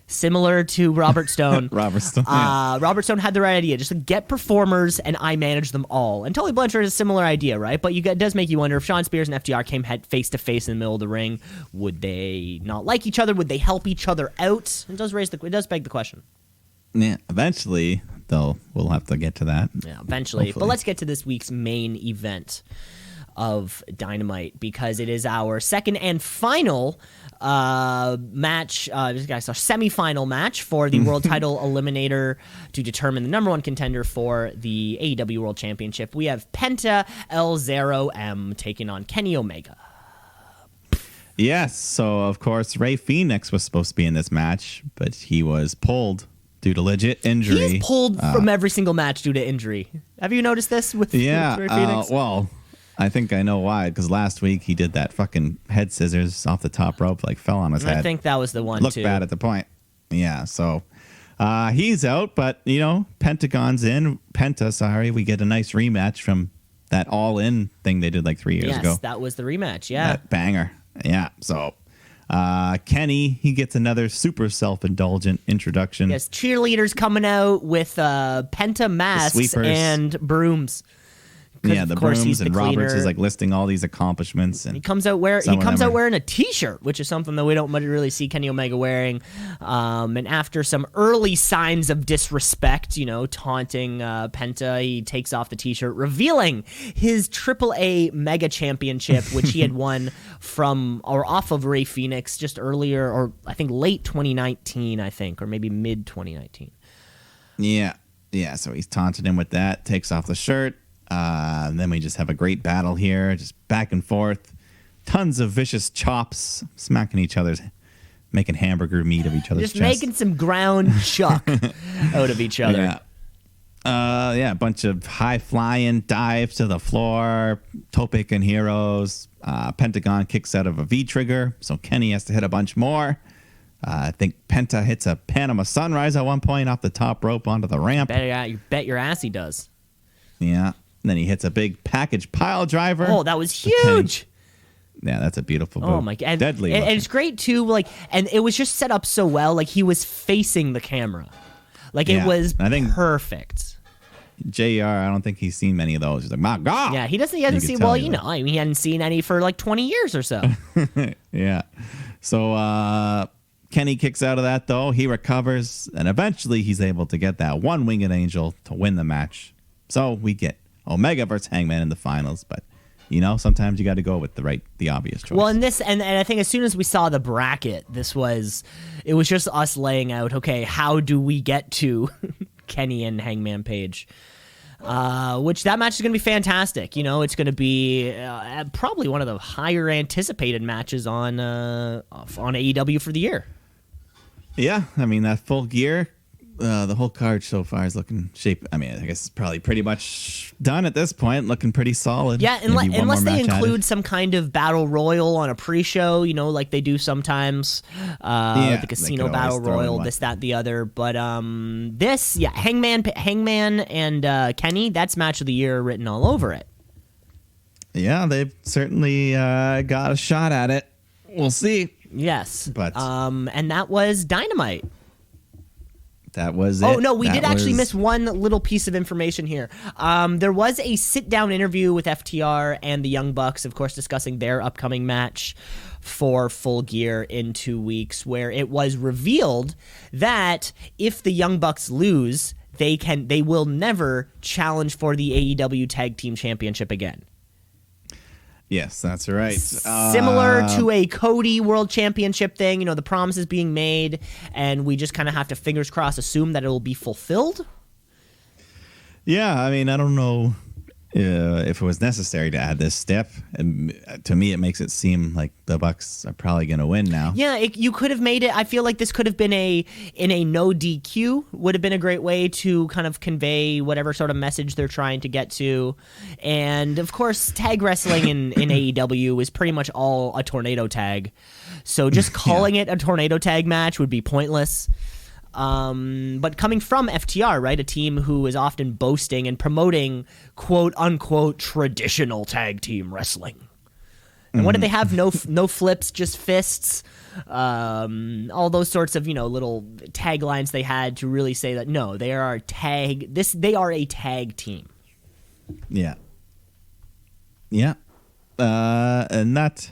Similar to Robert Stone. Robert Stone. Yeah. Robert Stone had the right idea. Just get performers and I manage them all. And Tully Blanchard is a similar idea, right? But it does make you wonder if Sean Spears and FTR came face to face in the middle of the ring, would they not like each other? Would they help each other out? It does beg the question. Yeah, eventually we'll have to get to that. Yeah, eventually. Hopefully. But let's get to this week's main event of Dynamite because it is our second and final match, semi-final match for the world title eliminator to determine the number one contender for the AEW World Championship. We have Penta El Zero M taking on Kenny Omega. Yes, so of course Rey Fenix was supposed to be in this match, but he was pulled due to legit injury. He's pulled from every single match due to injury. Have you noticed this with Rey Fenix? Well, I think I know why, because last week he did that fucking head scissors off the top rope, fell on his head. I think that was the one, Looked bad at the point. Yeah, so he's out, but, Penta, we get a nice rematch from that all-in thing they did like 3 years ago. Yes, that was the rematch. Yeah. That banger. Yeah. So Kenny, he gets another super self-indulgent introduction. Yes, cheerleaders coming out with penta masks sweepers. and brooms. Yeah, Of the course, brooms, he's the and Roberts cleaner. is like listing all these accomplishments, and He comes out Some wearing a T-shirt, which is something that we don't much really see Kenny Omega wearing. And after some early signs of disrespect, taunting Penta, he takes off the T-shirt, revealing his AAA Mega Championship, which he had won off of Ray Phoenix just earlier, or I think late 2019, or maybe mid 2019. yeah. So he's taunting him with that. Takes off the shirt. And then we just have a great battle here, just back and forth. Tons of vicious chops, smacking each other's, making hamburger meat of each other's Just chest. making some ground chuck out of each other. Yeah. A bunch of high-flying dives to the floor, tope and heroes. Pentagon kicks out of a V-trigger, so Kenny has to hit a bunch more. I think Penta hits a Panama Sunrise at one point off the top rope onto the ramp. You bet your ass he does. Yeah. And then he hits a big package pile driver. Oh, that was huge. Yeah, that's a beautiful move. Oh my god! Deadly. And it's great too. And it was just set up so well. Like he was facing the camera. It Yeah, was I think- perfect. JR, I don't think he's seen many of those. He's like, my God. Yeah, he doesn't. He hasn't You could seen. tell Well, you that. he hadn't seen any for like 20 years or so. Yeah. So Kenny kicks out of that though. He recovers, and eventually he's able to get that one winged angel to win the match. So we get Omega versus Hangman in the finals, but sometimes you got to go with the obvious choice. Well, and I think as soon as we saw the bracket, it was just us laying out. Okay, how do we get to Kenny and Hangman Page? Which that match is going to be fantastic. It's going to be probably one of the higher anticipated matches on AEW for the year. Yeah, I mean that Full Gear, the whole card so far is looking shape. I mean, I guess it's probably pretty much done at this point, looking pretty solid. Yeah, Maybe one unless more they match include added. some kind of battle royal on a pre-show, like they do sometimes, Yeah, the they casino could always battle throw in royal, one. this, that, the other. But Hangman and Kenny, that's match of the year written all over it. Yeah, they've certainly got a shot at it. We'll see. Yes, But- and that was Dynamite. That was it. Oh, no, we That did actually was- miss one little piece of information here. There was a sit-down interview with FTR and the Young Bucks, of course, discussing their upcoming match for Full Gear in 2 weeks, where it was revealed that if the Young Bucks lose, they will never challenge for the AEW Tag Team Championship again. Yes, that's right. Similar to a Cody World Championship thing, the promise is being made, and we just kind of have to, fingers crossed, assume that it will be fulfilled. Yeah, I mean, I don't know if it was necessary to add this step. And to me, it makes it seem like the Bucks are probably going to win now. Yeah, you could have made it. I feel like this could have been in a no DQ would have been a great way to kind of convey whatever sort of message they're trying to get to. And of course, tag wrestling in AEW is pretty much all a tornado tag. So just calling it a tornado tag match would be pointless. But coming from FTR, right, a team who is often boasting and promoting quote unquote traditional tag team wrestling. And what did they have? No flips, just fists. All those sorts of little taglines they had to really say that no, they are a tag team. Yeah. Yeah. And that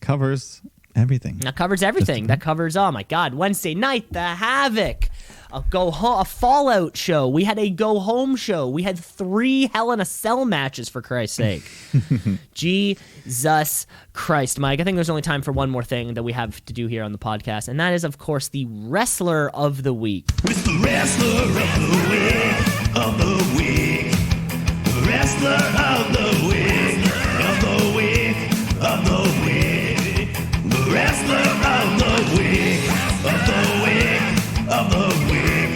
covers everything. That covers everything. That covers, oh my God, Wednesday night, the Havoc, a Fallout show. We had a go home show. We had 3 Hell in a Cell matches, for Christ's sake. Jesus Christ, Mike. I think there's only time for one more thing that we have to do here on the podcast, and that is, of course, the Wrestler of the Week. With the wrestler of the week, wrestler of the week, of the week, of the week, the wrestler of the week, of the week, of the week,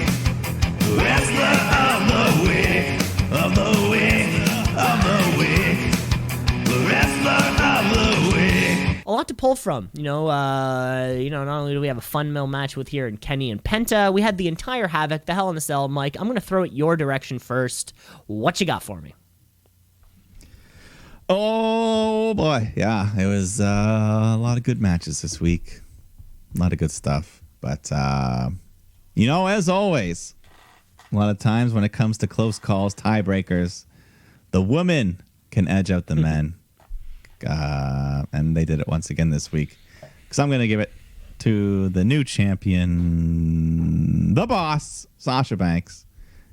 wrestler of the week, of the week, of the week, the wrestler of the week. A lot to pull from, not only do we have a fun mill match with here in Kenny and Penta, we had the entire Havoc, the Hell in a Cell. Mike, I'm going to throw it your direction first. What you got for me? Oh boy, yeah, it was a lot of good matches this week, a lot of good stuff. But as always, a lot of times when it comes to close calls, tiebreakers, the women can edge out the men, and they did it once again this week. Because I'm going to give it to the new champion, the boss, Sasha Banks.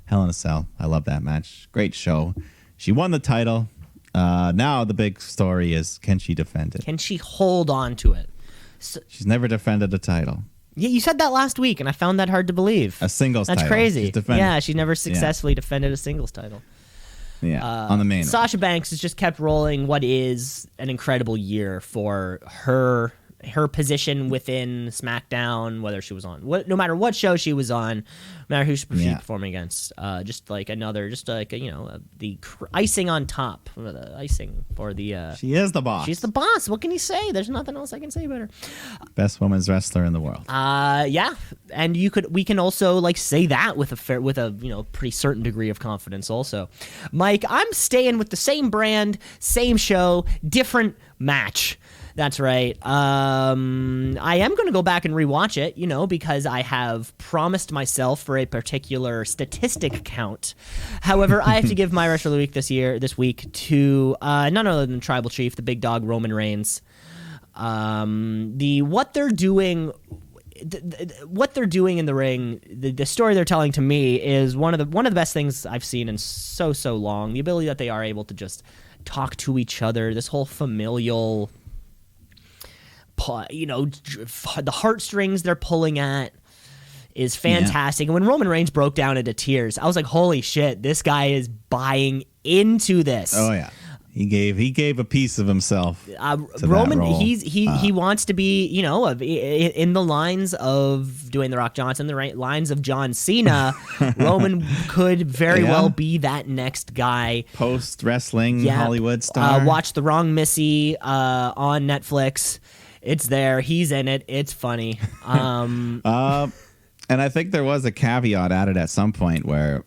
Hell in a Cell. I love that match. Great show. She won the title. Now the big story is, can she defend it? Can she hold on to it? She's never defended a title. Yeah, you said that last week, and I found that hard to believe. A singles That's title. crazy. She's Yeah, she never successfully defended a singles title. Yeah, on the main. Sasha Banks has just kept rolling what is an incredible year for her position within SmackDown, whether she was on no matter what show she was on, no matter who she was performing against, just like the icing on top, the icing for the. She is the boss. She's the boss. What can you say? There's nothing else I can say about her. Best women's wrestler in the world. Yeah, and we can also like say that with a pretty certain degree of confidence. Also, Mike, I'm staying with the same brand, same show, different match. That's right. I am going to go back and rewatch it, because I have promised myself for a particular statistic count. However, I have to give my wrestler of the week this week to none other than Tribal Chief, the big dog Roman Reigns. What they're doing in the ring, the story they're telling to me is one of the best things I've seen in so long. The ability that they are able to just talk to each other, this whole familial. The heartstrings they're pulling at is fantastic. And when Roman Reigns broke down into tears, I was like, holy shit, this guy is buying into this. Oh yeah. He gave a piece of himself. Roman, he wants to be, in the lines of Dwayne the Rock Johnson, the lines of John Cena. Roman could very well be that next guy. Post wrestling Hollywood star. Watch The Wrong Missy on Netflix. It's there. He's in it. It's funny. And I think there was a caveat added at some point where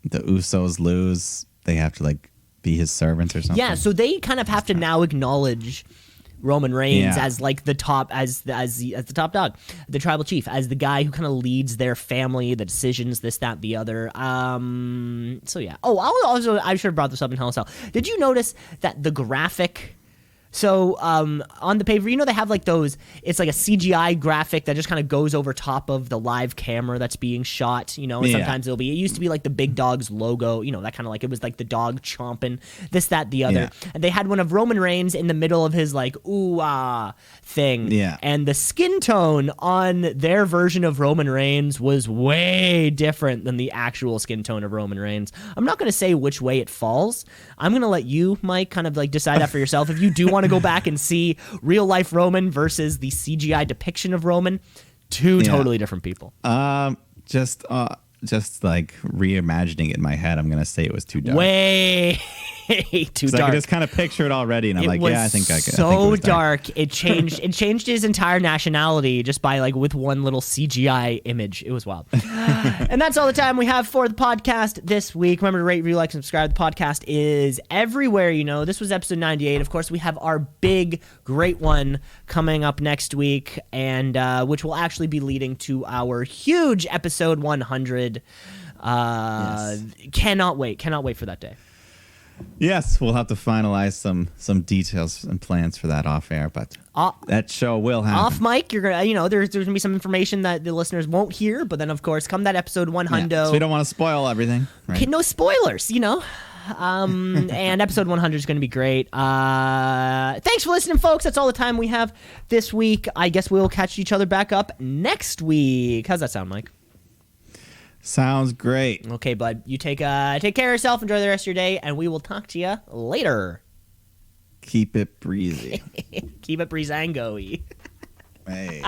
the Usos lose. They have to be his servants or something. Yeah, so they kind of have to now acknowledge Roman Reigns as like the top, as the top dog, the tribal chief, as the guy who kind of leads their family, the decisions, this, that, the other. So yeah. Oh, I should have brought this up in Hell in a Cell. Did you notice that the graphic? So on the pay-per-view, they have like those, it's like a CGI graphic that just kind of goes over top of the live camera that's being shot, and sometimes it used to be like the big dog's logo, that kind of like, it was like the dog chomping, this, that, the other. Yeah. And they had one of Roman Reigns in the middle of his like, ooh-ah thing. Yeah. And the skin tone on their version of Roman Reigns was way different than the actual skin tone of Roman Reigns. I'm not going to say which way it falls. I'm going to let you, Mike, kind of like decide that for yourself. If you do want to go back and see real life Roman versus the CGI depiction of Roman, two totally different people. Just like reimagining it in my head, I'm gonna say it was too dark. Way too dark. I can just kind of picture it already, and I'm like, yeah, I think I could. So dark. It changed his entire nationality just by like with one little CGI image. It was wild. And that's all the time we have for the podcast this week. Remember to rate, review, like, and subscribe. The podcast is everywhere. This was episode 98. Of course, we have our big, great one coming up next week, and which will actually be leading to our huge episode 100. Yes. Cannot wait for that day. Yes, we'll have to finalize some details and plans for that off air, but that show will happen. Off mic, you're gonna, there's gonna be some information that the listeners won't hear, but then of course, come that episode 100. So we don't want to spoil everything. Right? Okay, no spoilers, and episode 100 is going to be great. Thanks for listening, folks. That's all the time we have this week. I guess we'll catch each other back up next week. How's that sound, Mike? Sounds great. Okay, bud. You take care of yourself. Enjoy the rest of your day, and we will talk to you later. Keep it breezy. Keep it breezango-y. Hey.